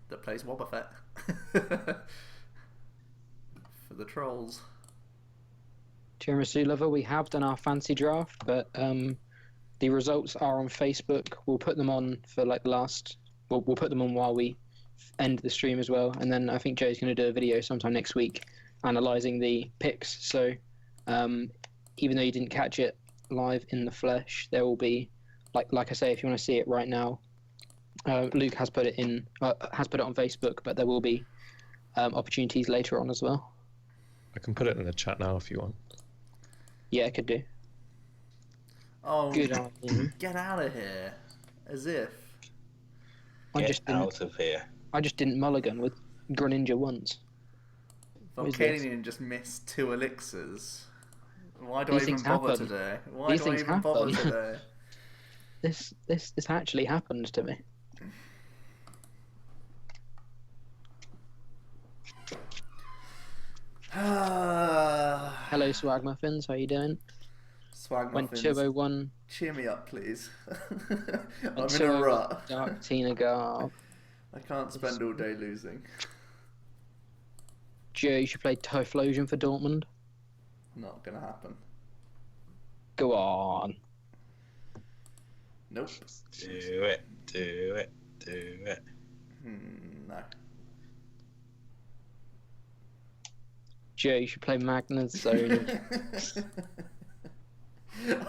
that plays Wobbuffet for the trolls. Tiramisu Lover, we have done our fancy draft, but the results are on Facebook. We'll put them on for like the last. We'll put them on while we end the stream as well, and then I think Joe's going to do a video sometime next week analysing the picks. So even though you didn't catch it live in the flesh, there will be like I say, if you want to see it right now, Luke has put it in on Facebook, but there will be opportunities later on as well. I can put it in the chat now if you want. Yeah, I could do. Oh, Good idea. Get out of here! As if. Get out of here. I just didn't mulligan with Greninja once. Volcanion just missed 2 elixirs. Why do I These even things bother happen. today? Why These do I things even bother happen. today? This actually happened to me. Hello, Swag Muffins. How you doing? Swag When Muffins, 201. cheer me up, please. I'm When in a 201 rut. Dark Tina Garb. I can't spend all day losing. Joe, you should play Typhlosion for Dortmund. Not gonna happen. Go on. Nope. Do it. Do it. Do it. No. Joe, you should play Magnus Zone.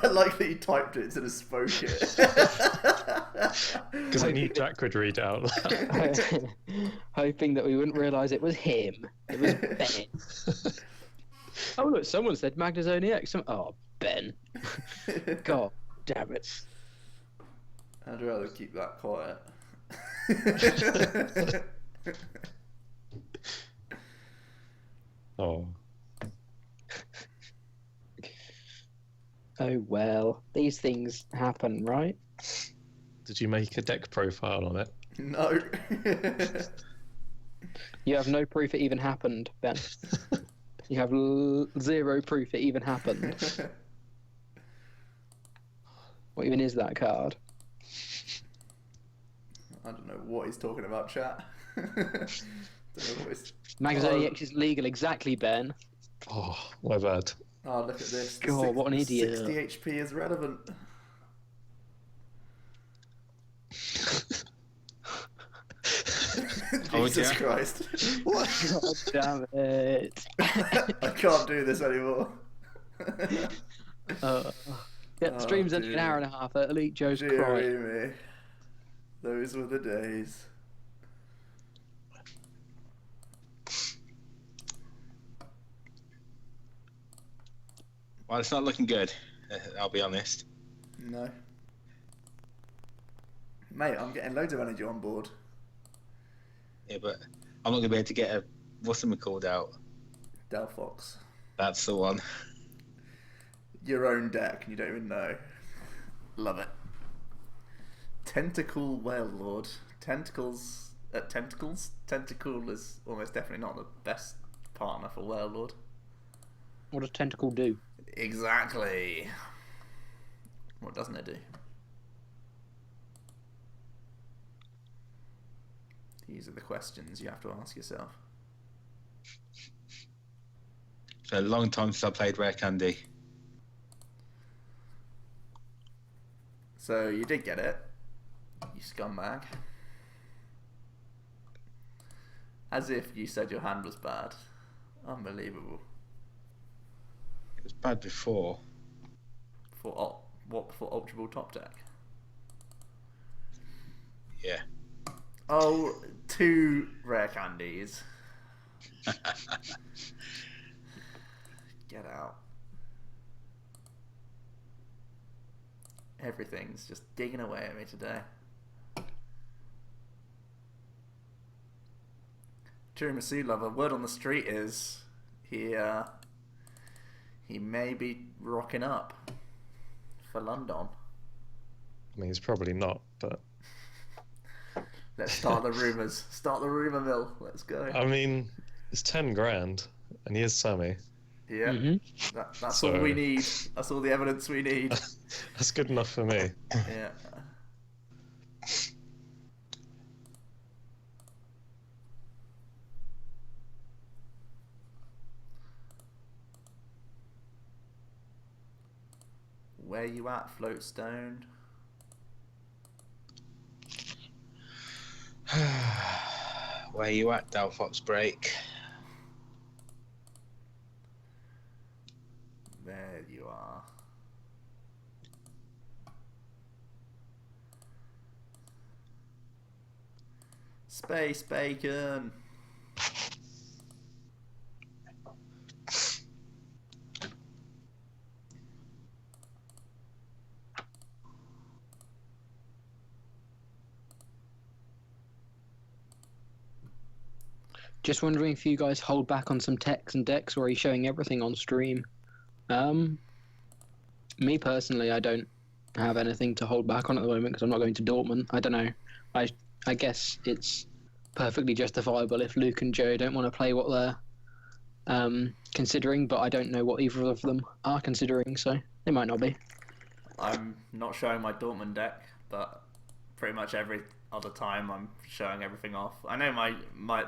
I like that you typed it instead of spoke it. Because I knew Jack would read out loud. Hoping that we wouldn't realise it was him. It was Ben. Oh look, someone said Magnazone X. Oh, Ben. God damn it. I'd rather keep that quiet. Oh. Oh well, these things happen, right? Did you make a deck profile on it? No. You have no proof it even happened, Ben. You have zero proof it even happened. What even is that card? I don't know what he's talking about, chat. Magnazone X is legal, exactly, Ben. Oh, my bad. Oh, look at this. God, what an idiot. 60 HP is relevant. Oh, Jesus yeah. Christ. What? God damn it. I can't do this anymore. Yeah, stream's only dear. an hour and a half. Elite Joe's Deary crying. me. Those were the days. Well, it's not looking good. I'll be honest. No. Mate, I'm getting loads of energy on board. Yeah, but I'm not gonna be able to get a what's it called out. Delphox. That's the one. Your own deck, and you don't even know. Love it. Tentacle Whale Lord. Tentacles. Tentacles? Tentacle is almost definitely not the best partner for Warlord. What does Tentacle do? Exactly. What doesn't it do? These are the questions you have to ask yourself. It's a long time since I played Rare Candy. So you did get it, you scumbag. As if you said your hand was bad. Unbelievable. It was bad before. For Ultra Ball Top Deck? Yeah. Oh, 2 rare candies. Get out. Everything's just digging away at me today. Tiramisu lover, word on the street is he may be rocking up for London. I mean, he's probably not, but... Let's start the rumours. Start the rumour mill. Let's go. I mean, it's 10 grand, and he is Sammy. Yeah, that's So- all we need. That's all the evidence we need. That's good enough for me. Yeah. Where you at, Floatstone? Where you at, Delphox Break? There you are. Space Bacon. Just wondering if you guys hold back on some techs and decks, or are you showing everything on stream? Me personally, I don't have anything to hold back on at the moment because I'm not going to Dortmund. I don't know. I guess it's perfectly justifiable if Luke and Joe don't want to play what they're considering, but I don't know what either of them are considering, so they might not be. I'm not showing my Dortmund deck, but pretty much every other time I'm showing everything off. I know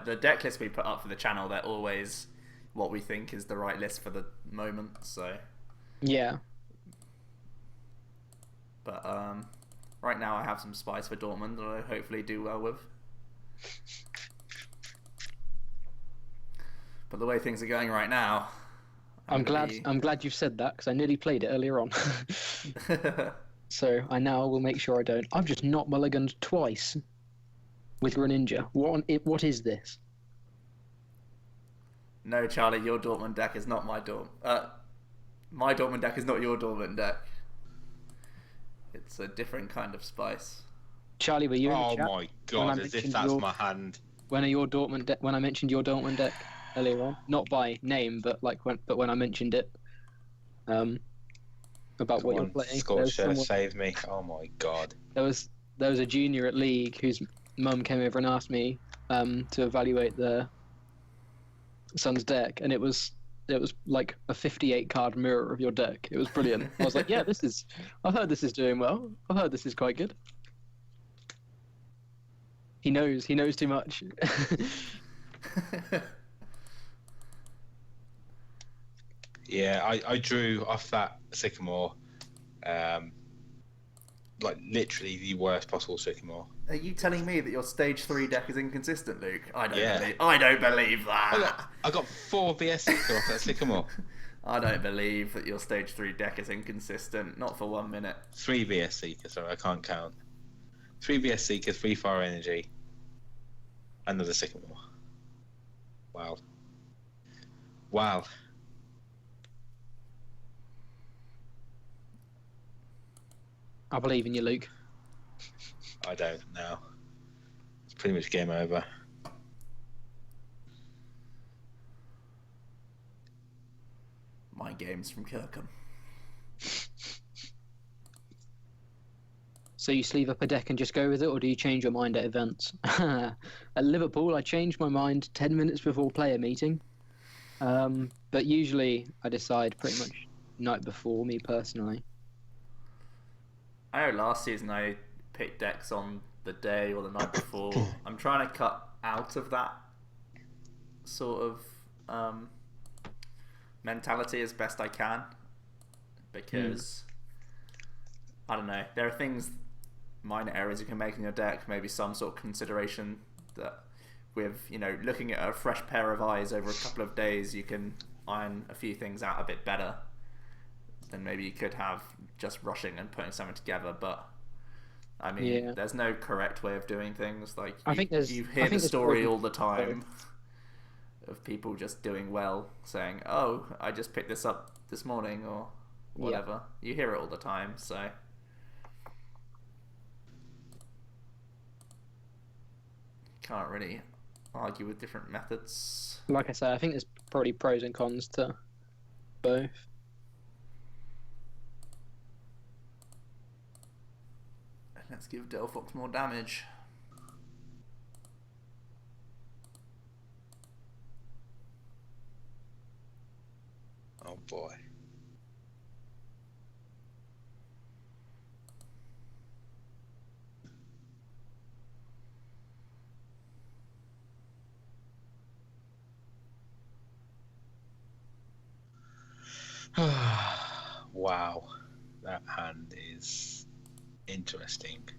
the deck list we put up for the channel, they're always what we think is the right list for the moment, so... Yeah. But right now I have some spice for Dortmund that I hopefully do well with. But the way things are going right now... I'm glad you've said that, because I nearly played it earlier on. So I now will make sure I don't. I've just not mulliganed twice with Greninja. What is this? No, Charlie, your Dortmund deck is not my Dortmund. My Dortmund deck is not your Dortmund deck. It's a different kind of spice. Charlie, were you in the Oh chat my god, as if that's my hand. when I mentioned your Dortmund deck earlier on? Not by name, but when I mentioned it. About what you're playing. Scorcher, save me. Oh my god. There was a junior at League whose mum came over and asked me to evaluate their son's deck, and it was like a 58 card mirror of your deck. It was brilliant. I was like, yeah, I've heard this is doing well. I've heard this is quite good. He knows too much. Yeah, I drew off that Sycamore, like literally the worst possible Sycamore. Are you telling me that your stage 3 deck is inconsistent, Luke? I don't believe that. I got 4 BS Seeker off that Sycamore. I don't believe that your stage 3 deck is inconsistent. Not for 1 minute. 3 BS Seeker, sorry, I can't count. 3 BS Seeker, 3 Fire Energy, another Sycamore. Wow. I believe in you, Luke. I don't now. It's pretty much game over. Mind games from Kirkham. So you sleeve up a deck and just go with it, or do you change your mind at events? At Liverpool, I changed my mind 10 minutes before player meeting. But usually I decide pretty much night before, me personally. I know last season I picked decks on the day or the night before. I'm trying to cut out of that sort of mentality as best I can, because I don't know, there are things, minor errors you can make in your deck, maybe some sort of consideration that with, you know, looking at a fresh pair of eyes over a couple of days, you can iron a few things out a bit better than maybe you could have just rushing and putting something together. But I mean, there's no correct way of doing things. Like, you hear the story all the time of people just doing well, saying, "Oh, I just picked this up this morning," or whatever. You hear it all the time, so can't really argue with different methods. Like I say, I think there's probably pros and cons to both. Let's give Delphox more damage. Oh boy. Wow, that hand is interesting.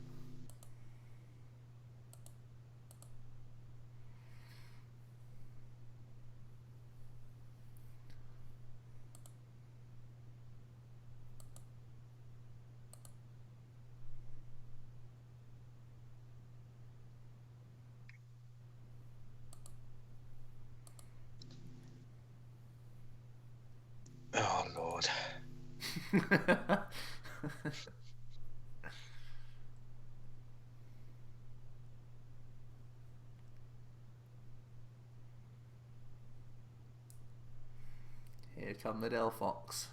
Oh Lord. Here come the Delphox.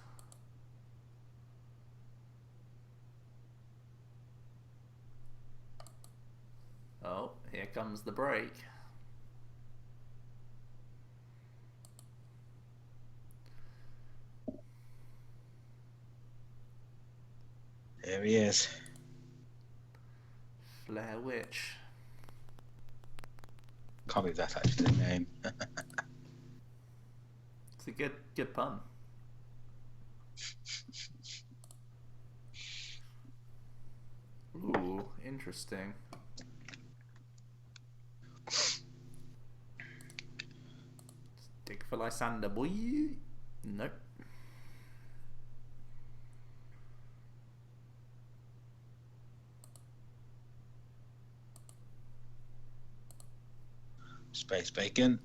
Oh, here comes the break. There he is. Flare Witch. Can't believe that's actually the name. It's a good pun. Ooh, interesting. Dig for Lysander, boy. Nope. Space Bacon.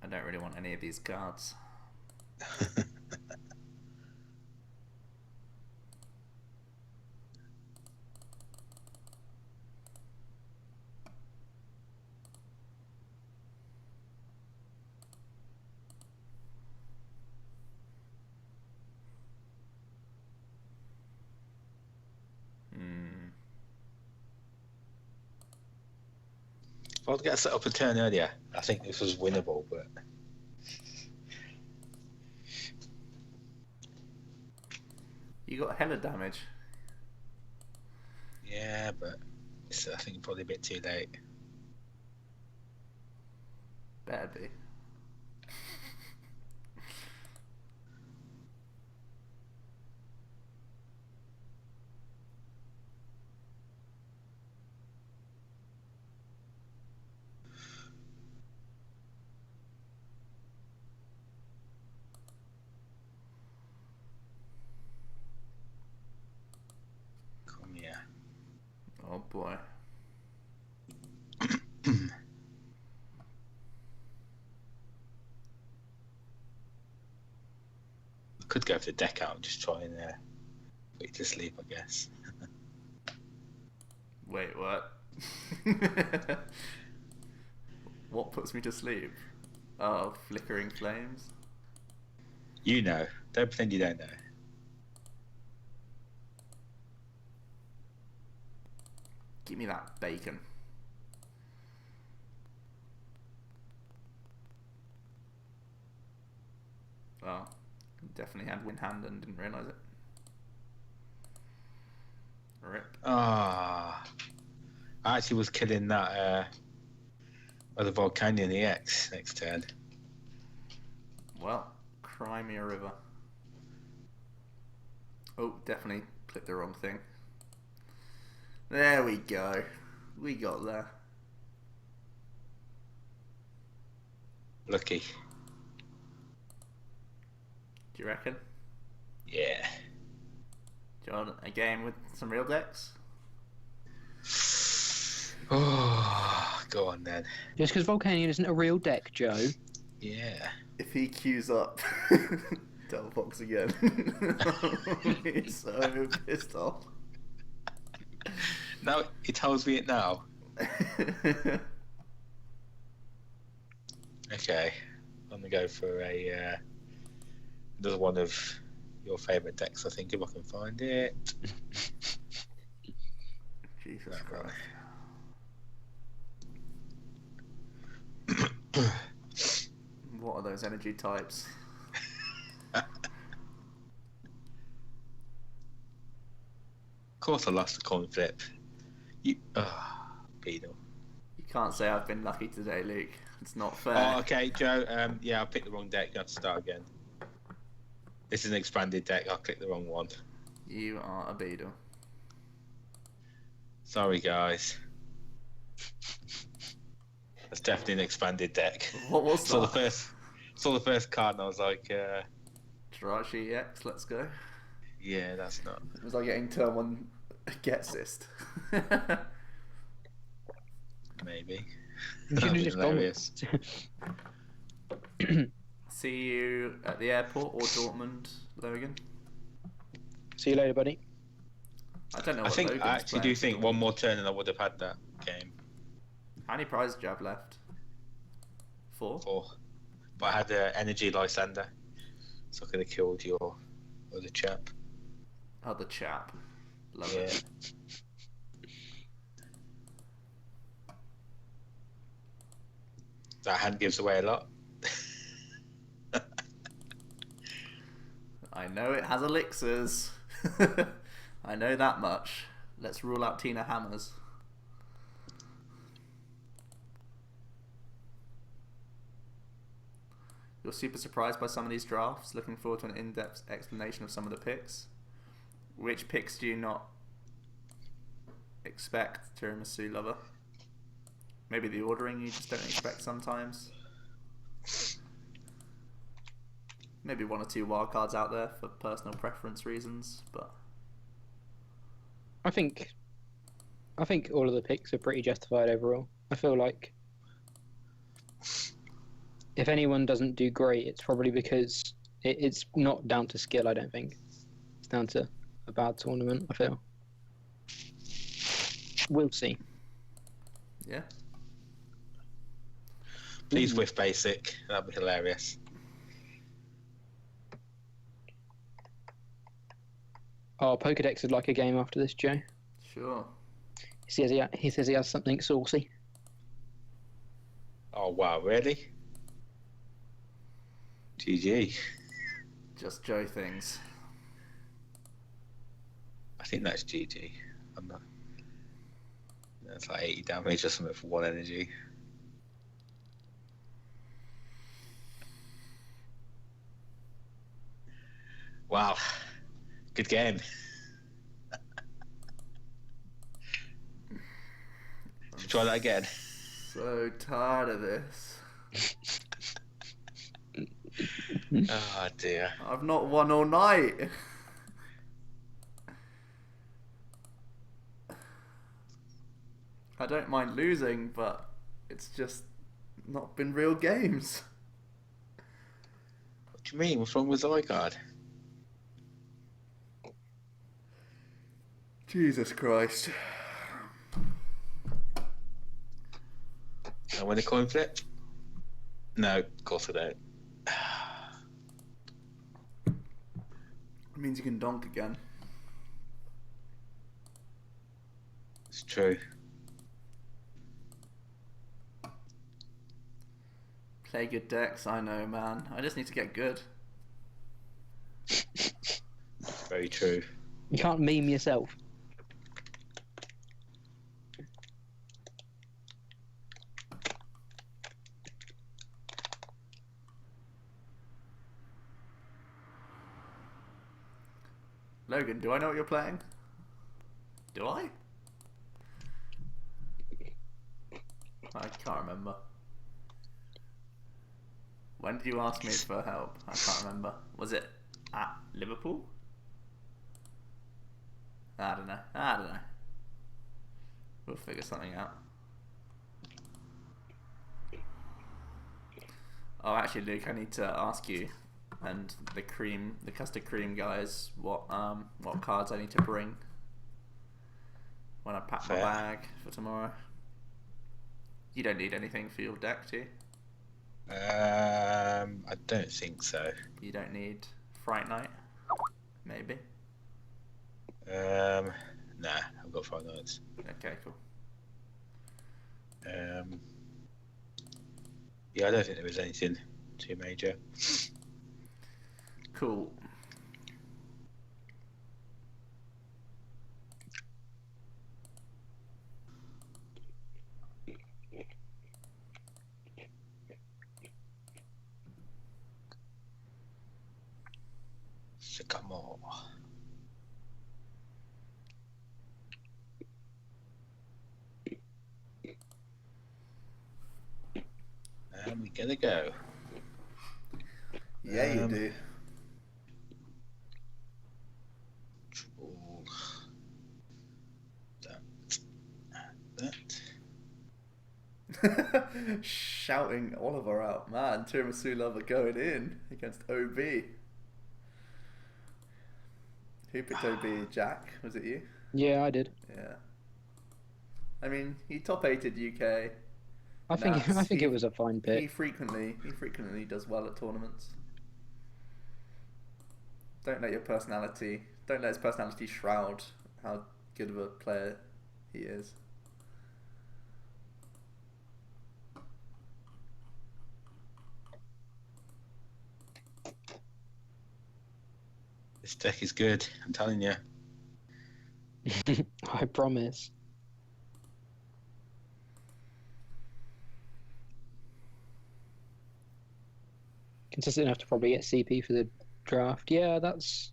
I don't really want any of these cards. If I'd get set up a turn earlier, I think this was winnable, but You got hella damage. yeah, but it's, I think probably a bit too late. Better be. Come here. Oh boy. Could go for the deck out and just try and put you to sleep, I guess. Wait, what? What puts me to sleep? Oh, flickering flames. You know. Don't pretend you don't know. Give me that bacon. Oh, definitely had wind hand and didn't realise it. Rip. Ah, I actually was killing that other Volcanion EX next turn. Well, cry me a river. Oh, definitely clicked the wrong thing. There we go. We got there. Lucky. Do you reckon? Yeah. Do you want a game with some real decks? Oh, go on then. Just because Volcanion isn't a real deck, Joe. Yeah. If he queues up Devil Fox again, he's so pissed off. No, he tells me it now. Okay. I'm going to go for another one of your favourite decks, I think, if I can find it. Jesus Christ. What are those energy types? Of course I lost the coin flip. Beetle. You can't say I've been lucky today, Luke. It's not fair. Oh, okay, Joe. Yeah, I picked the wrong deck. You have to start again. This is an expanded deck. I clicked the wrong one. You are a beetle. Sorry, guys. That's definitely an expanded deck. What was Saw that? the first card, and I was like, Jirachi EX, let's go. yeah, that's not. It was like getting turn one Getsist. Maybe. You should have just gone Hilarious. See you at the airport or Dortmund, Logan. See you later, buddy. I don't know I what think Logan's I actually playing. do think one more turn and I would have had that game. How many prizes do you have left? 4? 4. But I had energy Lysander, so I could have killed your other chap. Other chap. Love Yeah. it. That hand gives away a lot. I know it has elixirs. I know that much. Let's rule out Tina Hammers. You're super surprised by some of these drafts. Looking forward to an in-depth explanation of some of the picks. Which picks do you not expect, Tiramisu Lover? Maybe the ordering you just don't expect sometimes. Maybe 1 or 2 wildcards out there for personal preference reasons, but I think all of the picks are pretty justified overall. I feel like if anyone doesn't do great, it's probably because it's not down to skill, I don't think. It's down to a bad tournament, I feel. We'll see. yeah. Please whiff basic. That'd be hilarious. Oh, Pokedex would like a game after this, Joe. Sure. He says he has something saucy. Oh wow, really? GG. Just Joe things. I think that's GG. I'm not. That's like 80 damage or something for 1 energy. Wow. Good game. Should we try that again? So tired of this. Oh dear. I've not won all night. I don't mind losing, but it's just not been real games. What do you mean? What's wrong with Zygarde? Jesus Christ. I win a coin flip? No, of course I don't. It means you can donk again. It's true. Play good decks, I know, man. I just need to get good. Very true. You can't meme yourself. Logan, do I know what you're playing? Do I? I can't remember. When did you ask me for help? I can't remember. Was it at Liverpool? I don't know. We'll figure something out. Oh, actually, Luke, I need to ask you and the custard cream guys what cards I need to bring when I pack my bag for tomorrow. You don't need anything for your deck, do you? I don't think so. You don't need Fright Night? Maybe? Nah, I've got Fright Nights. Okay, cool. Yeah, I don't think there was anything too major. Cool. Sycamore. And we gotta go. Yeah, you do. Triple that. Shouting Oliver out. Man, Tiramisu Lover going in against OB. Who picked OB? Jack? Was it you? Yeah, I did. Yeah. I mean, he top 8'd UK. I think it was a fine pick. He frequently does well at tournaments. Don't let his personality shroud how good of a player he is. This deck is good, I'm telling you. I promise. Consistent enough to probably get CP for the draft. Yeah, that's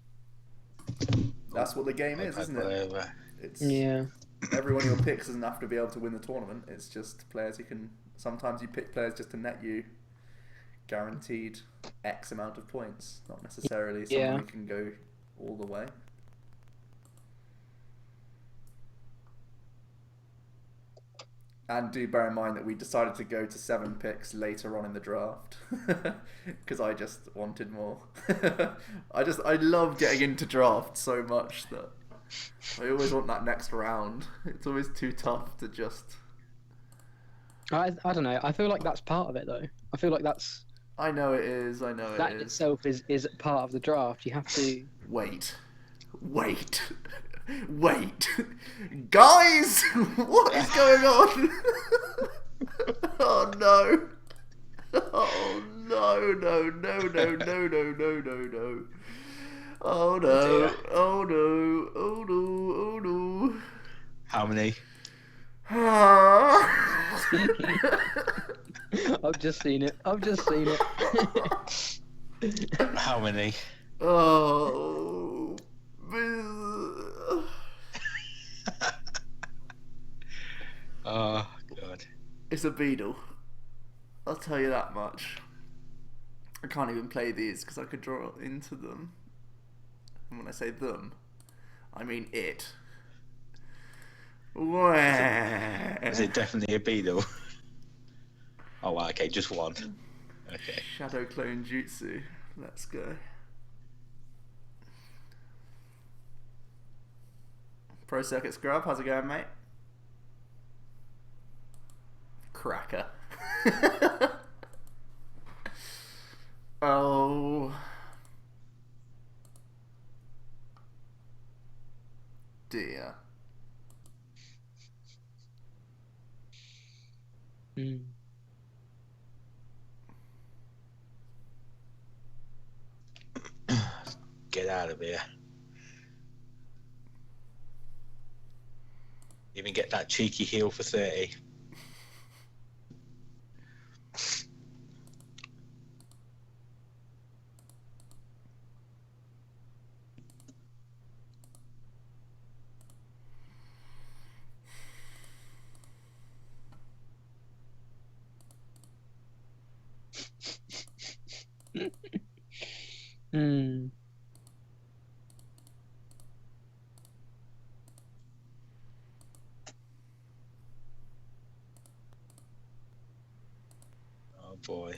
what the game is, isn't it? It's, yeah. Everyone your picks doesn't have to be able to win the tournament. It's just players who can. Sometimes you pick players just to net you guaranteed X amount of points, not necessarily someone who can go all the way. And do bear in mind that we decided to go to 7 picks later on in the draft because I just wanted more. I love getting into draft so much that I always want that next round. It's always too tough to just. I don't know. I feel like that's part of it though. I feel like that's. I know it is. That in itself is part of the draft. You have to wait. Guys, what is going on? Oh no. Oh no. Oh no. Oh no. How many? I've just seen it. How many? Oh. Oh god. It's a beetle. I'll tell you that much. I can't even play these because I could draw into them. And when I say them, I mean it. Is it definitely a beetle? Oh, well, okay, just one. Okay. Shadow Clone Jutsu. Let's go. Pro Circuit Scrub, how's it going, mate? Cracker. Oh dear. Get out of here. Even get that cheeky heal for 30. Oh boy,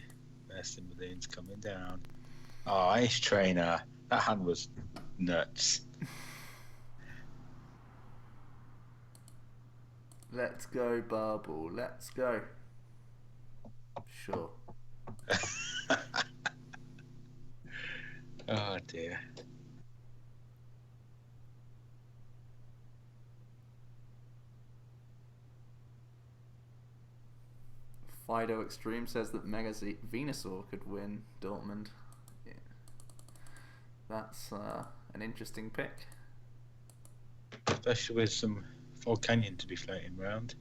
Aston Balloon's coming down. Oh, Ace Trainer. That hand was nuts. Let's go, Bubble. Let's go. Sure. Oh dear. Fido Extreme says that Mega Venusaur could win Dortmund. Yeah. That's an interesting pick. Especially with some Fog Canyon to be floating around.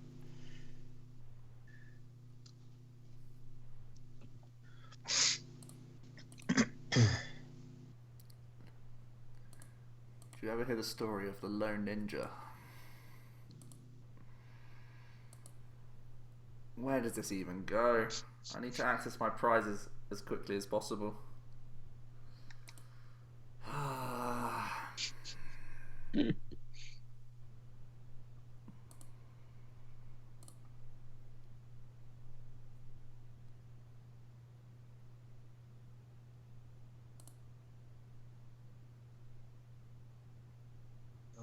Did you ever hear the story of the lone ninja? Where does this even go? I need to access my prizes as quickly as possible.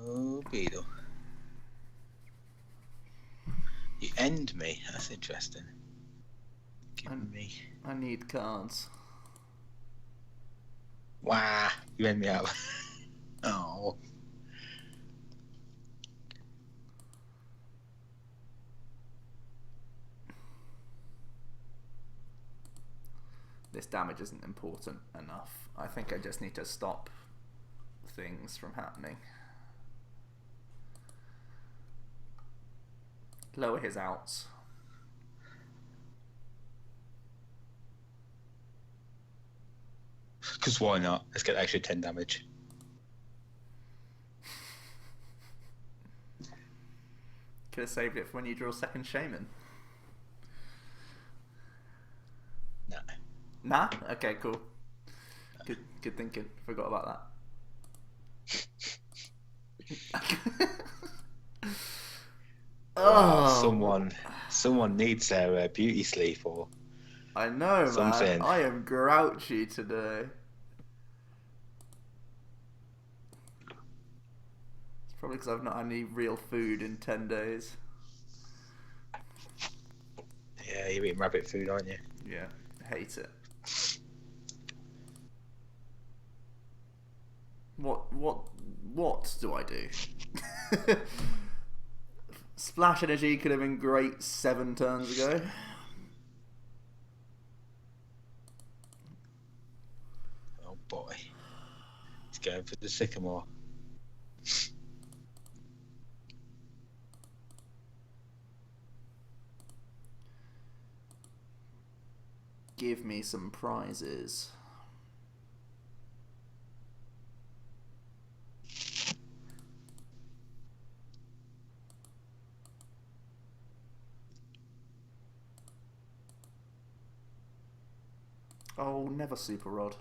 Oh, Beetle. You end me. That's interesting. Give me. I need cards. Wow, you end me out. Oh. This damage isn't important enough. I think I just need to stop things from happening. Lower his outs. Because why not? Let's get extra 10 damage. Could have saved it for when you draw second Shaman. No. Nah? Okay, cool. Good thinking. Forgot about that. Oh, someone needs their beauty sleep or I know, something. man. I am grouchy today. It's probably because I've not had any real food in 10 days. Yeah, you're eating rabbit food, aren't you? Yeah, hate it. What do I do? Splash Energy could have been great 7 turns ago. Oh boy. He's going for the Sycamore. Give me some prizes. Oh, never Super Rod.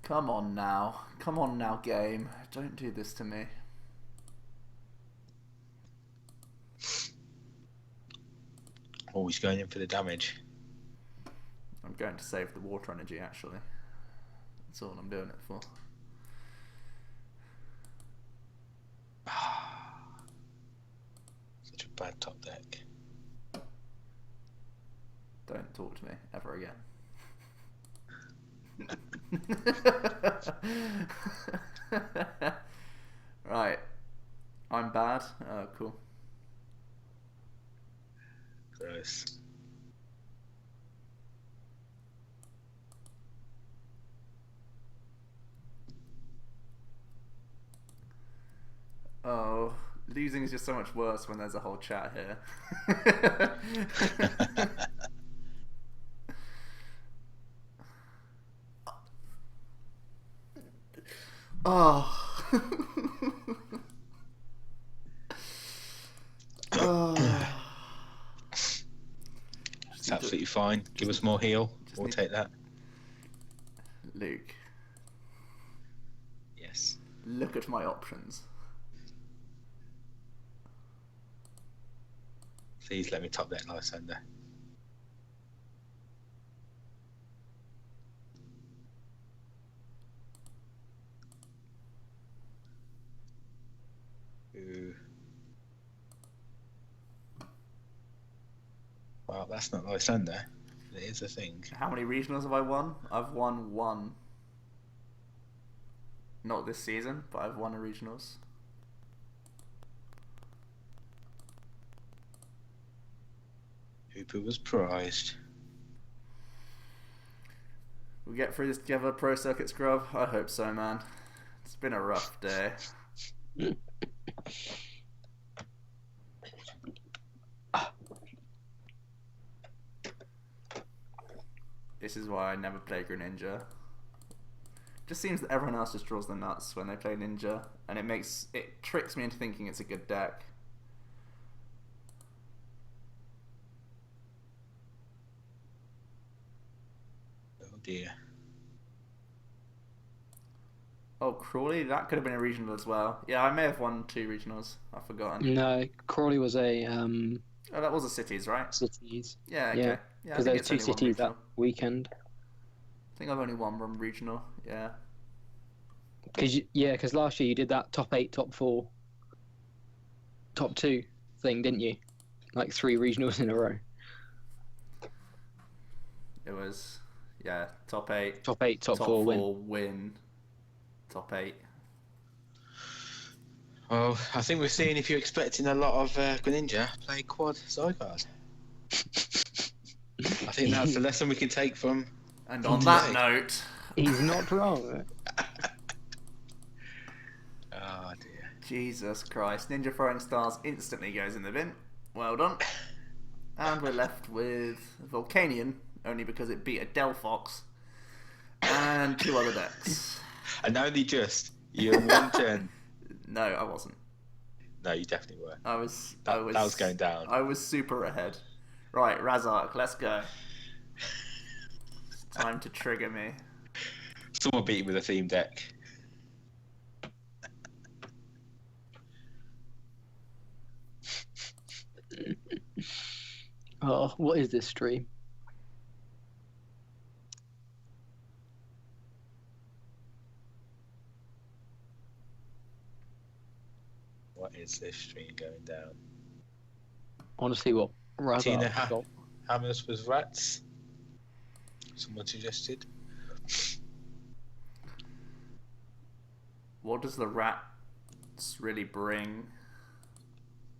Come on now. Come on now, game. Don't do this to me. Oh, he's going in for the damage. I'm going to save the water energy, actually. That's all I'm doing it for. Such a bad top deck. Don't talk to me ever again. Right. I'm bad. Oh, cool. Gross. Oh, losing is just so much worse when there's a whole chat here. Oh. Oh. It's absolutely fine. Give us more heal. We'll take that. Luke. Yes. Look at my options. Please let me top that Lysander. Ooh. Well, that's not Lysander. It is a thing. How many regionals have I won? I've won 1. Not this season, but I've won a regionals. Hooper was prized. We'll get through this together, Pro Circuit Scrub. I hope so, man. It's been a rough day. This is why I never play Greninja. Just seems that everyone else just draws the nuts when they play Ninja, and it tricks me into thinking it's a good deck. Oh dear. Oh, Crawley? That could have been a regional as well. Yeah, I may have won 2 regionals. I've forgotten. No, Crawley was a Oh, that was a cities, right? cities. Yeah, okay. Yeah, because there were 2 cities that weekend. I think I've only won 1 regional. Yeah. Because last year you did that top 8, top 4, top 2 thing, didn't you? Like 3 regionals in a row. It was, yeah, top 8. Top 8, top 4 win. Top 8. Well, I think we're seeing if you're expecting a lot of Greninja, play quad Zygarde. I think that's the lesson we can take from. And on that note, he's not wrong. Oh dear. Jesus Christ, Ninja Throwing Stars instantly goes in the bin. Well done. And we're left with Volcanion, only because it beat a Delphox, and 2 other decks. And only just. You're 1-10. No, I wasn't. No, you definitely were. I was That was going down. I was super ahead. Right, Razark, let's go. It's time to trigger me. Someone beat him with a theme deck. Oh, what is this stream? What is this stream going down? Honestly, what? Tina Hammers was rats. Someone suggested. What does the rats really bring?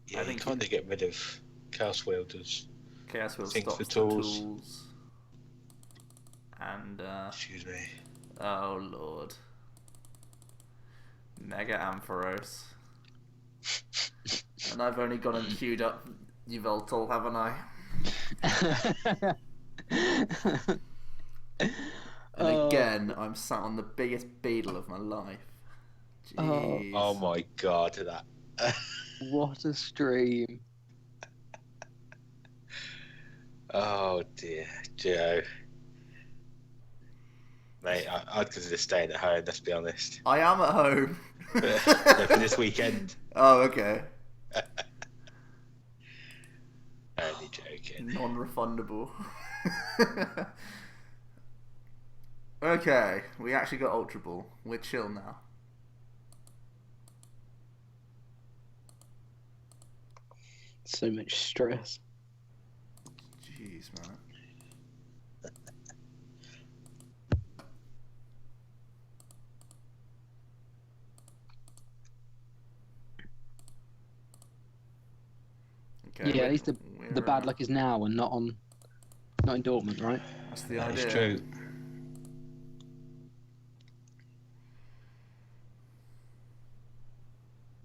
Yeah, I think kind of get rid of Chaos Wielders. Chaos Wheel Things stops for the tools. tools. And, Excuse me. oh lord. Mega Ampharos. And I've only got him queued up Yveltal, haven't I? And again, I'm sat on the biggest beetle of my life. Jeez. Oh my god, that. What a stream. Oh dear, Joe. Mate, I'd consider staying at home, let's be honest. I am at home. For this weekend. Oh, okay. Only joking. Non-refundable. Okay, we actually got Ultra Ball. We're chill now. So much stress. Jeez, man. Okay. Yeah, at least the bad luck is now and not in Dortmund, right? That's the That idea. is true.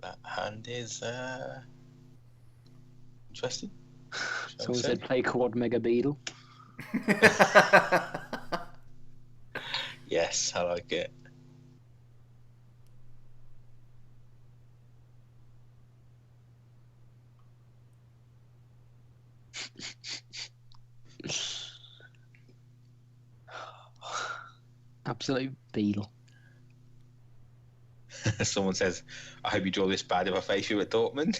That hand is interesting. Someone said play quad mega beetle. Yes, I like it. Absolute beetle. Someone says, I hope you draw this bad if I face you at Dortmund.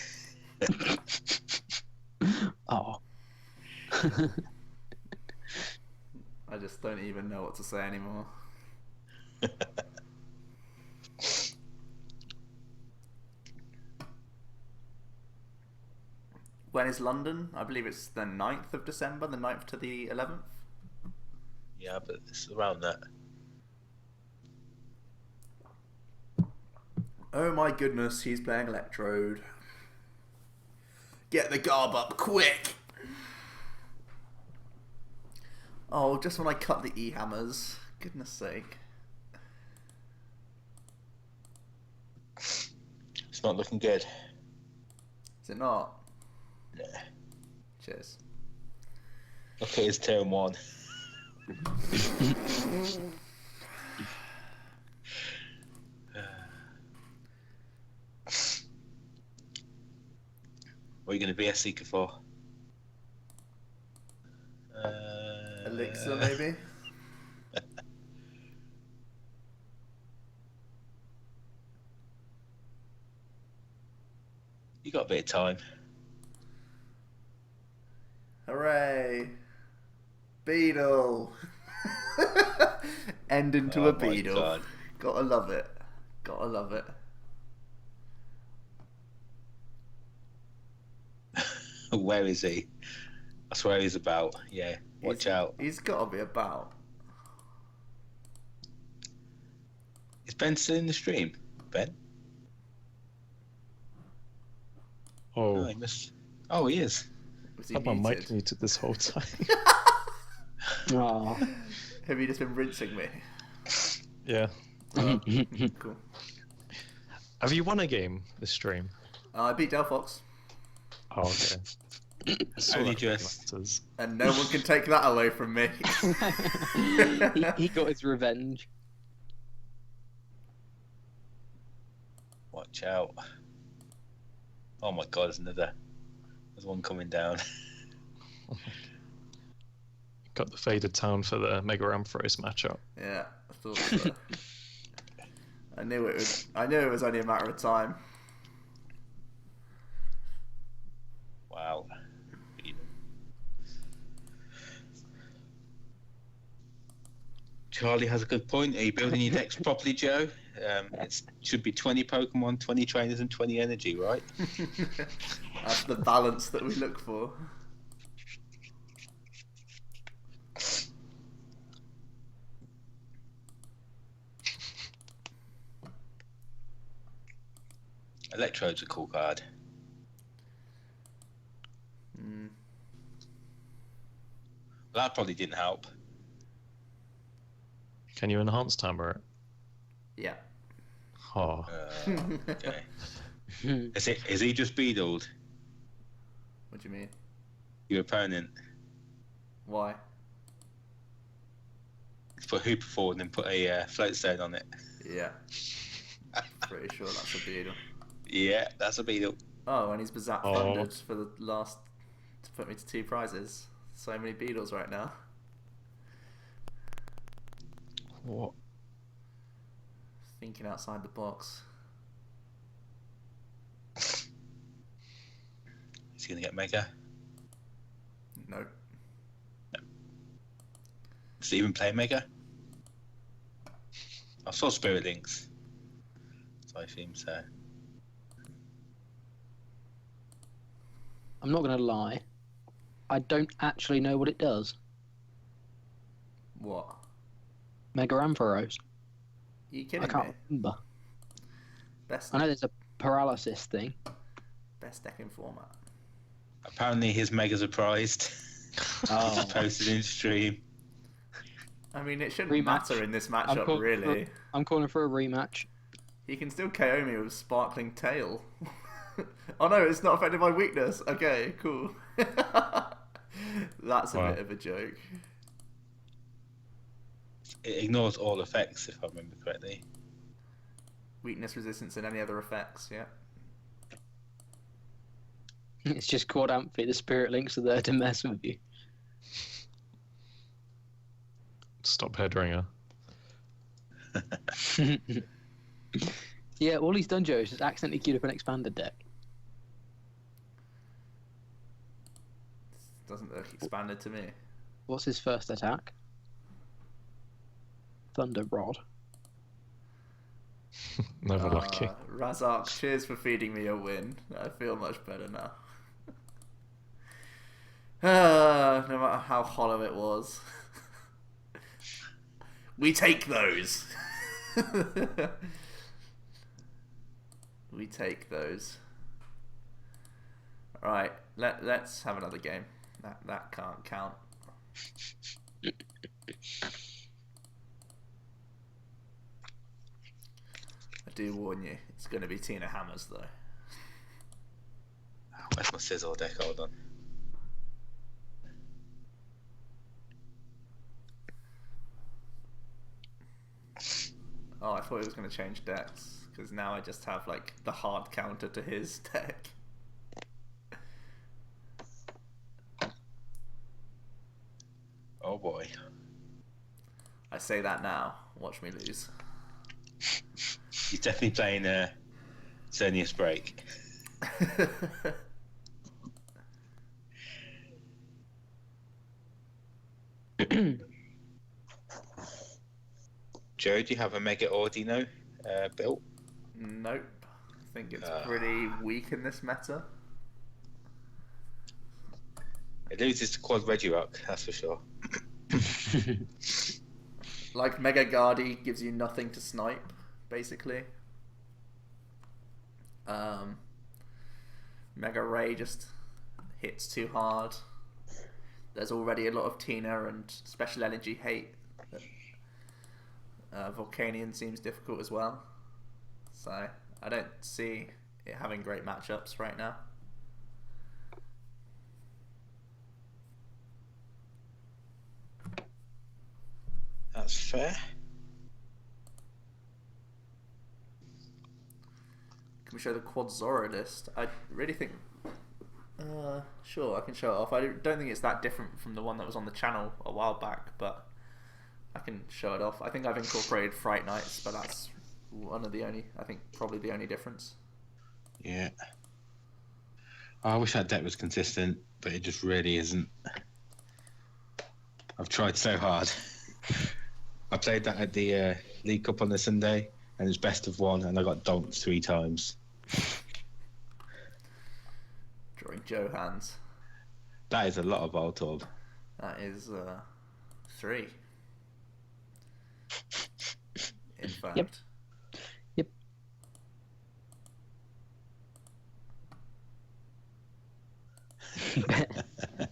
Oh. I just don't even know what to say anymore. When is London? I believe it's the 9th of December, the 9th to the 11th. Yeah, but it's around that. Oh my goodness, he's playing Electrode. Get the garb up, quick! Oh, just when I cut the E-hammers. Goodness sake. It's not looking good. Is it not? No. Cheers. Okay, it's turn 1. What are you going to be a seeker for? Elixir, maybe? You got a bit of time. Hooray! Beetle! End into Oh a my beetle. God. Gotta love it. Gotta love it. Where is he? I swear he's about. Yeah, watch out. He's gotta be about. Is Ben still in the stream? Ben? Oh, Oh, he must. Oh, he is. Was he I had my mic muted? muted this whole time. Oh. Have you just been rinsing me? Yeah. Cool. Have you won a game this stream? I beat Delphox. Oh, okay. So Only that really just. matters. And no one can take that away from me. he got his revenge. Watch out. Oh my God, there's one coming down. Got the faded town for the Mega Ampharos matchup. Yeah, I thought so. I knew it was only a matter of time. Wow. Charlie has a good point. Are you building your decks properly, Joe? It should be 20 Pokemon, 20 trainers, and 20 energy, right? That's the balance that we look for. Electrode's a cool card. Mm. Well, that probably didn't help. Can you enhance Tamara? Yeah. Oh, Okay. Is he just beetled What do you mean? your opponent? Why? Put Hooper forward and put a float stone on it. Yeah. Pretty sure that's a beetle. Yeah, that's a beetle. Oh, and he's Bazat Oh. funded for the last to put me to 2 prizes. So many beetles right now. what? Thinking outside the box. Is he going to get Mega? No. Does he even play Mega? I saw Spirit Links. So I think so. I'm not going to lie. I don't actually know what it does. What? Mega Ampharos. Are you I kidding can't me? remember. Best I know there's a paralysis thing. deck in format. Apparently his mega surprised. Oh. Posted in stream. I mean, it shouldn't Rematch. matter in this matchup, really. I'm calling for a rematch. He can still KO me with Sparkling Tail. Oh no, it's not affected by weakness. Okay, cool. That's a bit of a joke. It ignores all effects, if I remember correctly. Weakness, resistance, and any other effects, yeah. It's just Quad Amphi, the Spirit Links are there to mess with you. Stop headringer. Yeah, all he's done, Joe, is just accidentally queued up an expanded deck. Doesn't look expanded to me. What's his first attack? Thunder Rod. Never lucky. Razak, cheers for feeding me a win. I feel much better now. No matter how hollow it was. We take those. We take those. Alright, let's have another game. That can't count. I do warn you, it's going to be Tina Hammers though. Where's my Sizzle deck? Hold on. Oh, I thought he was going to change decks, because now I just have like the hard counter to his deck. Oh boy. I say that now. Watch me lose. He's definitely playing Xerneas Break. Joe, do you have a Mega Ordino built? Nope. I think it's pretty weak in this meta. It loses to Quad Regirock, that's for sure. Like Mega Guardi gives you nothing to snipe, basically. Mega Ray just hits too hard. There's already a lot of Tina and special energy hate. Volcanion seems difficult as well. So I don't see it having great matchups right now. That's fair. Can we show the Quad Zoro list? I really think... sure, I can show it off. I don't think it's that different from the one that was on the channel a while back, but I can show it off. I think I've incorporated Fright Nights, but that's one of the only... I think probably the only difference. Yeah. Oh, I wish that deck was consistent, but it just really isn't. I've tried so hard. I played that at the League Cup on the Sunday, and it was best of one, and I got donked 3 times. Drawing Joe hands. That is a lot of Voltorb. That is 3. In fact. Yep.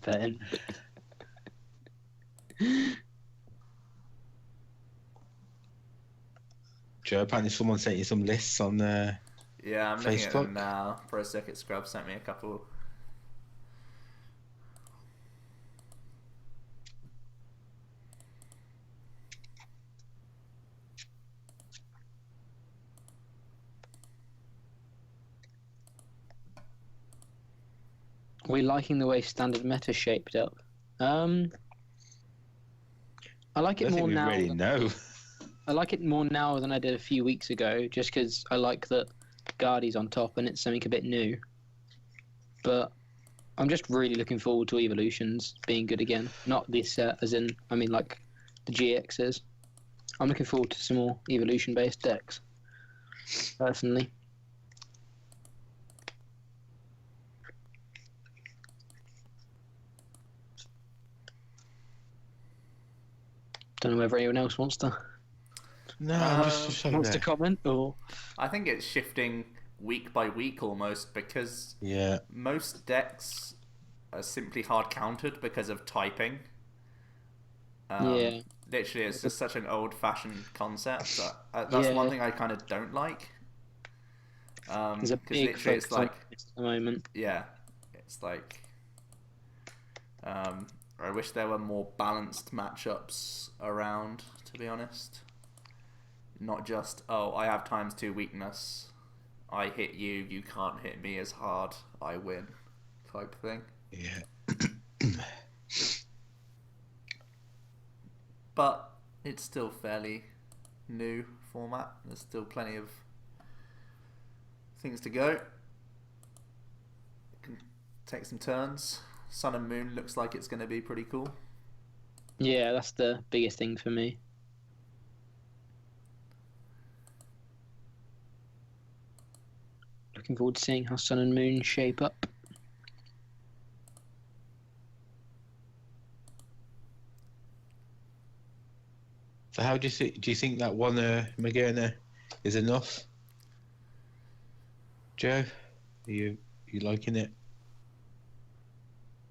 Ben. Joe, apparently someone sent you some lists on Yeah, I'm looking at Facebook? them now. Pro Circuit Scrub sent me a couple. We're liking the way standard meta shaped up. I like I it don't more think we now. really know. I like it more now than I did a few weeks ago, just because I like that Guardi's on top and it's something a bit new. But I'm just really looking forward to Evolutions being good again. Not this set, as in, I mean, like the GXs. I'm looking forward to some more Evolution-based decks, personally. Don't know whether anyone else wants to No, I'm just wants to comment or. I think it's shifting week by week almost, because Yeah. most decks are simply hard countered because of typing. Yeah. Literally, it's just such an old-fashioned concept. That's one thing I kind of don't like. There's a big focus it's like, on this at the moment. yeah, it's like, I wish there were more balanced matchups around, to be honest. Not just, oh, I have ×2 weakness, I hit you, you can't hit me as hard, I win, type thing. Yeah. But it's still fairly new format. There's still plenty of things to go. Can take some turns. Sun and Moon looks like it's going to be pretty cool. Yeah, that's the biggest thing for me. Looking forward to seeing how Sun and Moon shape up. So how do you think that one Magearna is enough? Joe, are you liking it?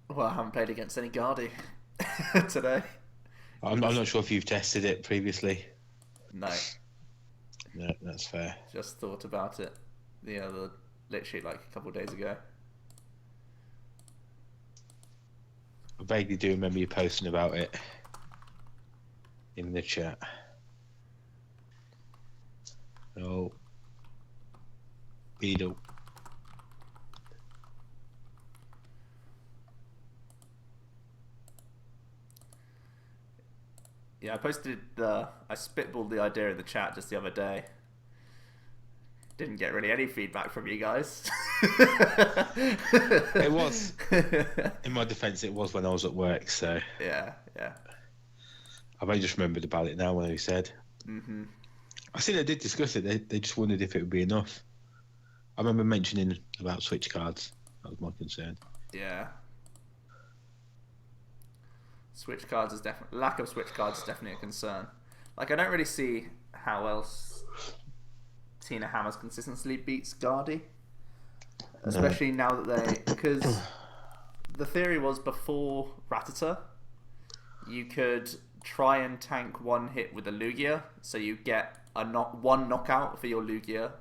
Well, I haven't played against any Guardi today. I'm not sure if you've tested it previously. No. No, that's fair. Just thought about it literally like a couple of days ago. I vaguely do remember you posting about it in the chat. Oh, Beetle. Yeah, I spitballed the idea in the chat just the other day. Didn't get really any feedback from you guys. It was, in my defence, it was when I was at work, so... Yeah. I've only just remembered about it now when you said. Mm-hmm. I think they did discuss it. They just wondered if it would be enough. I remember mentioning about switch cards. That was my concern. Yeah. Lack of switch cards is definitely a concern. Like, I don't really see how else Tina Hammer's consistently beats Guardi. Especially now that because the theory was before Rattata, you could try and tank one hit with a Lugia, so you get one knockout for your Lugia,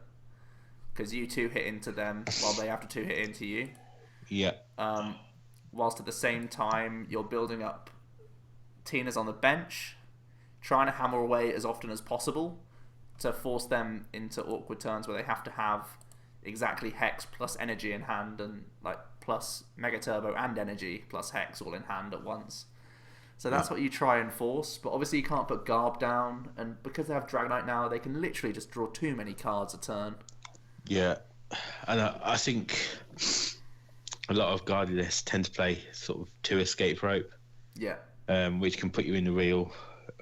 because you 2 hit into them while they have to 2 hit into you. Yeah. Whilst at the same time you're building up Tina's on the bench, trying to hammer away as often as possible to force them into awkward turns where they have to have exactly Hex plus energy in hand, and like plus Mega Turbo and energy plus Hex all in hand at once. So that's what you try and force, but obviously you can't put Garb down, and because they have Dragonite now, they can literally just draw too many cards a turn. Yeah, and I think a lot of Guardi lists tend to play sort of 2 escape rope. Yeah. Which can put you in a real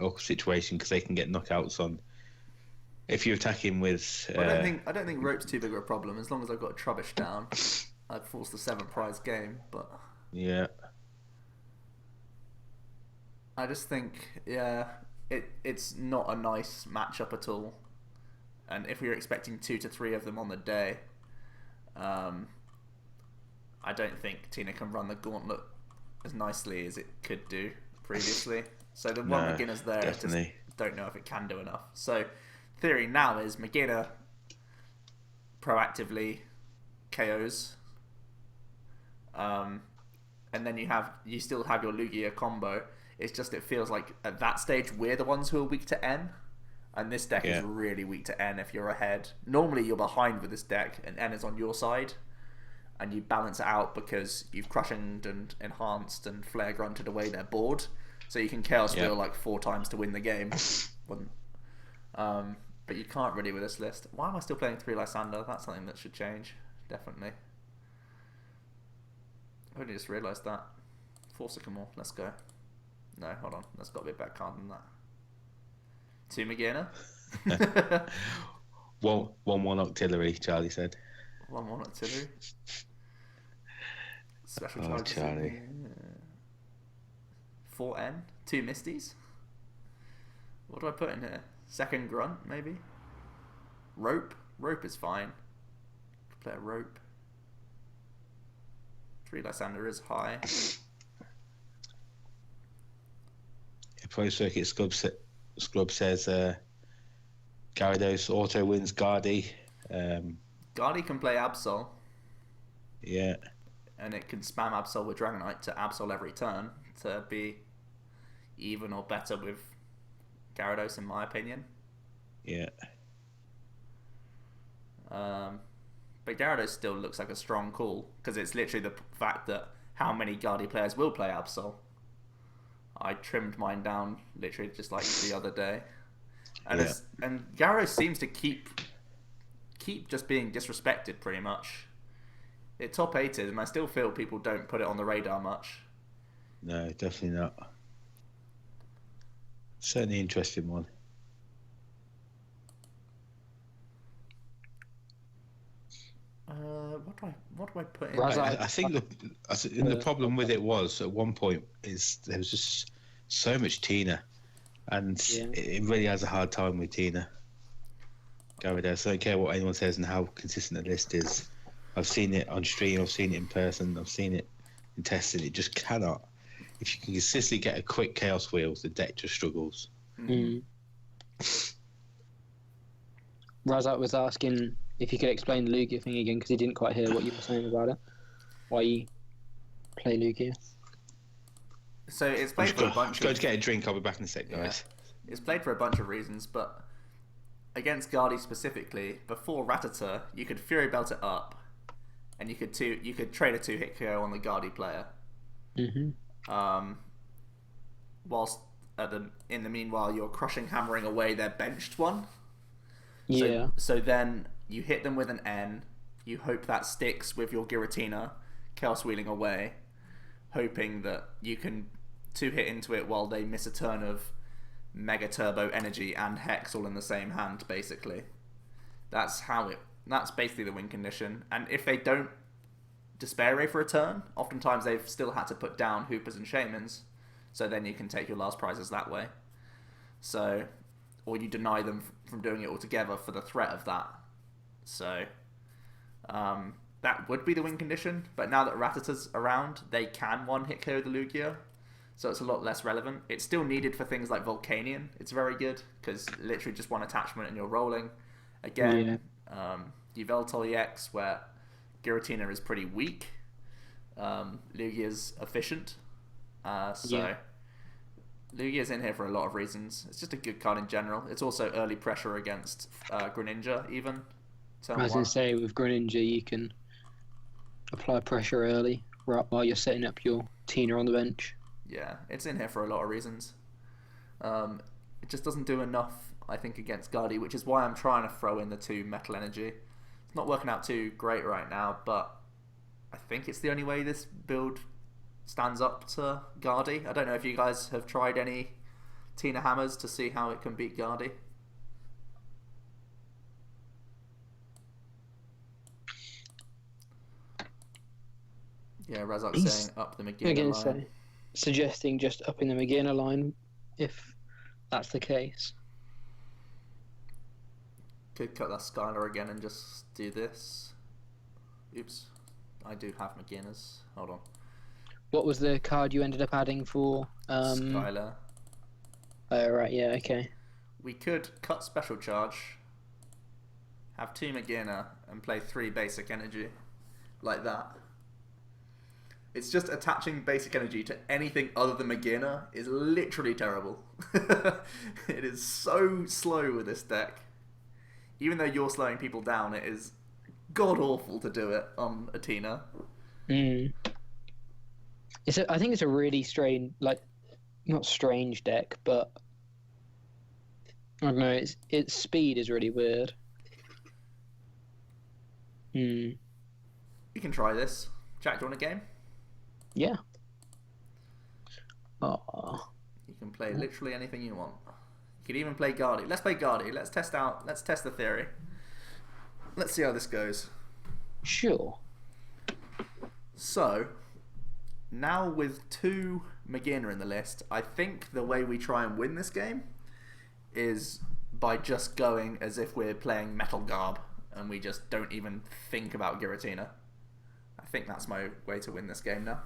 awkward situation because they can get knockouts on. If you're attacking with... I don't think rope's too big of a problem. As long as I've got Trubbish down, I'd force the 7th prize game, but... Yeah. I just think, it's not a nice matchup at all. And if we were expecting 2 to 3 of them on the day, I don't think Tina can run the gauntlet as nicely as it could do previously. So the one beginner's there, definitely. I just don't know if it can do enough. So theory now is Magearna proactively KOs, and then you still have your Lugia combo. It's just it feels like at that stage we're the ones who are weak to N, and this deck is really weak to N if you're ahead. Normally you're behind with this deck and N is on your side, and you balance it out because you've Crushinged and Enhanced and Flare Grunted away their board, so you can Chaos Wheel like 4 times to win the game. But you can't really with this list. Why am I still playing 3 Lysander? That's something that should change, definitely. I only just realised that. 4 Sycamore, let's go. No, hold on. That's got to be a better card than that. 2 Magearna. 1/1 Octillery, Charlie said. 1/1 Octillery. Special Oh, charges. Charlie. 4N. 2 Misties. What do I put in here? 2nd Grunt, maybe? Rope. Rope is fine. Play a Rope. 3 Lysander is high. Pro Circuit Scrub says Gyarados auto wins Guardy. Guardy can play Absol. Yeah. And it can spam Absol with Dragonite to Absol every turn to be even or better with Gyarados, in my opinion. Yeah. But Gyarados still looks like a strong call, because it's literally the fact that how many Guardy players will play Absol. I trimmed mine down literally just like the other day. And and Gyarados seems to keep just being disrespected pretty much. It top 8'd, and I still feel people don't put it on the radar much. No, definitely not. Certainly interesting one. What do I put in? I think the problem with it was at one point is there was just so much Tina, and it really has a hard time with Tina. Gyarados. I don't care what anyone says and how consistent the list is. I've seen it on stream. I've seen it in person. I've seen it in testing. It just cannot. If you can consistently get a quick Chaos Wheels, the deck just struggles. Mm. Razak was asking if you could explain the Lugia thing again, because he didn't quite hear what you were saying about it. Why you play Lugia? So it's played for a bunch of... Go to get a drink. I'll be back in a sec, guys. Yeah. It's played for a bunch of reasons, but against Guardy specifically, before Rattata, you could Fury Belt it up, and you could trade a 2-hit KO on the Guardy player. Mm-hmm. Whilst in the meanwhile, you're crushing hammering away their benched one. Yeah. So then you hit them with an N. You hope that sticks with your Giratina, Chaos Wheeling away, hoping that you can 2-hit into it while they miss a turn of Mega Turbo Energy and Hex all in the same hand, basically. That's basically the win condition. And if they don't Despair Ray for a turn, oftentimes they've still had to put down Hoopers and Shamans, so then you can take your last prizes that way. So, or you deny them from doing it altogether for the threat of that. So, that would be the win condition, but now that Rattata's around, they can one-hit KO the Lugia, so it's a lot less relevant. It's still needed for things like Volcanion. It's very good, because literally just one attachment and you're rolling. Again, Yveltal EX, where Giratina is pretty weak. Lugia's efficient. Lugia's in here for a lot of reasons. It's just a good card in general. It's also early pressure against Greninja, even. I was going to say, with Greninja, you can apply pressure early right while you're setting up your Tina on the bench. Yeah, it's in here for a lot of reasons. It just doesn't do enough, I think, against Guardy, which is why I'm trying to throw in the 2 Metal Energy. It's not working out too great right now, but I think it's the only way this build stands up to Guardy. I don't know if you guys have tried any Tina Hammers to see how it can beat Guardy. Yeah, Razak's saying up the Magina line. Suggesting just upping the Magina line, if that's the case. Could cut that Skylar again and just do this. Oops. I do have Maginas. Hold on. What was the card you ended up adding for? Skylar. Oh, right, yeah, okay. We could cut Special Charge, have 2 Magina, and play 3 Basic Energy. Like that. It's just attaching Basic Energy to anything other than Magina is literally terrible. It is so slow with this deck. Even though you're slowing people down, it is god-awful to do it on a Tina. I think it's a really strange, not strange deck, but I don't know, its speed is really weird. You can try this. Jack, do you want a game? Yeah. Oh. You can play literally anything you want. You could even play Guardy. Let's play Guardy. Let's test the theory. Let's see how this goes. Sure. So, now with 2 Magina in the list, I think the way we try and win this game is by just going as if we're playing Metal Garb and we just don't even think about Giratina. I I think that's my way to win this game now.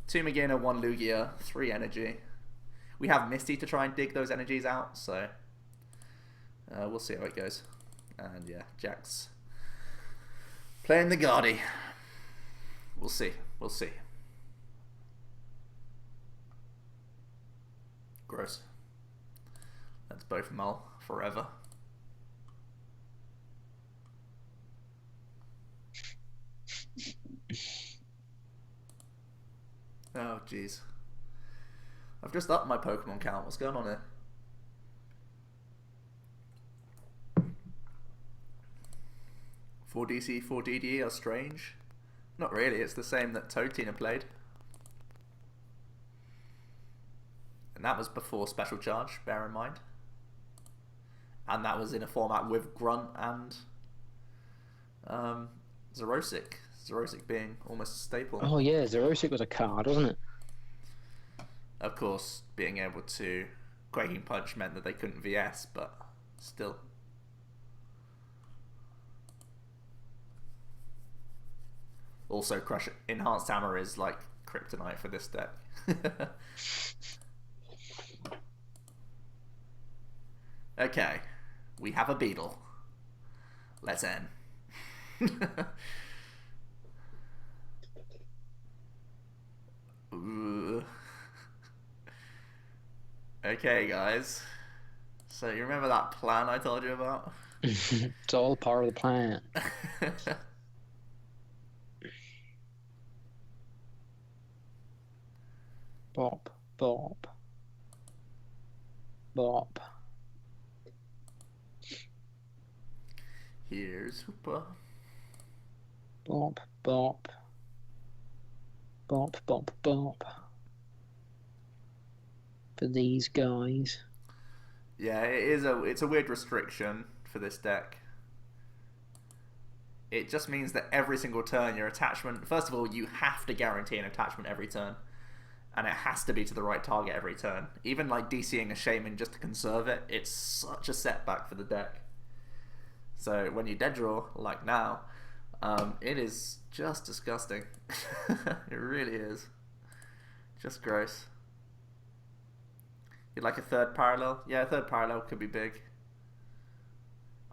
2 Magina, 1 Lugia, 3 energy. We have Misty to try and dig those energies out, so we'll see how it goes. And yeah, Jack's playing the Guardi. We'll see. We'll see. Gross. Let's both mull forever. Oh, jeez. I've just upped my Pokemon count. What's going on here? Four DC, 4 DDE are strange. Not really, it's the same that Toadtina played. And that was before Special Charge, bear in mind. And that was in a format with Grunt and Xerosic. Xerosic being almost a staple. Oh yeah, Xerosic was a card, wasn't it? Of course, being able to Quaking Punch meant that they couldn't VS, but still. Also, Crush Enhanced Hammer is like kryptonite for this deck. Okay, we have a Beetle. Let's end. Ooh. Okay, guys. So you remember that plan I told you about? It's all part of the plan. Bop, bop, bop. Here's Hoopa. Bop, bop. Bop, bop, bop. For these guys. Yeah, it's a weird restriction for this deck. It just means that every single turn your attachment, first of all, you have to guarantee an attachment every turn. And it has to be to the right target every turn. Even like DCing a Shaman just to conserve it, it's such a setback for the deck. So when you dead draw, like now, it is just disgusting. It really is. Just gross. You'd like a third parallel? Yeah, a third parallel could be big.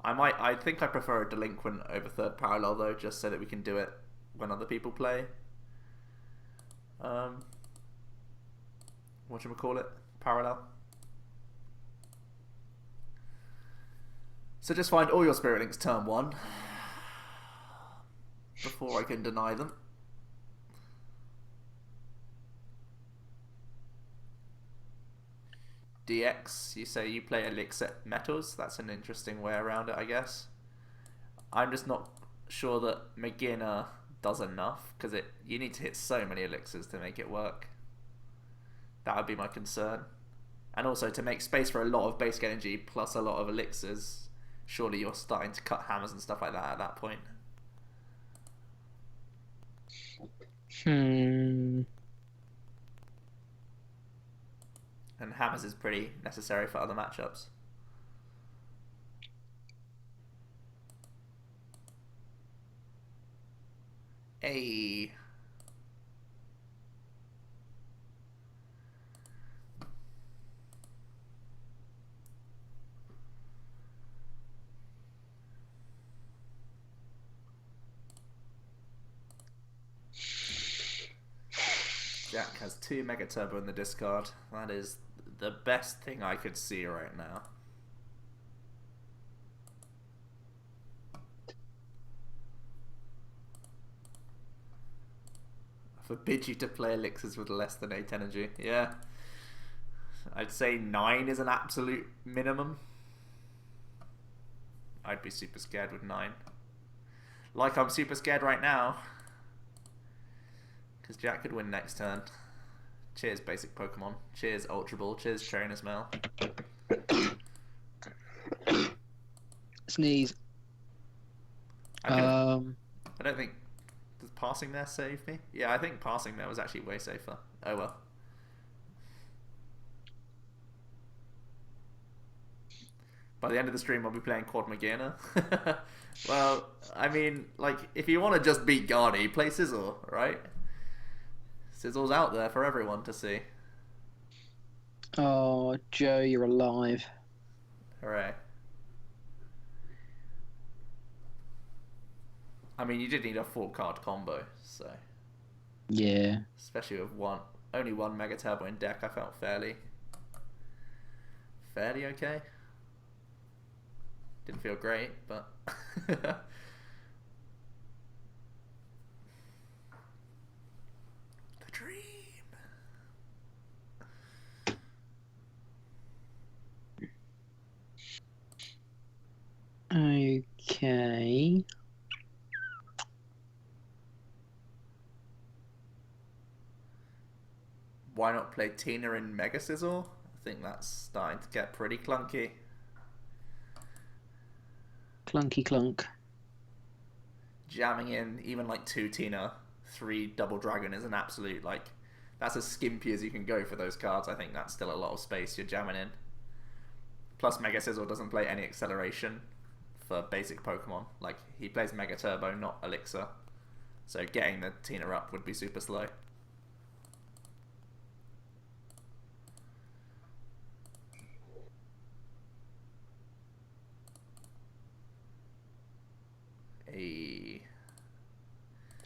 I think I prefer a delinquent over third parallel though, just so that we can do it when other people play. Whatchamacallit? Parallel. So just find all your Spirit Links turn 1 before I can deny them. DX, you say you play Elixir Metals. That's an interesting way around it, I guess. I'm just not sure that Magina does enough, because you need to hit so many elixirs to make it work. That would be my concern. And also to make space for a lot of basic energy plus a lot of elixirs, surely you're starting to cut hammers and stuff like that at that point. And hammers is pretty necessary for other matchups. Hey. Jack has 2 Mega Turbo in the discard. That is the best thing I could see right now. I forbid you to play elixirs with less than 8 energy. Yeah. I'd say 9 is an absolute minimum. I'd be super scared with 9. Like I'm super scared right now. Because Jack could win next turn. Cheers, basic Pokemon. Cheers, Ultra Ball. Cheers, Trainer's Mail. Sneeze. I don't think... Does passing there save me? Yeah, I think passing there was actually way safer. Oh well. By the end of the stream, I'll be playing Quad Magana. Well, I mean, like, if you want to just beat Guardy, play Sizzle, right? Sizzle's out there for everyone to see. Oh, Joe, you're alive. Hooray. I mean, you did need a 4-card combo, so... Yeah. Especially with only one Mega Turbo in deck, I felt fairly okay. Didn't feel great, but... The dream! Okay. Why not play Tina in Mega Sizzle? I think that's starting to get pretty clunky. Clunky clunk. Jamming in even like 2 Tina, 3 Double Dragon is an absolute, like, that's as skimpy as you can go for those cards. I think that's still a lot of space you're jamming in. Plus Mega Sizzle doesn't play any acceleration for basic Pokemon. Like, he plays Mega Turbo, not Elixir. So getting the Tina up would be super slow.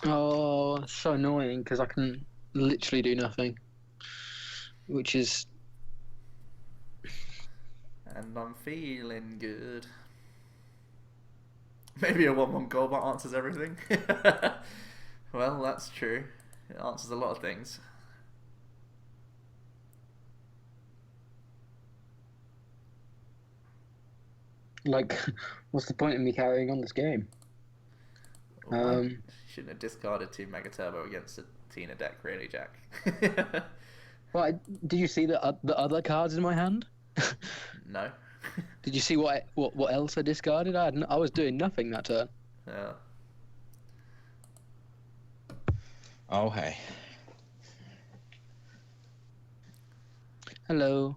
Oh, it's so annoying because I can literally do nothing. Which is... And I'm feeling good. Maybe a 1/1 Golbat answers everything. Well, that's true. It answers a lot of things. Like, what's the point of me carrying on this game? Shouldn't have discarded 2 Mega Turbo against a Tina deck, really, Jack. Well, did you see the other cards in my hand? No. Did you see what else I discarded? I was doing nothing that turn. Yeah. Oh, hey. Hello.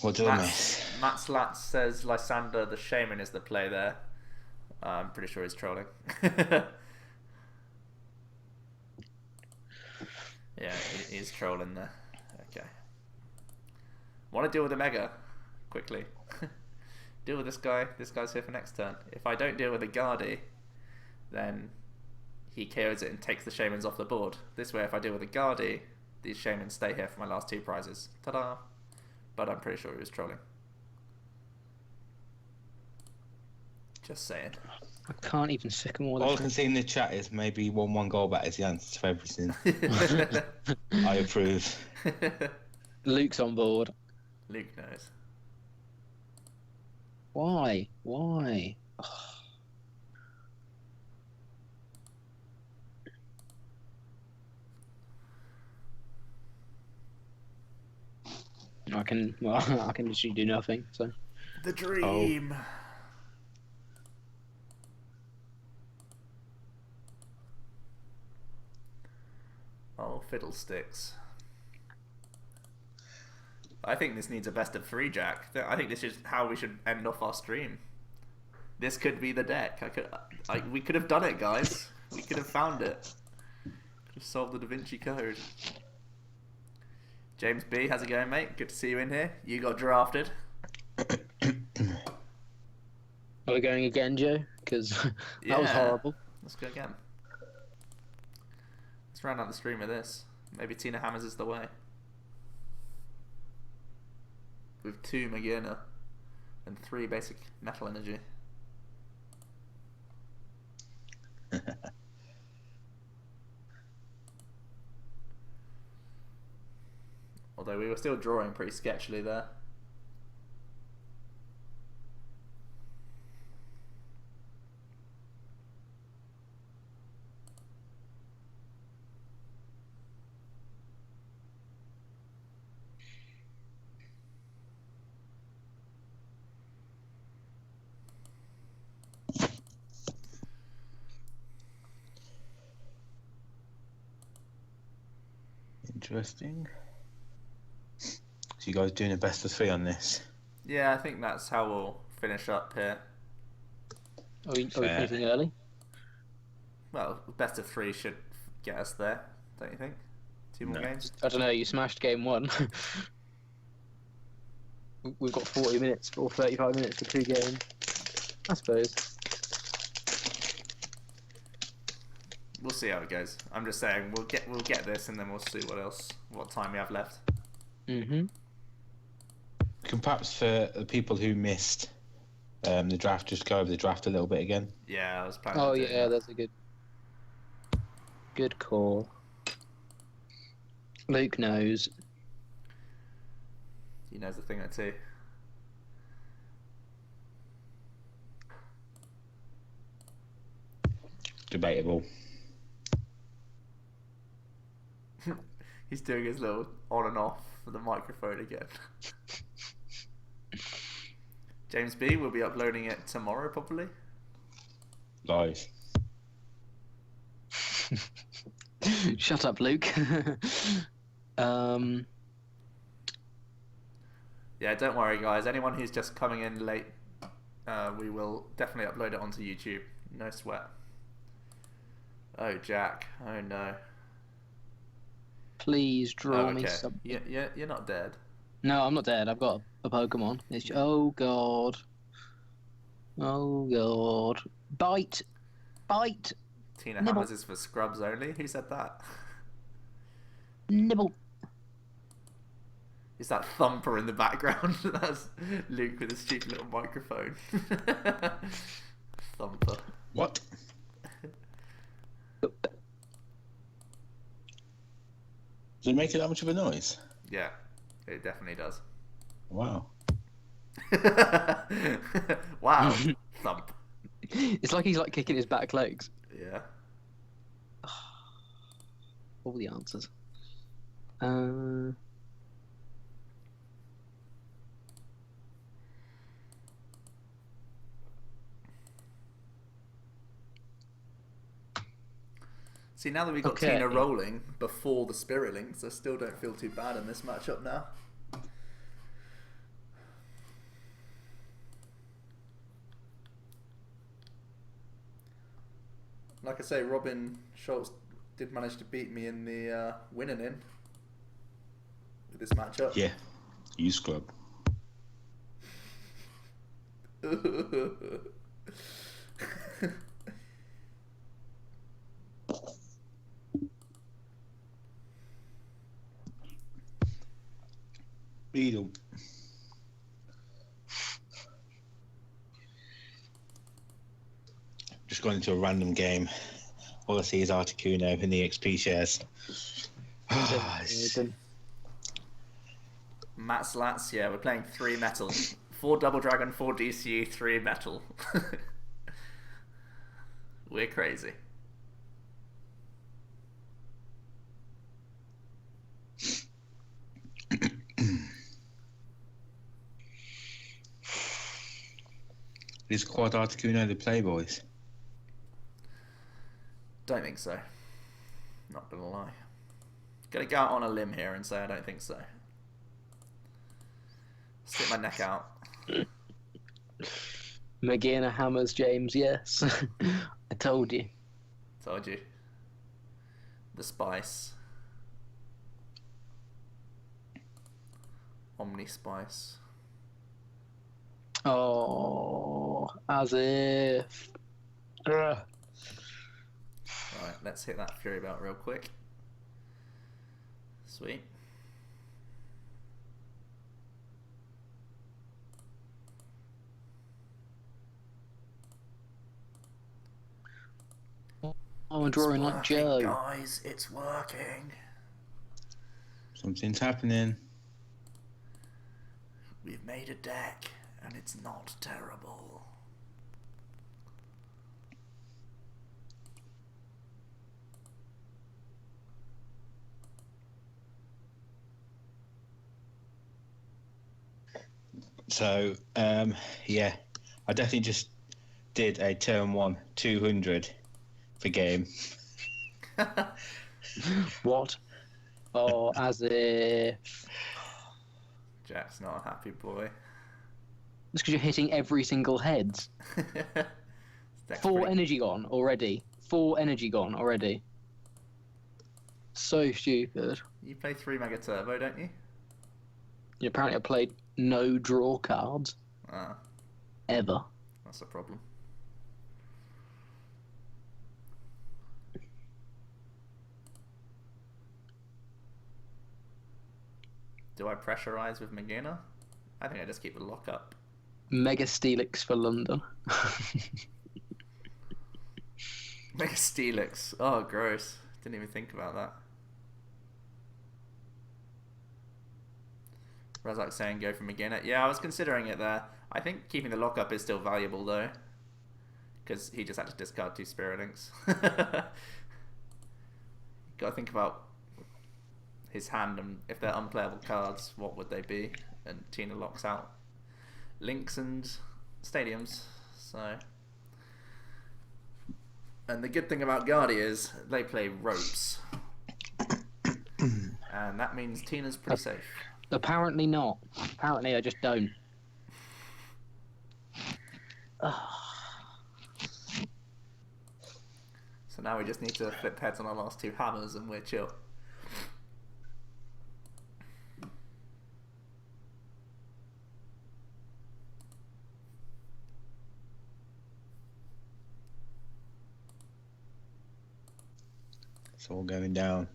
What did I miss? Matt Slats says Lysander the Shaman is the play there. I'm pretty sure he's trolling. Yeah, he's trolling there. Okay. Want to deal with the Mega quickly. Deal with this guy. This guy's here for next turn. If I don't deal with the Guardy, then he KOs it and takes the Shamans off the board. This way, if I deal with the Guardy, these Shamans stay here for my last 2 prizes. Ta-da! But I'm pretty sure he was trolling. Just saying. I can't even sycamore. All I can see in the chat is maybe 1/1 Golbat is the answer to everything. I approve. Luke's on board. Luke knows. Why? Why? I can literally do nothing. So. The dream. Oh, fiddlesticks. I think this needs a best of 3, Jack. I think this is how we should end off our stream. This could be the deck. We could have done it, guys. We could have found it. Could have solved the Da Vinci Code. James B, how's it going, mate? Good to see you in here. You got drafted. Are we going again, Joe? Because that was horrible. Let's go again. Let's round out the stream with this. Maybe Tina Hammers is the way. With 2 Magana and 3 basic metal energy. Although we were still drawing pretty sketchily there. Interesting. So you guys doing a best of 3 on this? Yeah, I think that's how we'll finish up here. Are we finishing early? Well, best of 3 should get us there, don't you think? 2 more games? I don't know, you smashed game 1. We've got 40 minutes or 35 minutes for 2 games, I suppose. We'll see how it goes. I'm just saying we'll get this, and then we'll see what time we have left. Mm-hmm. We can perhaps, for the people who missed the draft, just go over the draft a little bit again. Yeah, I was planning. Oh yeah, that's a good call. Luke knows. He knows a thing or two. Debatable. He's doing his little on and off for the microphone again. James B will be uploading it tomorrow, probably. Live. Shut up, Luke. Yeah, don't worry, guys. Anyone who's just coming in late, we will definitely upload it onto YouTube. No sweat. Oh, Jack. Oh, no. Please draw me something. Yeah, you're not dead. No, I'm not dead. I've got a Pokemon. Oh, God. Oh, God. Bite. Bite. Tina Nibble. Hammers is for scrubs only. Who said that? Nibble. Is that Thumper in the background? That's Luke with his cheap little microphone. Thumper. What? Does it make it that much of a noise? Yeah, it definitely does. Wow. Wow. Thump. It's like he's like kicking his back legs. Yeah. All the answers. See, now that we've got Tina rolling before the Spirit Links, I still don't feel too bad in this matchup now. Like I say, Robin Schultz did manage to beat me in the winning in with this matchup. Yeah, you scrub. Beetle. Just going into a random game. All I see is Articuno in the XP shares. Matt Slats, yeah, we're playing 3 metal. 4 double dragon, 4 DCU, 3 metal. We're crazy. Is Quad Articuno the Playboys? Don't think so. Not gonna lie. Gonna go out on a limb here and say I don't think so. Stick my neck out. Magina hammers, James, yes. I told you. Told you. The spice. Omni spice. Oh, as if. Ugh. Right, let's hit that Fury Belt real quick. Sweet. Oh, I'm drawing like Joe. Guys, it's working. Something's happening. We've made a deck, and it's not terrible. So, yeah, I definitely just did a turn 1 200 for game. What? Oh, as if. Jack's not a happy boy. That's because you're hitting every single head. Four energy gone already. 4 energy gone already. So stupid. You play 3 Mega Turbo, don't you? Apparently I played no draw cards. Ah. Ever. That's a problem. Do I pressurize with Magina? I think I just keep the lock up. Mega Steelix for London. Mega Steelix. Oh, gross. Didn't even think about that. Razak saying go for Magina. Yeah, I was considering it there. I think keeping the lock up is still valuable though. Because he just had to discard 2 Spirit Links. Gotta think about his hand, and if they're unplayable cards, what would they be? And Tina locks out links and stadiums. So, and the good thing about Guardi is they play ropes, and that means Tina's pretty safe. Apparently not. Apparently I just don't. So now we just need to flip heads on our last 2 hammers, and we're chill. It's all going down.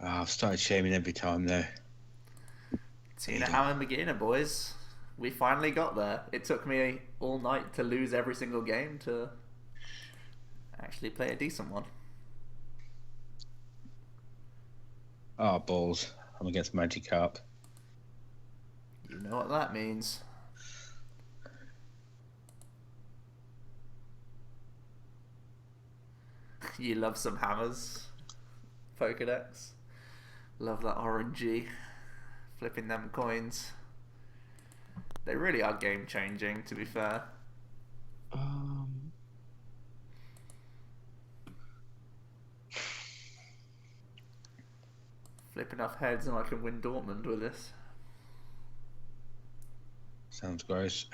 Oh, I've started shaming every time though. Tina Hammer Magina, boys. We finally got there. It took me all night to lose every single game to actually play a decent one. Oh, balls. I'm against Magikarp. You know what that means. You love some hammers, Pokedex. Love that RNG. Flipping them coins. They really are game changing, to be fair. Flipping off heads and I can win Dortmund with this. Sounds gross.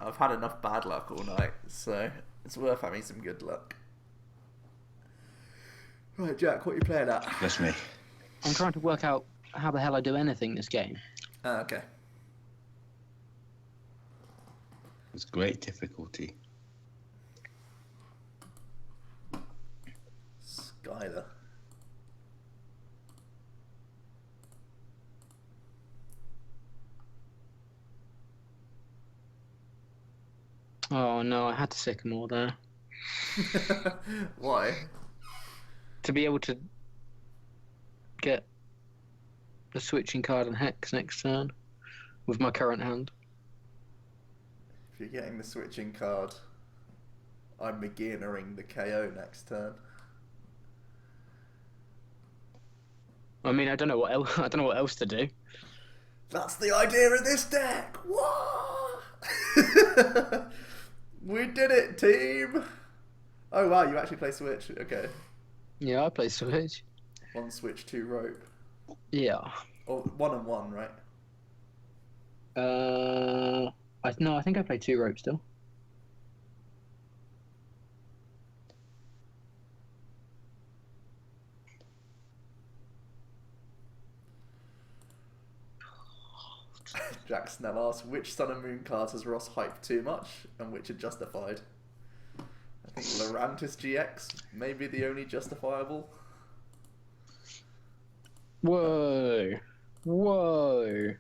I've had enough bad luck all night, so it's worth having some good luck. Right, Jack, what are you playing at? That's me. I'm trying to work out how the hell I do anything this game. Okay. It's great difficulty. Skylar. Oh no, I had to Sycamore there. Why? To be able to get the switching card and Hex next turn with my current hand. If you're getting the switching card, I'm beginnering the KO next turn. I mean, I don't know what else. I don't know what else to do. That's the idea of this deck. What? We did it, team. Oh wow, you actually play Switch. Okay. Yeah, I play Switch. 1 Switch, 2 rope. Yeah. Or 1 and 1, right? I think I play 2 rope still. Jack Snell asks, which Sun and Moon cards has Ross hyped too much and which are justified? I think Lurantis GX may be the only justifiable. Whoa. Whoa.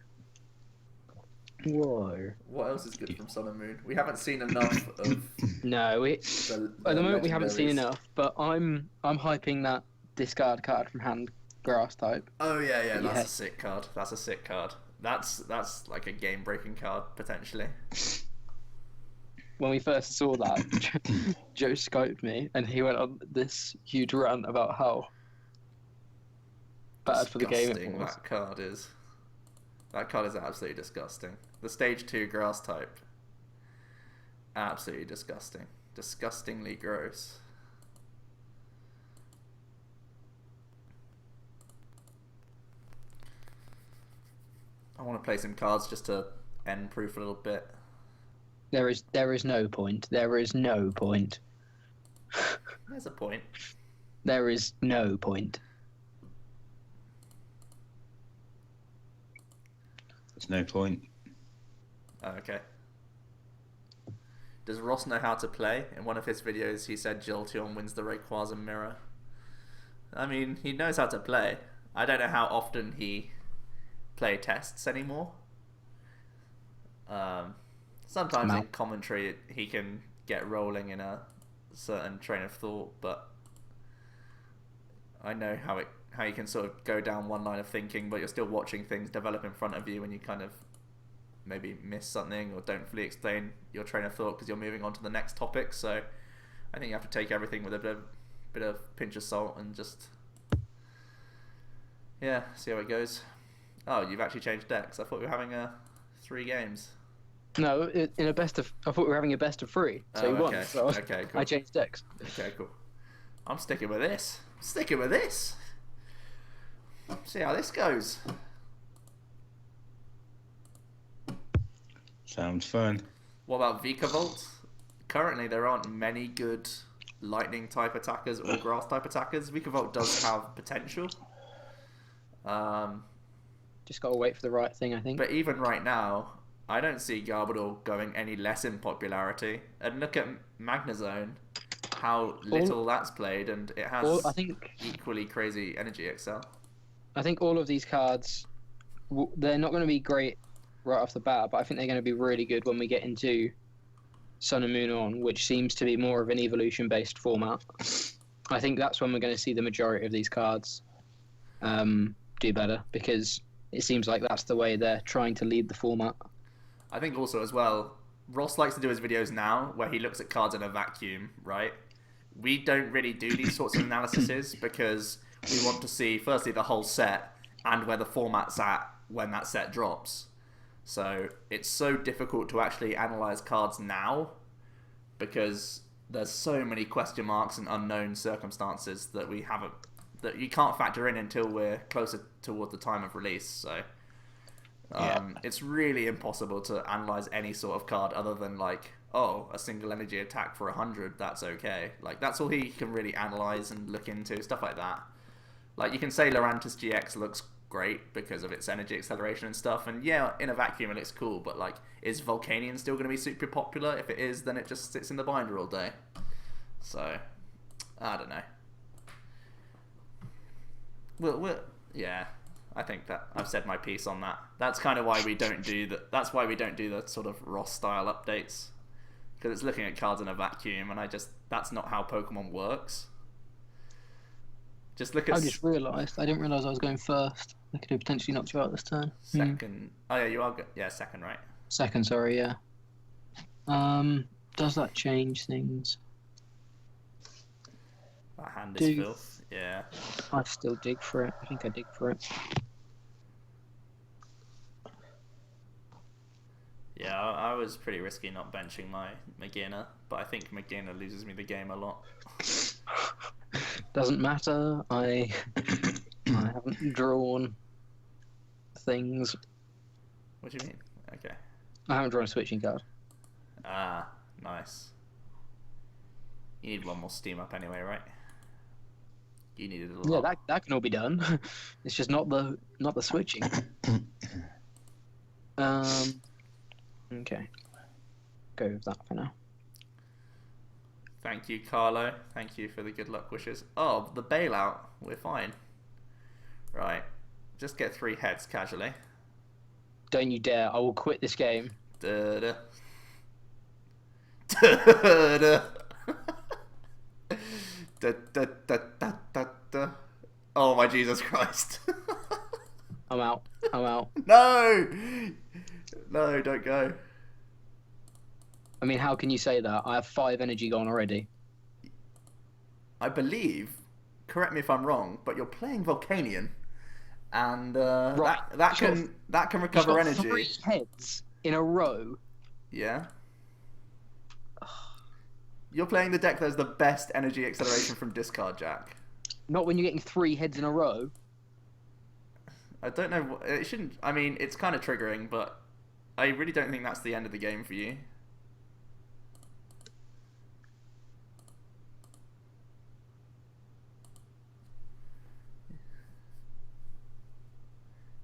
Whoa. What else is good from Sun and Moon? We haven't seen enough of... No, at the moment we haven't seen legendaries. enough, but I'm hyping that discard card from hand grass type. Oh yeah, Yeah. that's a sick card. That's a sick card. That's like a game-breaking card, potentially. When we first saw that, Joe scoped me, and he went on this huge rant about how bad for the game it Disgusting was. that card is. That card is absolutely disgusting. The stage 2 grass type. Absolutely disgusting. Disgustingly gross. I want to play some cards just to end proof a little bit. There is no point. There is no point. There's a point. There is no point. There's no point. Oh, okay. Does Ross know how to play? In one of his videos, he said Jolteon wins the Rayquaza mirror. I mean, he knows how to play. I don't know how often he play tests anymore. Sometimes in commentary, he can get rolling in a certain train of thought, but I know how you can sort of go down one line of thinking, but you're still watching things develop in front of you, and you kind of maybe miss something or don't fully explain your train of thought because you're moving on to the next topic. So I think you have to take everything with a bit of pinch of salt and just see how it goes. Oh, you've actually changed decks. I thought we were having 3 games. No, in a best of. I thought we were having a best of 3, so you won. So okay, cool. I changed decks. Okay, cool. I'm sticking with this. Sticking with this. See how this goes. Sounds fun. What about Vikavolt? Currently, there aren't many good lightning type attackers or grass type attackers. Vikavolt does have potential. Just gotta wait for the right thing, I think. But even right now, I don't see Garbodor going any less in popularity. And look at Magnezone, how little that's played, and it has equally crazy energy excel. I think all of these cards, they're not going to be great right off the bat, but I think they're going to be really good when we get into Sun and Moon on, which seems to be more of an evolution-based format. I think that's when we're going to see the majority of these cards do better, because it seems like that's the way they're trying to lead the format. I think also as well, Ross likes to do his videos now where he looks at cards in a vacuum, right? We don't really do these sorts of analyses because we want to see, firstly, the whole set and where the format's at when that set drops. So it's so difficult to actually analyze cards now because there's so many question marks and unknown circumstances that you can't factor in until we're closer toward the time of release. So it's really impossible to analyze any sort of card other than like, oh, a single energy attack for 100, that's okay. Like, that's all he can really analyze and look into, stuff like that. Like, you can say Lurantis GX looks great because of its energy acceleration and stuff, and yeah, in a vacuum it looks cool, but like, is Volcanion still going to be super popular? If it is, then it just sits in the binder all day. So, I don't know. Yeah, I think that I've said my piece on that. That's kind of why we don't do that's why we don't do the sort of Ross style updates, because it's looking at cards in a vacuum, and that's not how Pokemon works. Just look at. I just realised. I didn't realise I was going first. I could have potentially knocked you out this turn. Second. Oh yeah, you are good. Yeah, second, right? Second, sorry, yeah. Does that change things? That hand is filth. Yeah. I still dig for it. I think I dig for it. Yeah, I was pretty risky not benching my Magina, but I think Magina loses me the game a lot. Doesn't matter. I haven't drawn things. What do you mean? Okay. I haven't drawn a switching card. Ah, nice. You need one more steam up anyway, right? You needed a lot. Yeah, that can all be done. It's just not the switching. Okay. Go with that for now. Thank you, Carlo. Thank you for the good luck wishes. Oh, the bailout. We're fine. Right. Just get 3 heads casually. Don't you dare. I will quit this game. Da-da. Da-da. Da-da-da-da-da-da. Oh my Jesus Christ. I'm out. No! No, don't go. I mean, how can you say that? I have 5 energy gone already. I believe, correct me if I'm wrong, but you're playing Volcanion, and that can recover energy. 3 heads in a row. Yeah. You're playing the deck that has the best energy acceleration from discard, Jack. Not when you're getting 3 heads in a row. I don't know. It shouldn't. I mean, it's kind of triggering, but I really don't think that's the end of the game for you.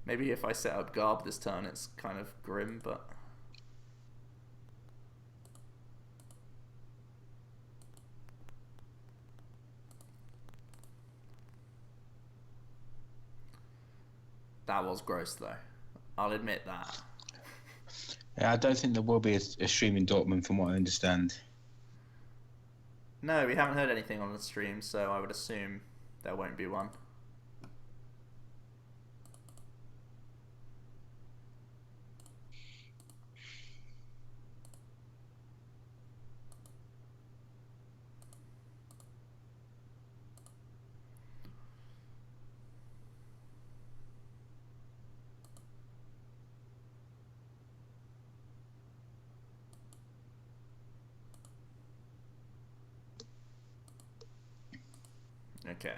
Maybe if I set up Garb this turn, it's kind of grim, but... That was gross, though. I'll admit that. Yeah, I don't think there will be a stream in Dortmund, from what I understand. No, we haven't heard anything on the stream, so I would assume there won't be one. Okay.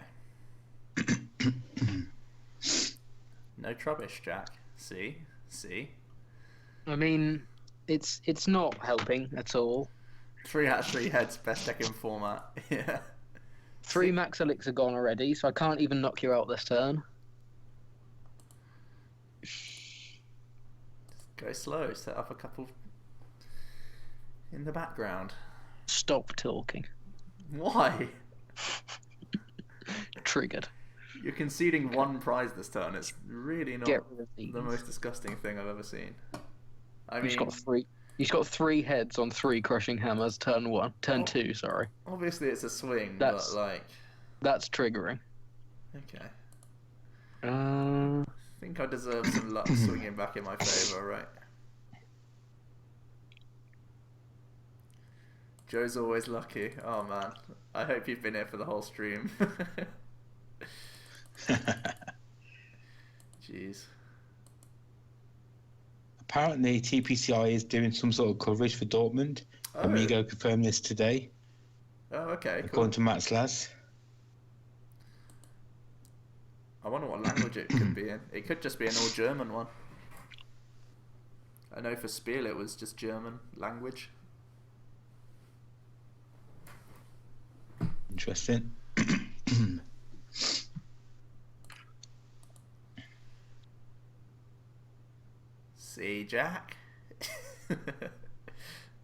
No trubbish, Jack. See? I mean, it's not helping at all. 3 out of 3 heads, best deck in format. Yeah. 3 max elixir gone already, so I can't even knock you out this turn. Go slow, set up a couple in the background. Stop talking. Why? Triggered. You're conceding 1 prize this turn. It's really not Get rid of these. the most disgusting thing I've ever seen. I mean, He's got 3 heads on 3 crushing hammers. Turn 2. Sorry. Obviously, it's a swing, That's- but like, That's triggering. okay. Uh, I think I deserve some luck swinging back in my favour, right? Joe's always lucky. Oh man, I hope you've been here for the whole stream. Jeez. Apparently, TPCI is doing some sort of coverage for Dortmund. Oh. Amigo confirmed this today, Oh, okay, cool. according to Matt's Laz. I wonder what language it could be in. It could just be an all German one. I know for Spiel it was just German language. Interesting. See, Jack?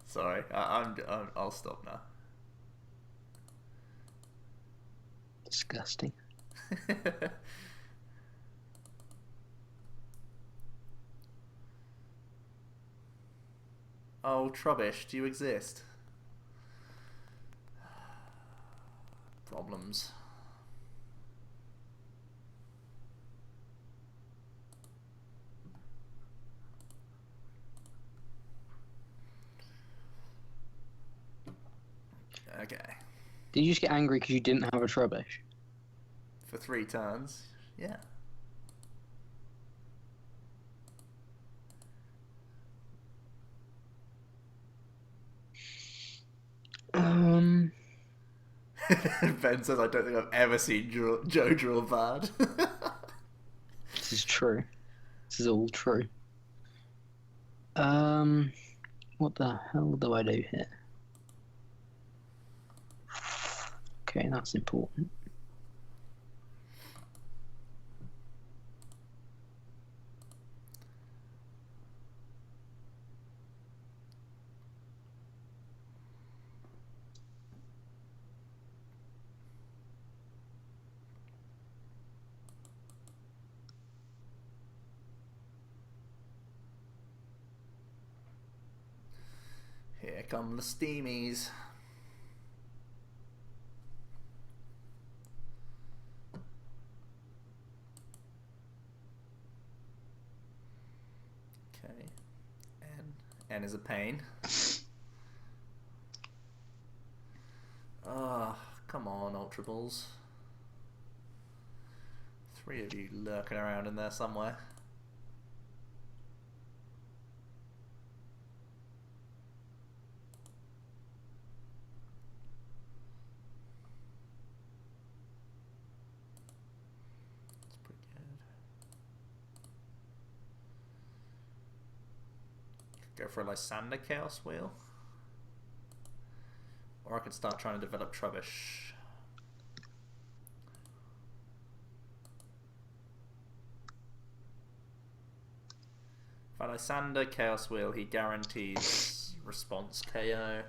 Sorry, I'll stop now. disgusting. Oh, Trubbish, do you exist? Problems. Okay. Did you just get angry because you didn't have a Trubbish? For 3 turns, yeah. Ben says, I don't think I've ever seen Joe draw bad. This is true. This is all true. What the hell do I do here? Okay, that's important. Here come the steamies. Okay. N is a pain. Ah, come on, Ultra Balls. 3 of you lurking around in there somewhere. It's pretty good. Go for a Lysander Chaos Wheel. Or I could start trying to develop Trubbish. If I Lysander Chaos Wheel, he guarantees response KO.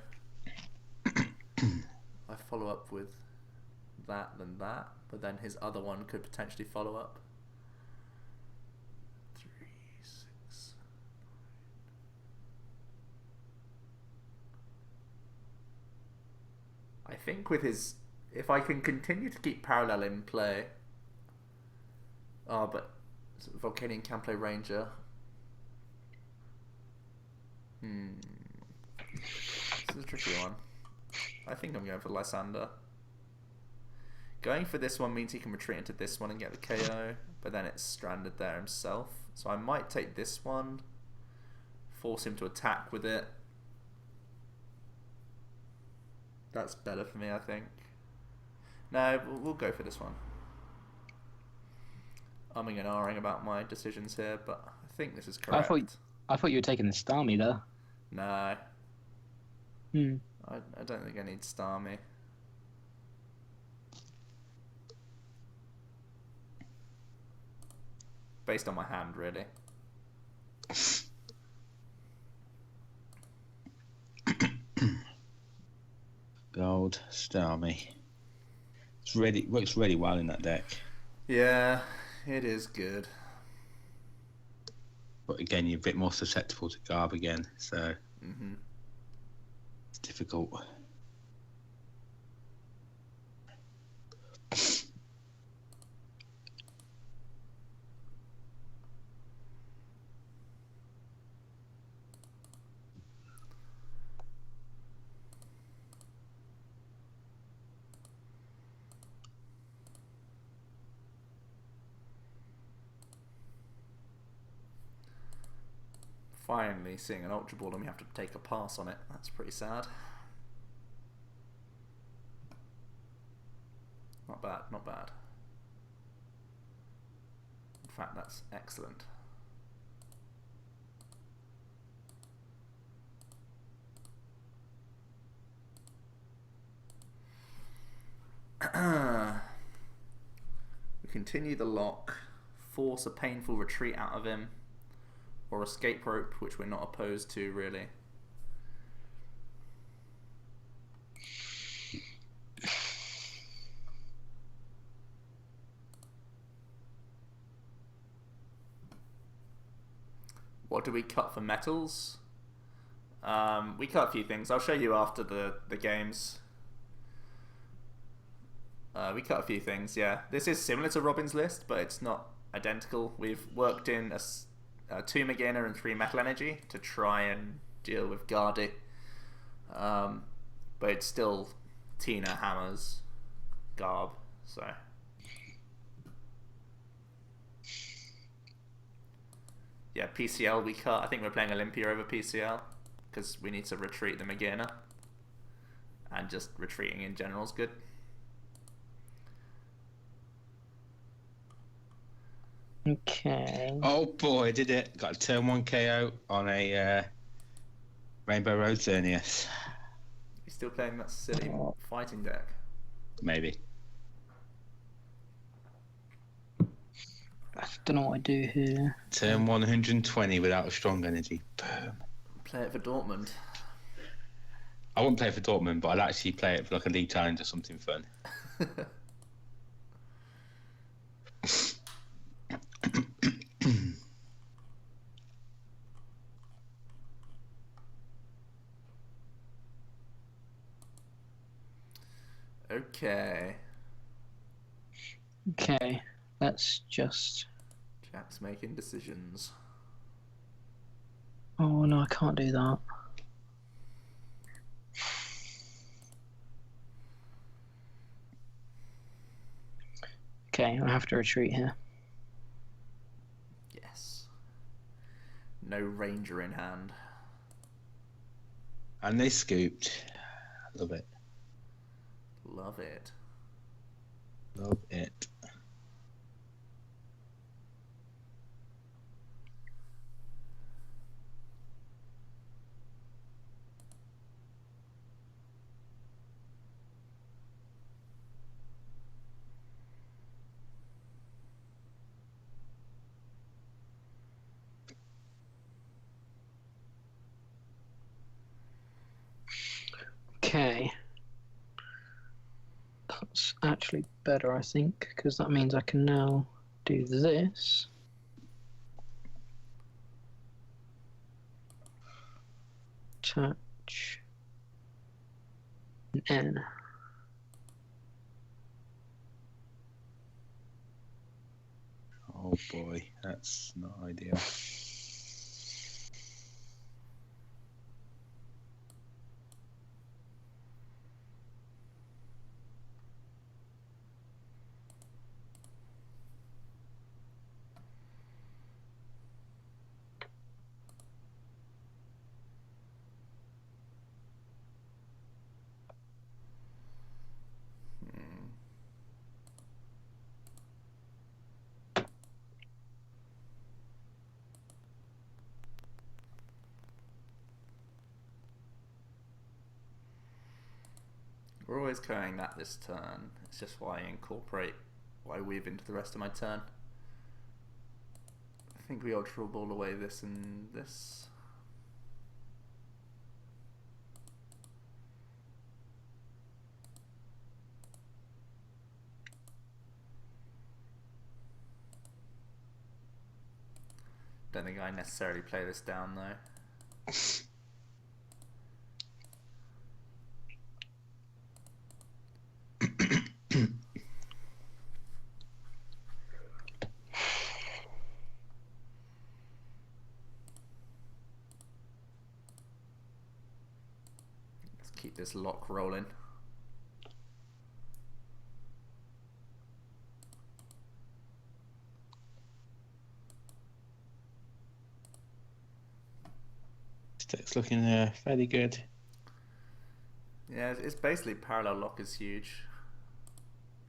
I follow up with that, then that, but then his other one could potentially follow up. 3, 6. I think with his, if I can continue to keep parallel in play. Oh, but Volcanion can play Ranger. This is a tricky one. I think I'm going for Lysander. Going for this one means he can retreat into this one and get the KO, but then it's stranded there himself. So I might take this one, force him to attack with it. That's better for me, I think. No, we'll go for this one. Umming and ahhing about my decisions here, but I think this is correct. I thought you were taking the Starmie there. No. I don't think I need Starmie. Based on my hand, really. Gold, Starmie. It's ready. Works really well in that deck. Yeah, it is good. But again, you're a bit more susceptible to Garb again, so it's difficult. Finally seeing an Ultra Ball and we have to take a pass on it. That's pretty sad. Not bad, not bad. In fact, that's excellent. We continue the lock, force a painful retreat out of him, or escape rope, which we're not opposed to, really. What do we cut for metals? We cut a few things. I'll show you after the games. We cut a few things, yeah. This is similar to Robin's list, but it's not identical. We've worked in a 2 Magana and 3 Metal Energy to try and deal with Gardy. But it's still Tina, Hammers, Garb, so. Yeah, PCL we cut. I think we're playing Olympia over PCL because we need to retreat the Magana. And just retreating in general is good. Okay. Oh boy, did it. Got a turn 1 KO on a Rainbow Road Xerneas. You still playing that silly fighting deck? Maybe. I don't know what I do here. Turn 120 without a strong energy. Boom. Play it for Dortmund. I wouldn't play it for Dortmund, but I'd actually play it for like a league challenge or something fun. Okay. Okay, let's just... Jack's making decisions. Oh no, I can't do that. Okay, I have to retreat here. Yes. No Ranger in hand. And they scooped. Love it. Love it. Love it. Okay. That's actually better, I think, because that means I can now do this. Touch. N. Oh boy, that's not ideal. We're always going that this turn. It's just why I weave into the rest of my turn. I think we ultra ball away this and this. Don't think I necessarily play this down though. Let's keep this lock rolling. It's looking fairly good. Yeah, it's basically parallel lock is huge.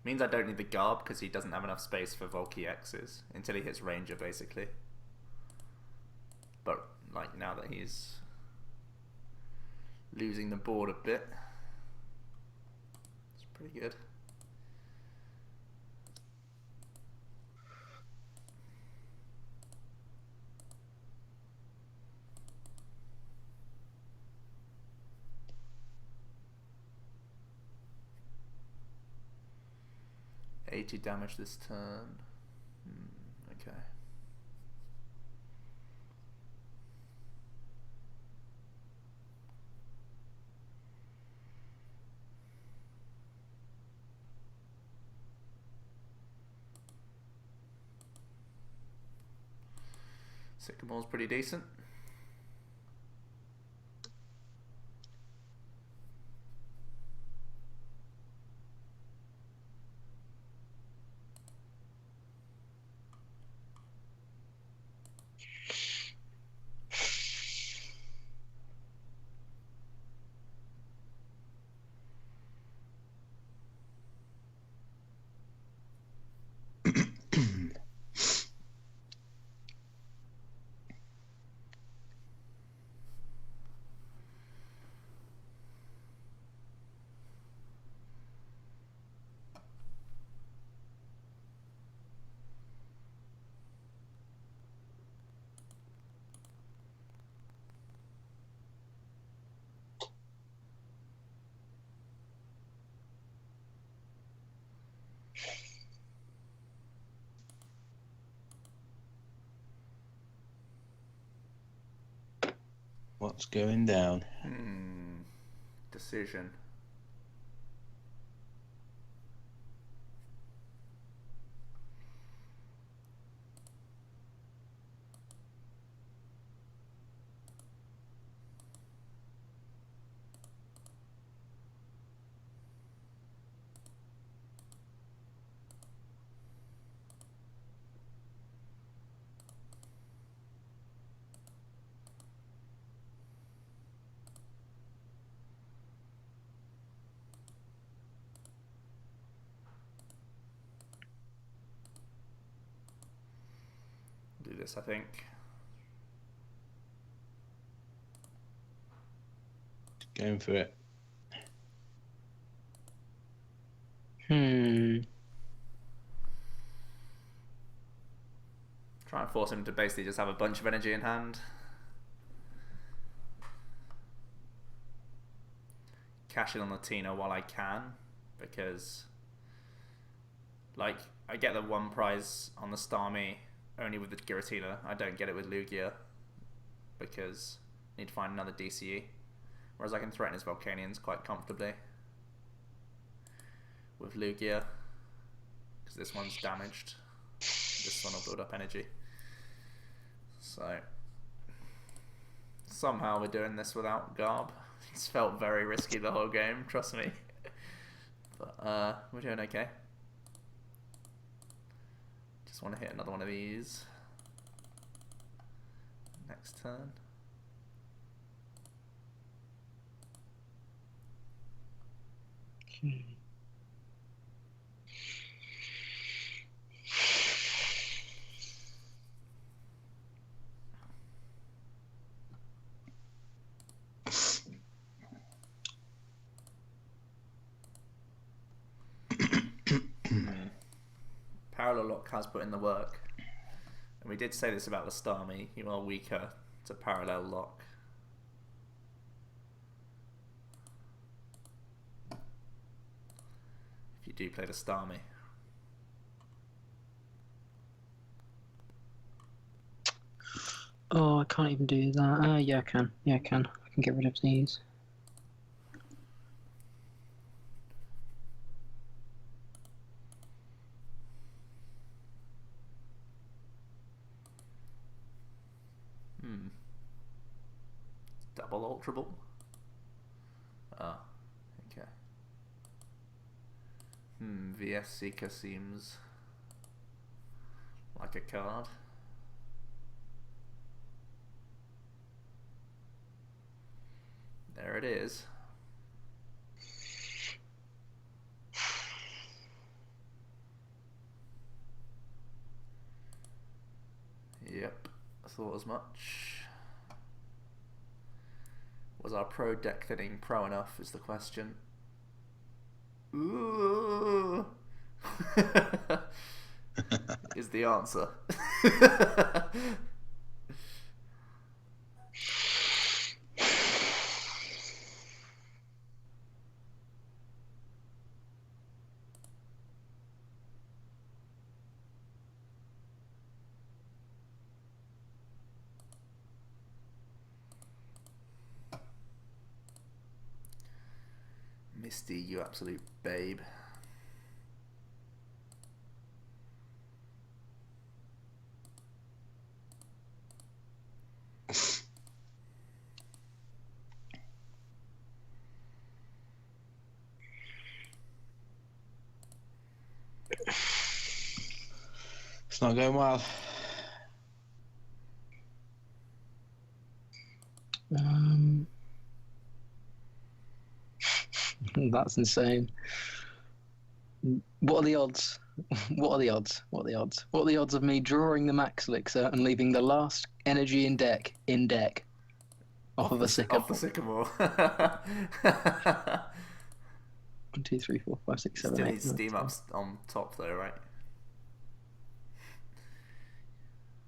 Means I don't need the Garb because he doesn't have enough space for Volky X's until he hits Ranger, basically. But like now that he's losing the board a bit, it's pretty good. $80 damage this turn. Okay. Sycamore's pretty decent. What's going down? Decision. Do this, I think. Going for it. Try and force him to basically just have a bunch of energy in hand. cash in on the Tina while I can, because like I get the one prize on the Starmie only with the Giratina. I don't get it with Lugia because I need to find another DCE. Whereas I can threaten his Volcanions quite comfortably with Lugia, because this one's damaged. This one will build up energy. So somehow we're doing this without Garb. It's felt very risky the whole game, trust me. But we're doing okay. Just want to hit another one of these next turn. Parallel Lock has put in the work, and we did say this about the Starmie. You are weaker to Parallel Lock. If you do play the Starmie. Oh, I can't even do that. Yeah, I can. Yeah, I can. I can get rid of these. Double Ultra Ball? Ah, okay. VS Seeker seems like a card. There it is. Yep, I thought as much. Was our pro deck thinning pro enough is the question. Ooh. Is the answer. Misty, you absolute babe. It's not going well. That's insane. What are the odds? What are the odds? What are the odds? What are the odds of me drawing the Max Elixir and leaving the last energy in deck off of a Sycamore? Off the Sycamore. 1, 2, 3, 4, 5, 6, 7, Still 8. needs steam ups on top though, right?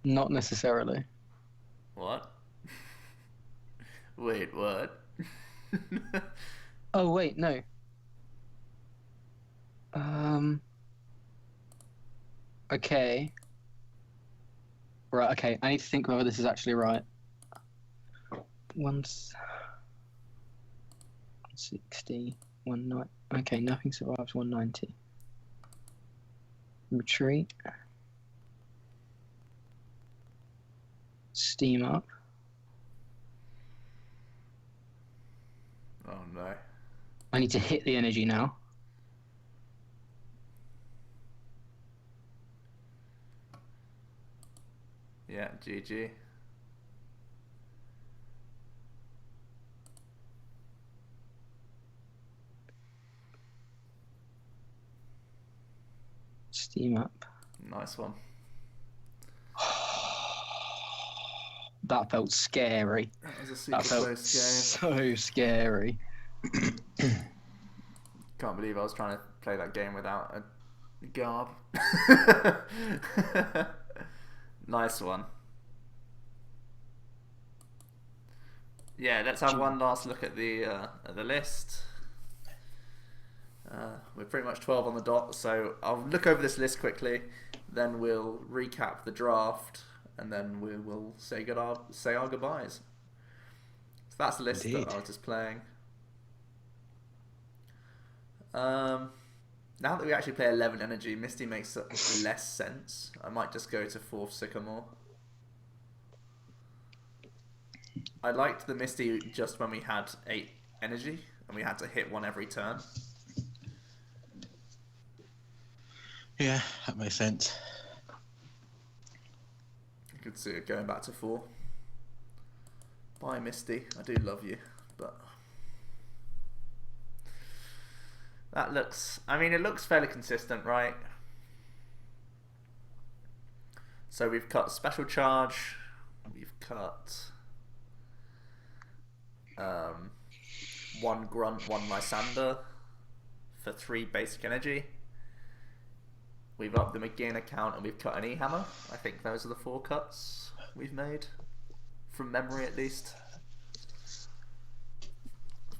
Not necessarily. What? Wait, what? Oh wait, no. Okay. Right, okay. I need to think whether this is actually right. 160, 190. Okay, nothing survives 190. Retreat. Steam up. Oh no. I need to hit the energy now. Yeah, GG. Steam up. Nice one. That felt scary. That was a super That felt close game. so scary. Can't believe I was trying to play that game without a Garb. Nice one. Yeah, let's have one last look at the list. We're pretty much 12 on the dot, so I'll look over this list quickly, then we'll recap the draft, and then we will say our goodbyes. So that's the list that I was just playing. Now that we actually play 11 energy, Misty makes less sense. I might just go to 4th Sycamore. I liked the Misty just when we had 8 energy, and we had to hit one every turn. Yeah, that makes sense. I could see it going back to 4. Bye, Misty. I do love you, but that looks... I mean, it looks fairly consistent, right? So we've cut Special Charge. We've cut 1 Grunt, 1 Lysander for 3 basic energy. We've upped the McGinn account and we've cut an E-Hammer. I think those are the 4 cuts we've made. From memory, at least.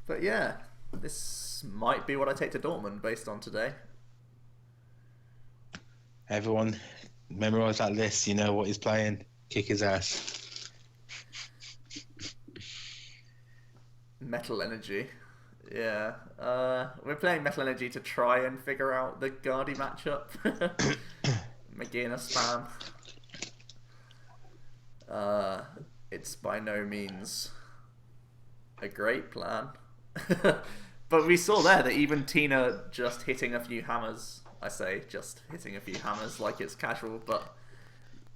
But yeah, this might be what I take to Dortmund based on today. Everyone, memorise that list. You know what he's playing. Kick his ass. Metal Energy. Yeah. We're playing Metal Energy to try and figure out the Guardy matchup. McGinn spam. It's by no means a great plan. But we saw there that even Tina just hitting a few hammers, I say just hitting a few hammers like it's casual, but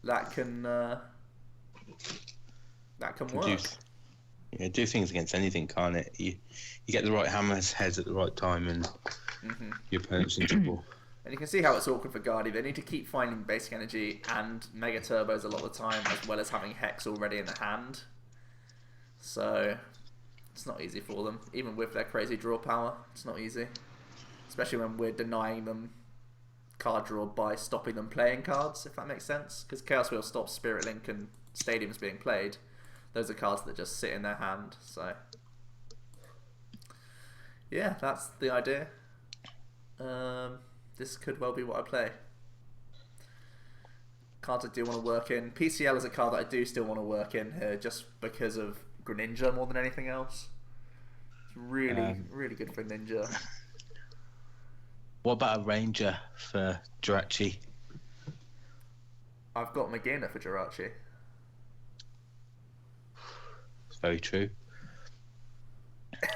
that can work. Do things against anything, can't it? You get the right hammers heads at the right time and your opponent's in trouble. And you can see how it's awkward for Guardy. They need to keep finding basic energy and mega turbos a lot of the time, as well as having Hex already in the hand. So it's not easy for them. Even with their crazy draw power, it's not easy. Especially when we're denying them card draw by stopping them playing cards, if that makes sense. Because Chaos Wheel stops Spirit Link and Stadiums being played. Those are cards that just sit in their hand. So yeah, that's the idea. This could well be what I play. Cards I do want to work in. PCL is a card that I do still want to work in here, just because of Greninja more than anything else. It's really, really good for Ninja. What about a Ranger for Jirachi? I've got Magina for Jirachi. It's very true.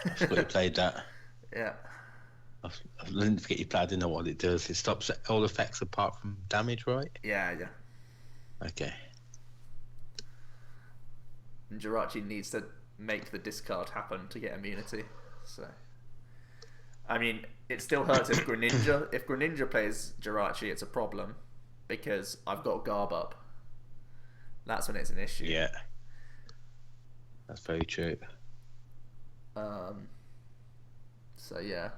I forgot you played that. Yeah. I didn't forget you played. I didn't know what it does. It stops all effects apart from damage, right? Yeah. Okay. And Jirachi needs to make the discard happen to get immunity. So, I mean, it still hurts if Greninja. If Greninja plays Jirachi, it's a problem because I've got Garb up. That's when it's an issue. Yeah. That's very true. So yeah,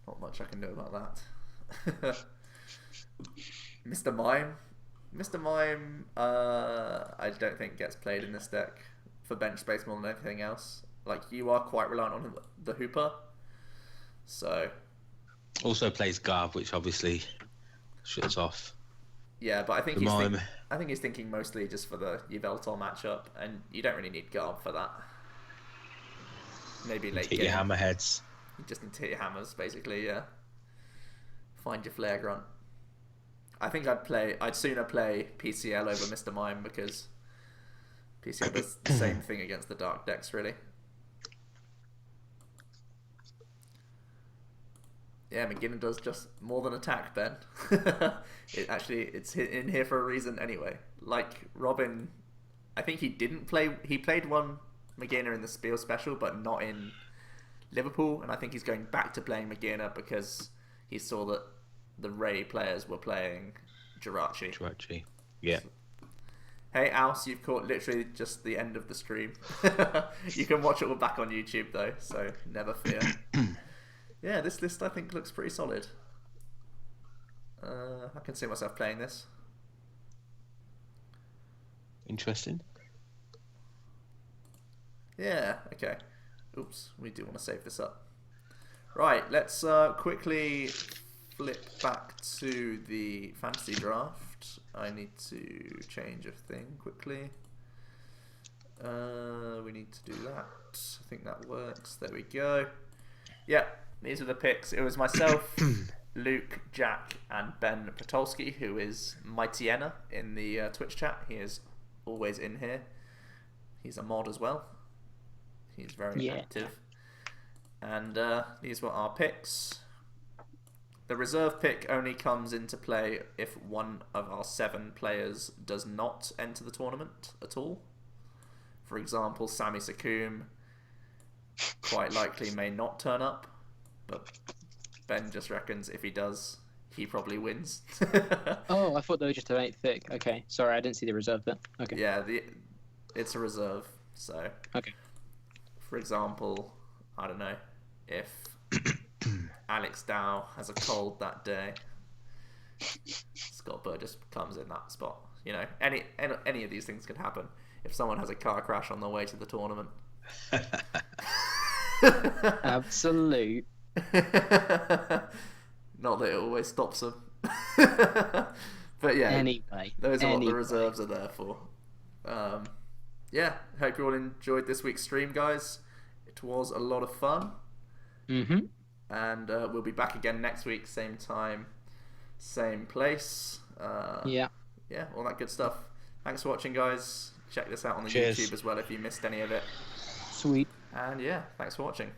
not much I can do about that. Mr. Mime, I don't think gets played in this deck for bench space more than anything else. Like, you are quite reliant on the Hooper, so... Also plays Garb, which obviously shuts off. Yeah, but I think he's thinking mostly just for the Yveltal matchup, and you don't really need Garb for that. Maybe late game. Hit your hammerheads. You just need to hit your hammers, basically, yeah. Find your Flare Grunt. I think I'd sooner play PCL over Mr. Mime, because PCL does the same thing against the dark decks, really. Yeah, McGinnon does just more than attack, Ben. It's in here for a reason anyway. Like, Robin, I think he played one McGinnon in the Spiel special, but not in Liverpool, and I think he's going back to playing McGinnon because he saw that the Ray players were playing Jirachi. Yeah. Hey, Alce, you've caught literally just the end of the stream. You can watch it all back on YouTube, though, so never fear. Yeah, this list I think looks pretty solid. I can see myself playing this. Interesting. Yeah, okay. Oops, we do want to save this up. Right, let's quickly flip back to the fantasy draft. I need to change a thing quickly. We need to do that. I think that works. There we go. Yeah, these are the picks. It was myself, Luke, Jack, and Ben Potolsky, who is Mightyena in the Twitch chat. He is always in here. He's a mod as well. He's very active. And these were our picks. The reserve pick only comes into play if one of our 7 players does not enter the tournament at all. For example, Sami Sakoum quite likely may not turn up, but Ben just reckons if he does, he probably wins. Oh, I thought they were just an 8th pick. Okay, sorry, I didn't see the reserve bit. Okay. Yeah, it's a reserve, so... Okay. For example, I don't know, if Alex Dow has a cold that day, Scott Burgess comes in that spot. You know, any of these things could happen. If someone has a car crash on their way to the tournament. Absolute. Not that it always stops them. But yeah, anyway, those are what the reserves are there for. Yeah, hope you all enjoyed this week's stream, guys. It was a lot of fun. Mm-hmm. And we'll be back again next week, same time, same place. Yeah, all that good stuff. Thanks for watching, guys. Check this out on the Cheers. YouTube as well if you missed any of it. Sweet. And yeah, thanks for watching.